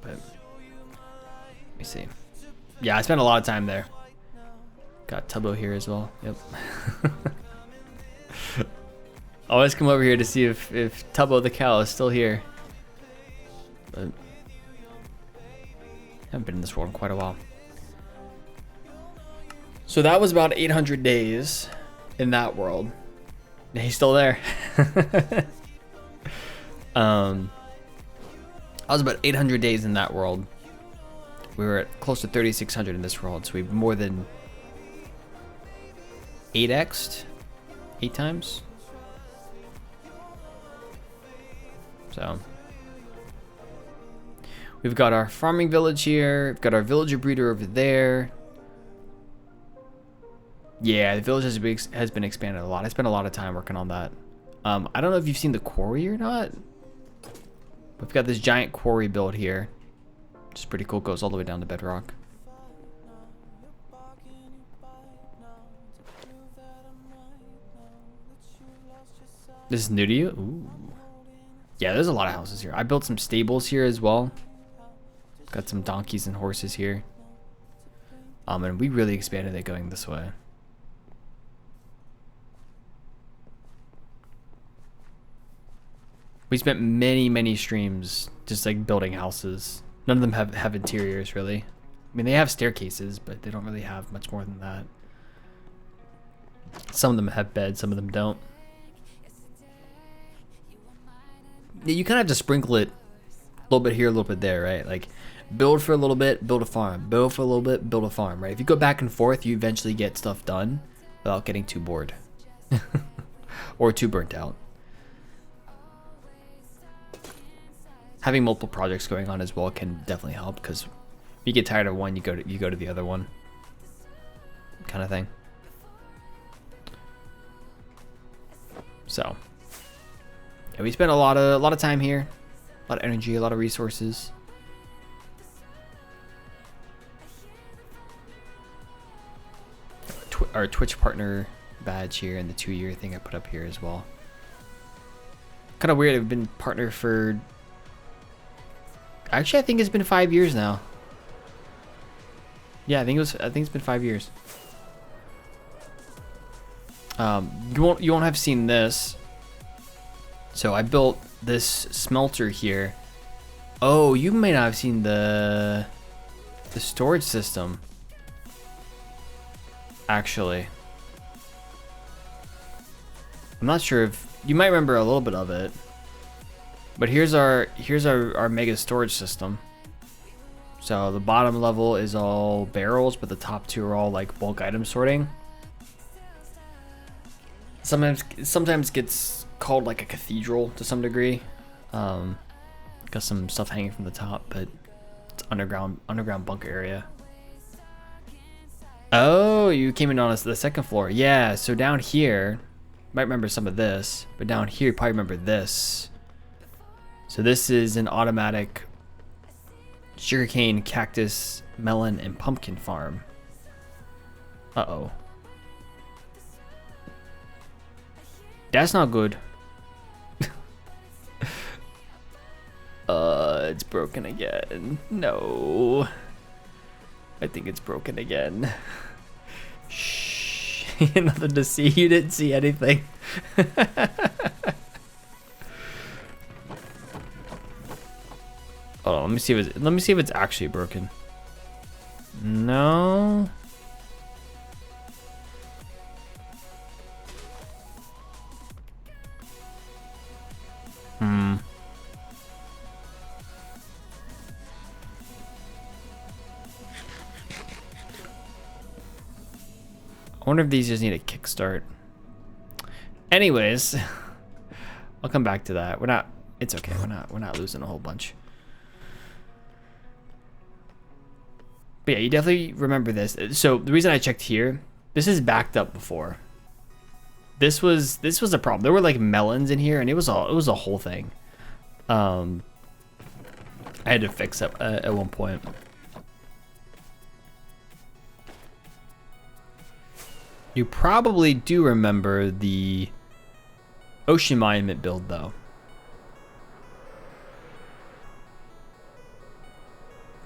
S1: But let me see. Yeah, I spent a lot of time there. Got Tubbo here as well. Yep. Always come over here to see if Tubbo the cow is still here. But I haven't been in this world in quite a while. So that was about 800 days in that world. And he's still there. I was about 800 days in that world. We were at close to 3,600 in this world, so we've more than 8x'd 8 times. So we've got our farming village here. We've got our villager breeder over there. Yeah, the village has been expanded a lot. I spent a lot of time working on that. I don't know if you've seen the quarry or not. We've got this giant quarry built here. Which is pretty cool. Goes all the way down to bedrock. This is new to you? Ooh. Yeah, there's a lot of houses here. I built some stables here as well. Got some donkeys and horses here. And we really expanded it going this way. We spent many streams just like building houses. None of them have interiors really. I mean, they have staircases, but they don't really have much more than that. Some of them have beds, some of them don't. You kind of have to sprinkle it a little bit here, a little bit there, right? Like build for a little bit, build a farm. Build for a little bit, build a farm, right? If you go back and forth, you eventually get stuff done without getting too bored or too burnt out. Having multiple projects going on as well can definitely help, because if you get tired of one, you go to the other one, kind of thing. So yeah, we spent a lot of time here, a lot of energy, a lot of resources. Our Twitch partner badge here and the 2-year thing I put up here as well. Kind of weird. I've been partner for. Actually, I think it's been 5 years now. Yeah, I think it's been 5 years. You won't have seen this. So I built this smelter here. Oh, you may not have seen the storage system. Actually, I'm not sure if you might remember a little bit of it. But here's our mega storage system. So the bottom level is all barrels, but the top two are all like bulk item sorting. Sometimes gets called like a cathedral to some degree. Got some stuff hanging from the top, but it's underground bunker area. Oh, you came in on the second floor. Yeah, so down here, you might remember some of this, but down here you probably remember this. So this is an automatic sugarcane, cactus, melon, and pumpkin farm. Uh-oh. That's not good. It's broken again. No. I think it's broken again. Shh. Nothing to see. You didn't see anything. Hold on, let me see if it's actually broken. No. I wonder if these just need a kickstart. Anyways, I'll come back to that. It's okay. We're not losing a whole bunch. But yeah, you definitely remember this. So the reason I checked here, this is backed up before. This was a problem. There were like melons in here, and it was a whole thing. I had to fix it at one point. You probably do remember the Ocean Monument build though,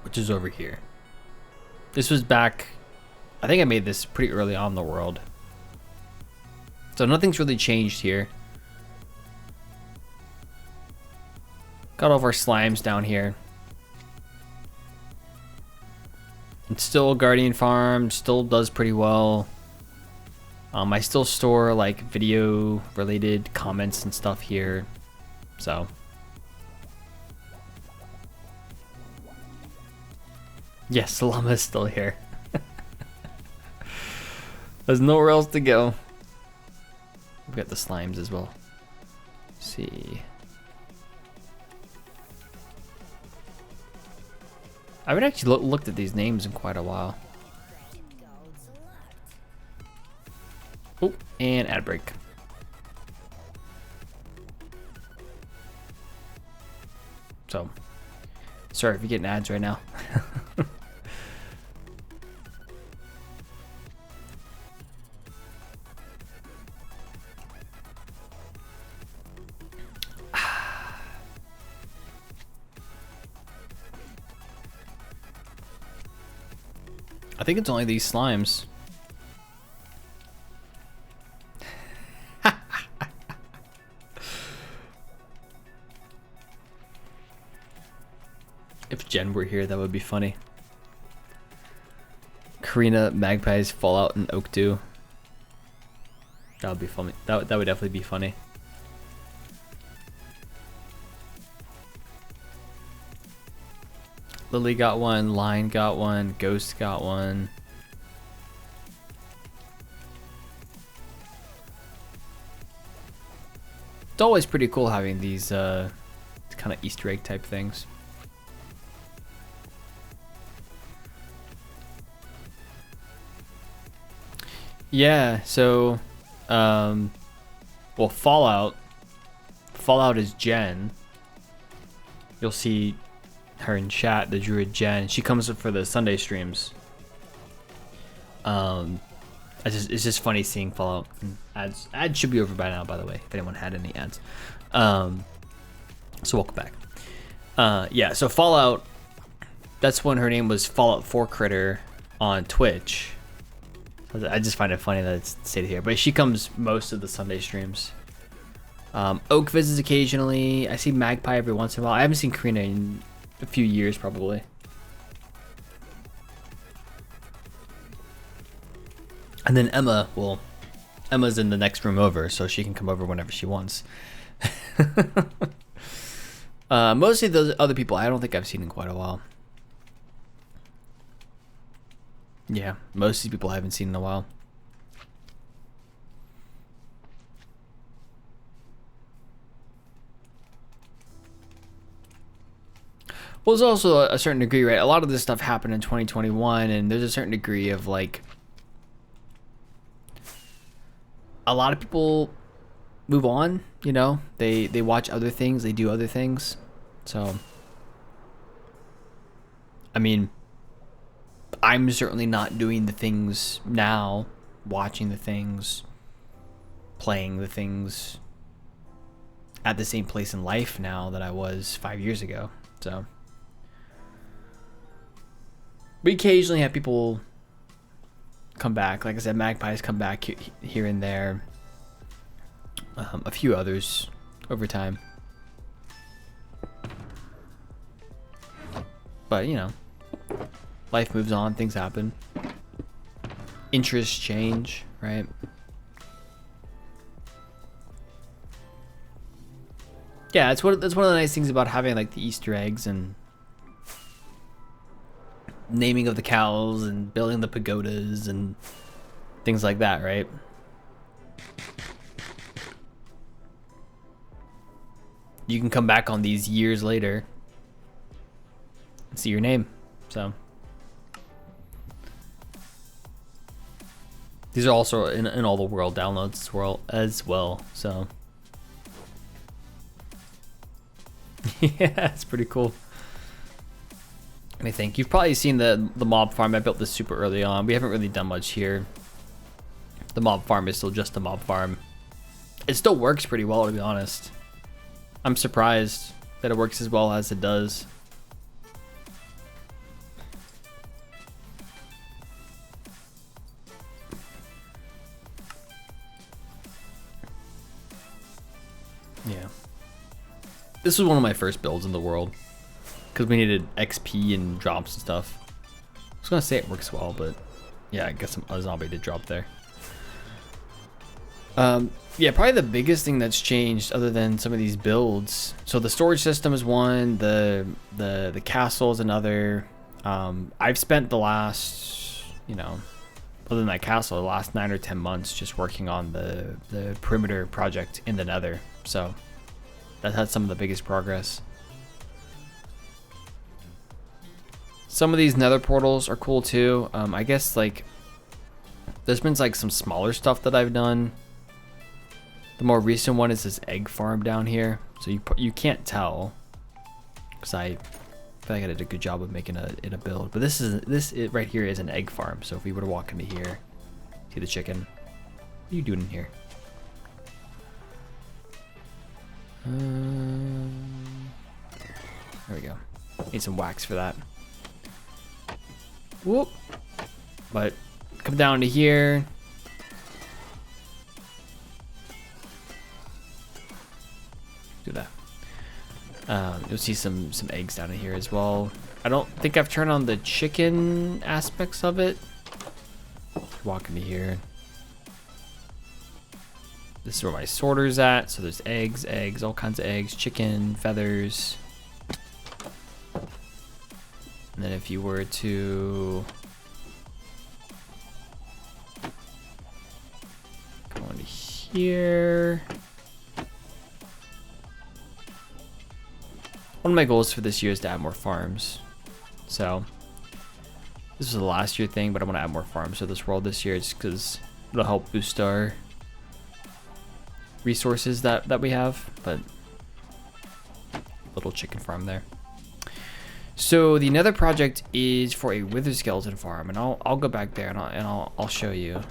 S1: which is over here. This was back, I think I made this pretty early on in the world. So nothing's really changed here. Got all of our slimes down here. It's still a Guardian farm, still does pretty well. I still store like video related comments and stuff here. So. Yes, the llama is still here. There's nowhere else to go. We've got the slimes as well. Let's see. I haven't actually looked at these names in quite a while. Oh, and ad break. So, sorry if you're getting ads right now. I think it's only these slimes. If Jen were here, that would be funny. Karina, Magpies, Fallout, and Oak Dew. That would be funny. That would definitely be funny. Lily got one, Line got one, Ghost got one. It's always pretty cool having these kind of Easter egg type things. Yeah, so well, Fallout is Jen. You'll see her in chat, the druid Jen. She comes up for the Sunday streams. It's just funny seeing Fallout ads. Ads should be over by now, by the way, if anyone had any ads. So welcome back. Yeah, so Fallout, that's when her name was Fallout 4 Critter on Twitch. I just find it funny that it's stated here, but she comes most of the Sunday streams. Oak visits occasionally. I see Magpie every once in a while. I haven't seen Karina in a few years, probably. And then Emma, well, Emma's in the next room over, so she can come over whenever she wants. Mostly those other people I don't think I've seen in quite a while. Yeah, most of these people I haven't seen in a while. Well, there's also a certain degree, right? A lot of this stuff happened in 2021, and there's a certain degree of, like, a lot of people move on, you know? They watch other things, they do other things. So, I mean, I'm certainly not doing the things now, watching the things, playing the things at the same place in life now that I was 5 years ago. So we occasionally have people come back. Like I said, Magpies come back here and there. A few others over time. But, you know, life moves on, things happen. Interests change, right? Yeah, that's one of the nice things about having, like, the Easter eggs and naming of the cows and building the pagodas and things like that, right? You can come back on these years later and see your name. So these are also in all the world downloads as well. So yeah, it's pretty cool. Let me think. You've probably seen the mob farm. I built this super early on. We haven't really done much here. The mob farm is still just a mob farm. It still works pretty well, to be honest. I'm surprised that it works as well as it does. Yeah. This was one of my first builds in the world because we needed XP and drops and stuff. I was gonna say it works well, but yeah, I guess a zombie did drop there. Yeah, probably the biggest thing that's changed other than some of these builds. So the storage system is one, the castle is another. I've spent the last, you know, other than that castle, the last 9 or 10 months just working on the perimeter project in the Nether. So that had some of the biggest progress. Some of these Nether portals are cool too. I guess like there's been like some smaller stuff that I've done. The more recent one is this egg farm down here. So you can't tell because I feel like I did a good job of making it a build. But this right here is an egg farm. So if we were to walk into here, see the chicken. What are you doing in here? There we go. Need some wax for that. Whoop. But come down to here. Do that. You'll see some eggs down in here as well. I don't think I've turned on the chicken aspects of it. Walk into here. This is where my sorter's at. So there's eggs, all kinds of eggs, chicken, feathers. And then if you were to go into here. One of my goals for this year is to add more farms. So this was a last year thing, but I want to add more farms to this world this year just because it'll help boost our resources that we have. But little chicken farm there. So the Nether project is for a wither skeleton farm, and I'll go back there and I'll show you.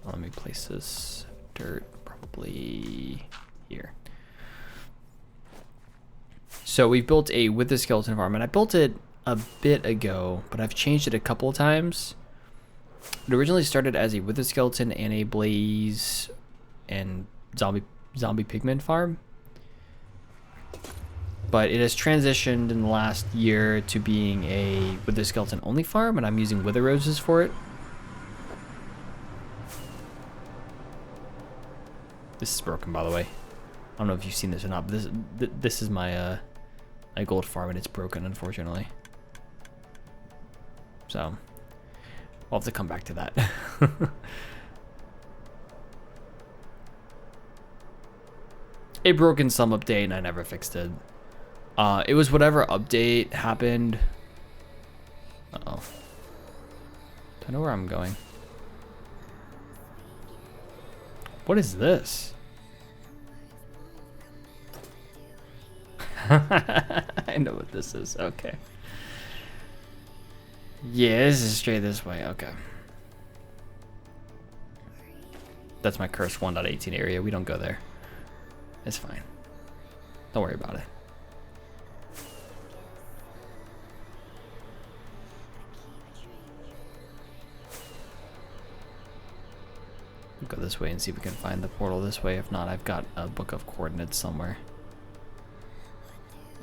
S1: Let me place this dirt probably here. So we've built a wither skeleton farm, and I built it a bit ago, but I've changed it a couple of times. It originally started as a wither skeleton and a blaze and zombie pigman farm, but it has transitioned in the last year to being a wither skeleton only farm, and I'm using wither roses for it. This is broken, by the way. I don't know if you've seen this or not, but this is my my gold farm, and it's broken, unfortunately. So I'll have to come back to that. It broke in some update, and I never fixed it. It was whatever update happened. Uh-oh. Do I know where I'm going? What is this? I know what this is. Okay. Yeah, this is straight this way. Okay. That's my cursed 1.18 area. We don't go there. It's fine. Don't worry about it. We'll go this way and see if we can find the portal this way. If not, I've got a book of coordinates somewhere.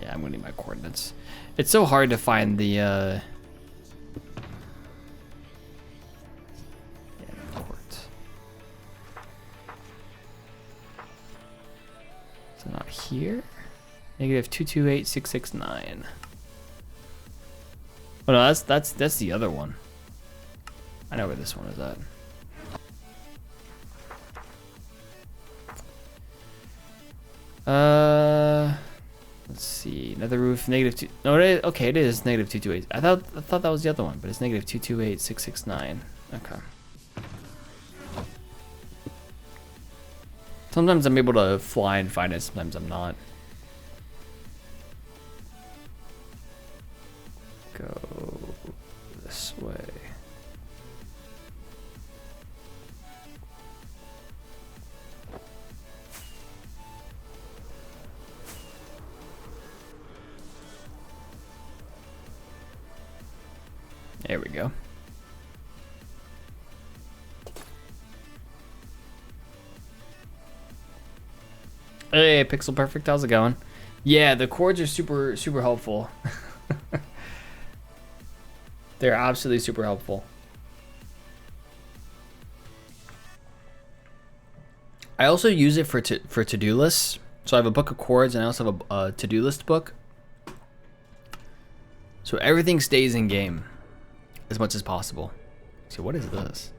S1: Yeah, I'm gonna need my coordinates. It's so hard to find the yeah, port. So not here. Negative 228669. Oh no, that's the other one. I know where this one is at. Let's see. Nether roof negative 2. No, okay, it is negative 228. I thought that was the other one, but it's negative 228669. Okay. Sometimes I'm able to fly and find it. Sometimes I'm not. Go this way. There we go. Hey, Pixel Perfect, how's it going? Yeah, the cords are super helpful. They're absolutely super helpful. I also use it for to-do lists. So I have a book of chords, and I also have a to-do list book. So everything stays in game as much as possible. So what is this?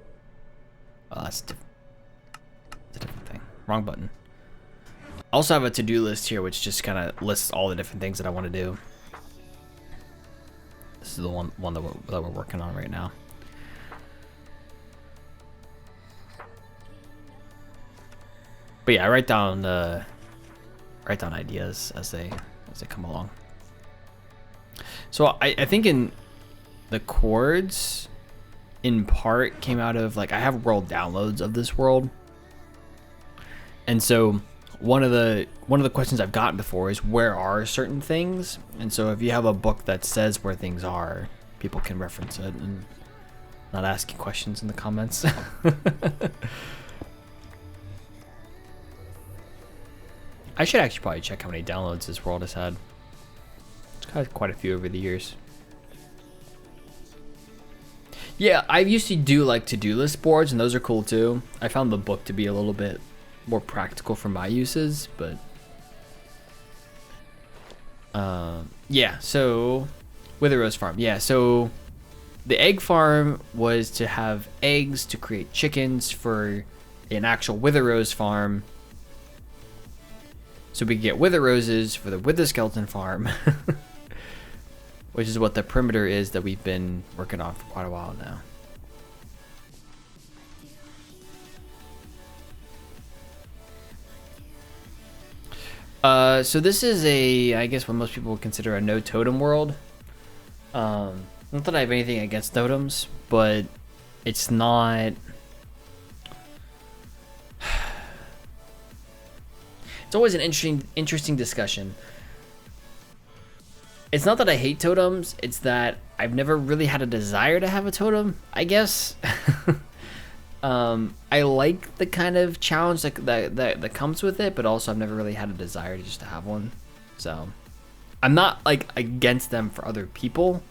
S1: Oh, that's a different thing. Wrong button. I also have a to-do list here, which just kind of lists all the different things that I want to do. This is the one that we're working on right now. But yeah, I write down ideas as they come along. So I think in the chords, in part, came out of like I have world downloads of this world, and so one of the questions I've gotten before is where are certain things, and so if you have a book that says where things are, people can reference it and not asking questions in the comments. I should actually probably check how many downloads this world has had. It's got quite a few over the years. Yeah, I used to do like to-do list boards, and those are cool too. I found the book to be a little bit more practical for my uses, but yeah. So Wither Rose Farm, yeah. So the egg farm was to have eggs to create chickens for an actual Wither Rose farm, so we could get Wither Roses for the Wither Skeleton farm. Which is what the perimeter is that we've been working on for quite a while now. So this is I guess what most people would consider a no totem world. Not that I have anything against totems, but it's not. It's always an interesting discussion. It's not that I hate totems, it's that I've never really had a desire to have a totem, I guess. I like the kind of challenge that comes with it, but also I've never really had a desire just to have one. So I'm not like against them for other people.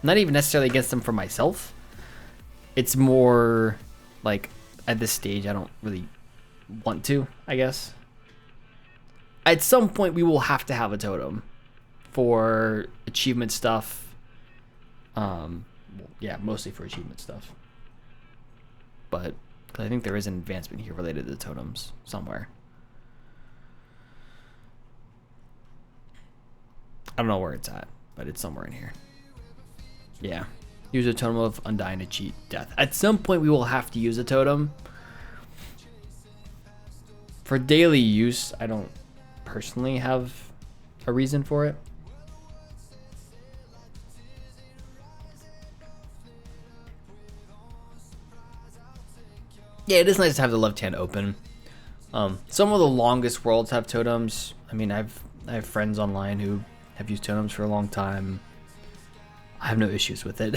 S1: I'm not even necessarily against them for myself. It's more like at this stage I don't really want to, I guess. At some point we will have to have a totem for achievement stuff. Yeah, mostly for achievement stuff. But I think there is an advancement here related to totems somewhere. I don't know where it's at, but it's somewhere in here. Yeah. Use a totem of Undying to cheat death. At some point we will have to use a totem. For daily use, I don't personally have a reason for it. Yeah, it is nice to have the left hand open. Some of the longest worlds have totems. I mean, I have friends online who have used totems for a long time. I have no issues with it.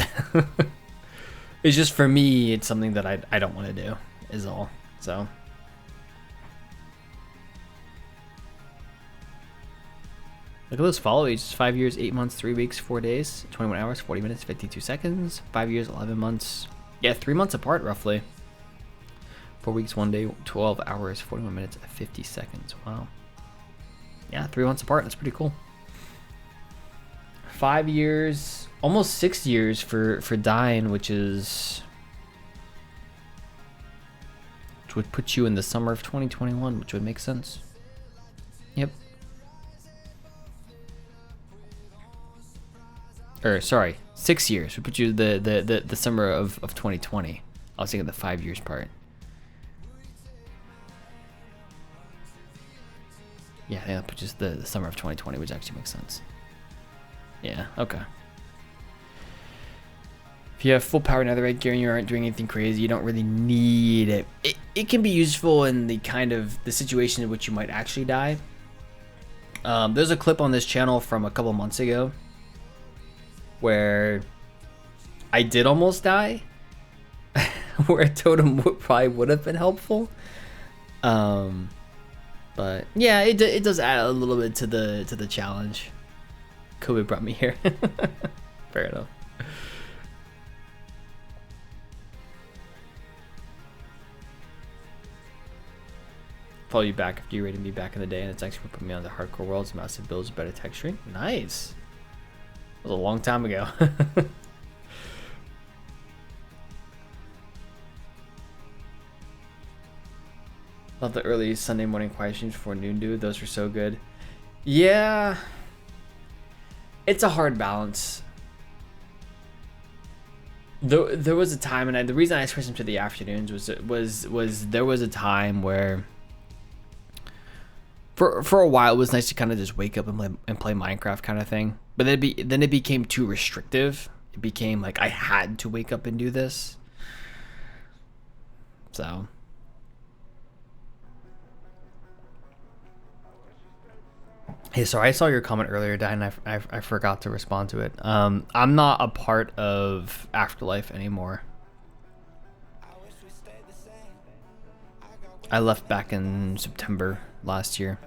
S1: It's just for me, it's something that I don't want to do, is all. So. Look at those follow ages: 5 years, 8 months, 3 weeks, 4 days, 21 hours, 40 minutes, 52 seconds. 5 years, 11 months. Yeah, 3 months apart roughly. 4 weeks, 1 day, 12 hours, 41 minutes, 50 seconds. Wow. Yeah, 3 months apart. That's pretty cool. 5 years, almost 6 years for dying, which would put you in the summer of 2021, which would make sense. Yep. Or sorry, 6 years would put you the summer of 2020. I was thinking the 5 years part. Yeah, I think that puts us the summer of 2020, which actually makes sense. Yeah, okay. If you have full power netherite gear and you aren't doing anything crazy, you don't really need it. It can be useful in the kind of the situation in which you might actually die. There's a clip on this channel from a couple months ago where I did almost die, where a totem probably would have been helpful. But yeah, it does add a little bit to the challenge. COVID brought me here. Fair enough. Follow you back after you rated me back in the day, and it's actually put me on the hardcore worlds. Massive builds, better texturing. Nice. That was a long time ago. Love the early Sunday morning quiet streams before noon, dude. Those were so good. Yeah. It's a hard balance. There was a time, and the reason I switched them to the afternoons was there was a time where for a while it was nice to kind of just wake up and play Minecraft kind of thing. But then it became too restrictive. It became like I had to wake up and do this. So. Hey, sorry, I saw your comment earlier, Dan. I forgot to respond to it. I'm not a part of Afterlife anymore. I left back in September last year.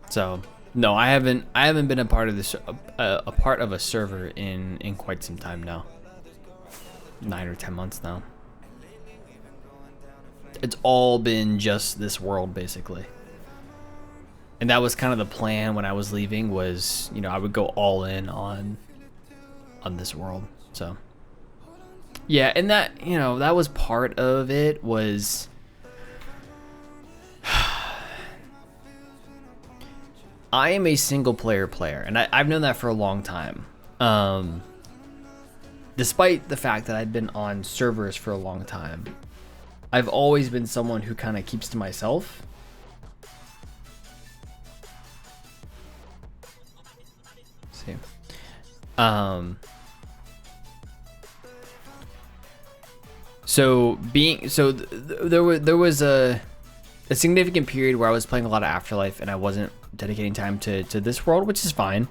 S1: So no, I haven't been a part of this a part of a server in quite some time now. 9 or 10 months now. It's all been just this world basically. And that was kind of the plan when I was leaving, was, you know, I would go all in on this world. So yeah, and that, you know, that was part of it, was I am a single player, and I've known that for a long time. Despite the fact that I'd been on servers for a long time, I've always been someone who kind of keeps to myself. Let's see. There was a significant period where I was playing a lot of Afterlife and I wasn't dedicating time to this world, which is fine.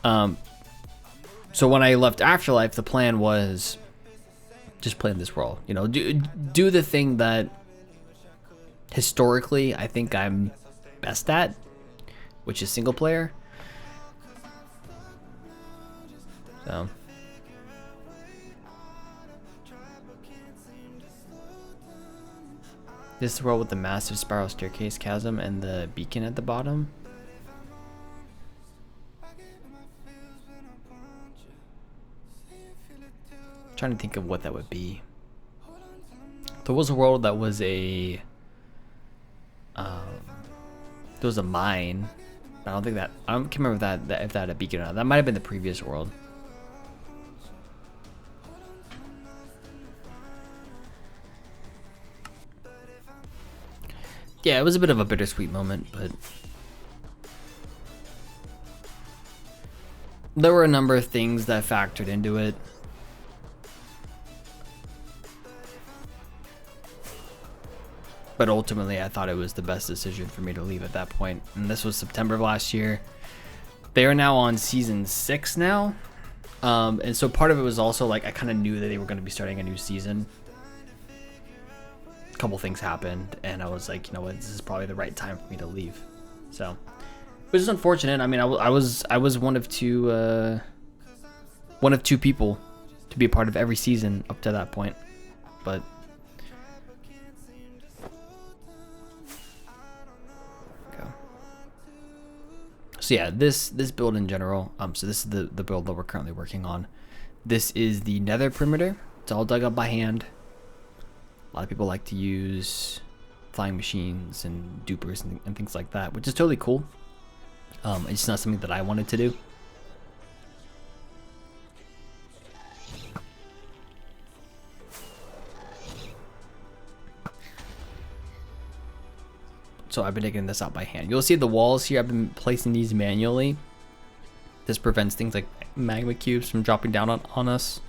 S1: So when I left Afterlife, the plan was just play in this world, you know, do the thing that historically I think I'm best at, which is single player. So this is the world with the massive spiral staircase chasm and the beacon at the bottom. Trying to think of what that would be. There was a world that was there was a mine. I don't think that, I can't remember if that had a beacon or not. That might have been the previous world. Yeah, it was a bit of a bittersweet moment, but there were a number of things that factored into it. But ultimately, I thought it was the best decision for me to leave at that point. And this was September of last year. They are now on season 6 now. And so part of it was also like I kind of knew that they were going to be starting a new season. A couple things happened, and I was like, you know what, this is probably the right time for me to leave. So, which is unfortunate. I mean, I was one of two people to be a part of every season up to that point, but. So yeah, this build in general, so this is the build that we're currently working on. This is the nether perimeter. It's all dug up by hand. A lot of people like to use flying machines and dupers and things like that, which is totally cool. It's not something that I wanted to do. So I've been digging this out by hand. You'll see the walls here, I've been placing these manually. This prevents things like magma cubes from dropping down on us.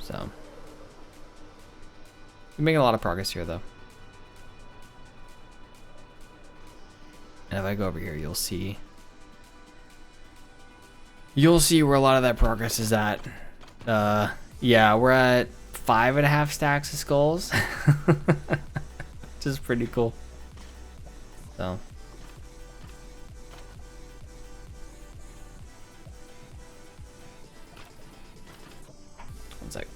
S1: So we're making a lot of progress here though. And if I go over here, you'll see where a lot of that progress is at. Yeah, we're at 5.5 stacks of skulls. Which is pretty cool. So one sec.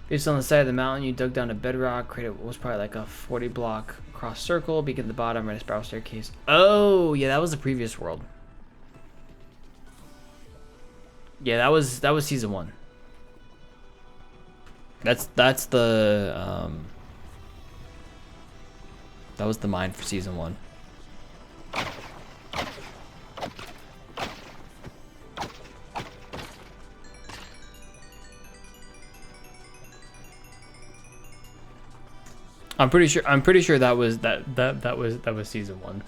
S1: Based on the side of the mountain, you dug down to bedrock, created what was probably like a 40 block cross circle, beacon at the bottom, right a spiral staircase. Oh, yeah, that was the previous world. Yeah, that was season 1. That's the that was the mine for season 1. I'm pretty sure that was season 1.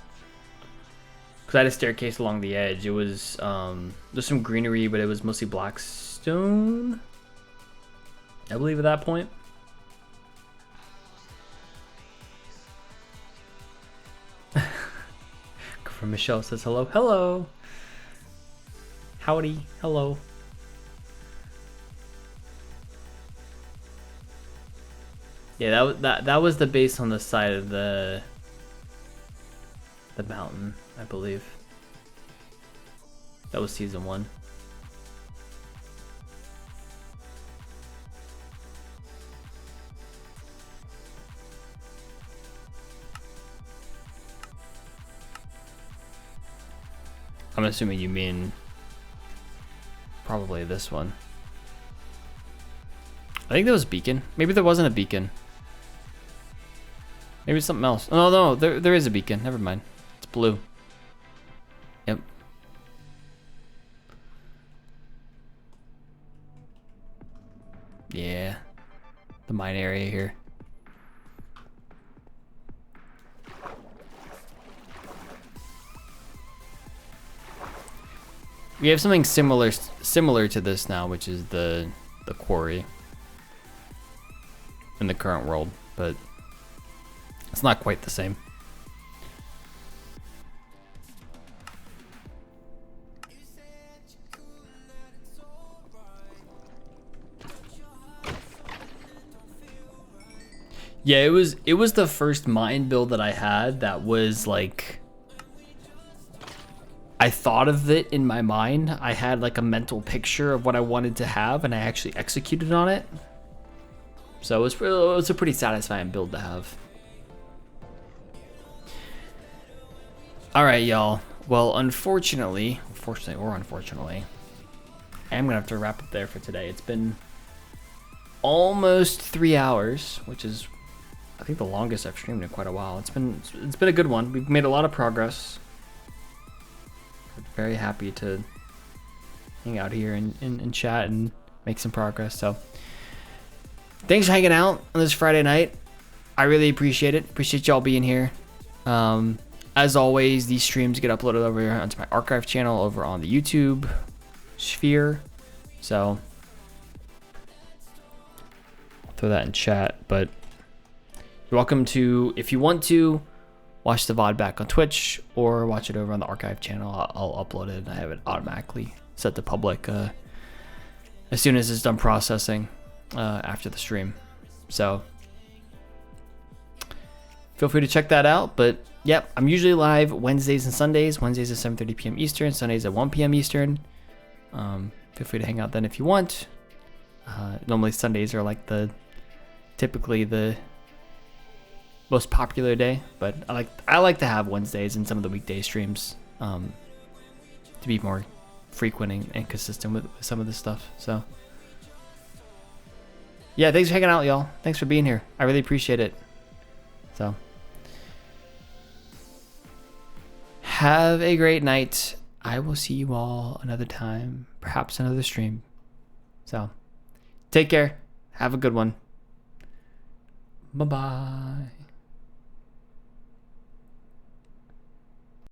S1: Cause I had a staircase along the edge. It was there's some greenery, but it was mostly black stone, I believe, at that point. From Michelle says hello. Hello. Howdy. Hello. Yeah, that was the base on the side of the mountain, I believe. That was season 1. I'm assuming you mean probably this one. I think there was a beacon. Maybe there wasn't a beacon. Maybe it's something else. Oh no, there is a beacon. Never mind. It's blue. Yep. Yeah. The mine area here. We have something similar to this now, which is the quarry in the current world, but it's not quite the same. Yeah, it was the first mine build that I had that was like, I thought of it in my mind. I had like a mental picture of what I wanted to have, and I actually executed on it. So it was a pretty satisfying build to have. All right, y'all. Well, unfortunately, I am gonna have to wrap up there for today. It's been almost 3 hours, which is, I think, the longest I've streamed in quite a while. It's been a good one. We've made a lot of progress. Very happy to hang out here and chat and make some progress. So thanks for hanging out on this Friday night. I really appreciate it. Appreciate y'all being here. As always, these streams get uploaded over here onto my archive channel over on the YouTube sphere. So I'll throw that in chat. But you're welcome to, if you want to, watch the VOD back on Twitch or watch it over on the archive channel. I'll upload it and I have it automatically set to public as soon as it's done processing after the stream. So feel free to check that out. But yep, I'm usually live Wednesdays and Sundays. Wednesdays at 7:30 p.m. Eastern, Sundays at 1 p.m. Eastern. Feel free to hang out then if you want. Normally Sundays are like typically the most popular day, but I like to have Wednesdays and some of the weekday streams to be more frequent and consistent with some of this stuff. So yeah, thanks for hanging out, y'all. Thanks for being here. I really appreciate it. So have a great night. I will see you all another time, perhaps another stream. So take care. Have a good one. Bye-bye.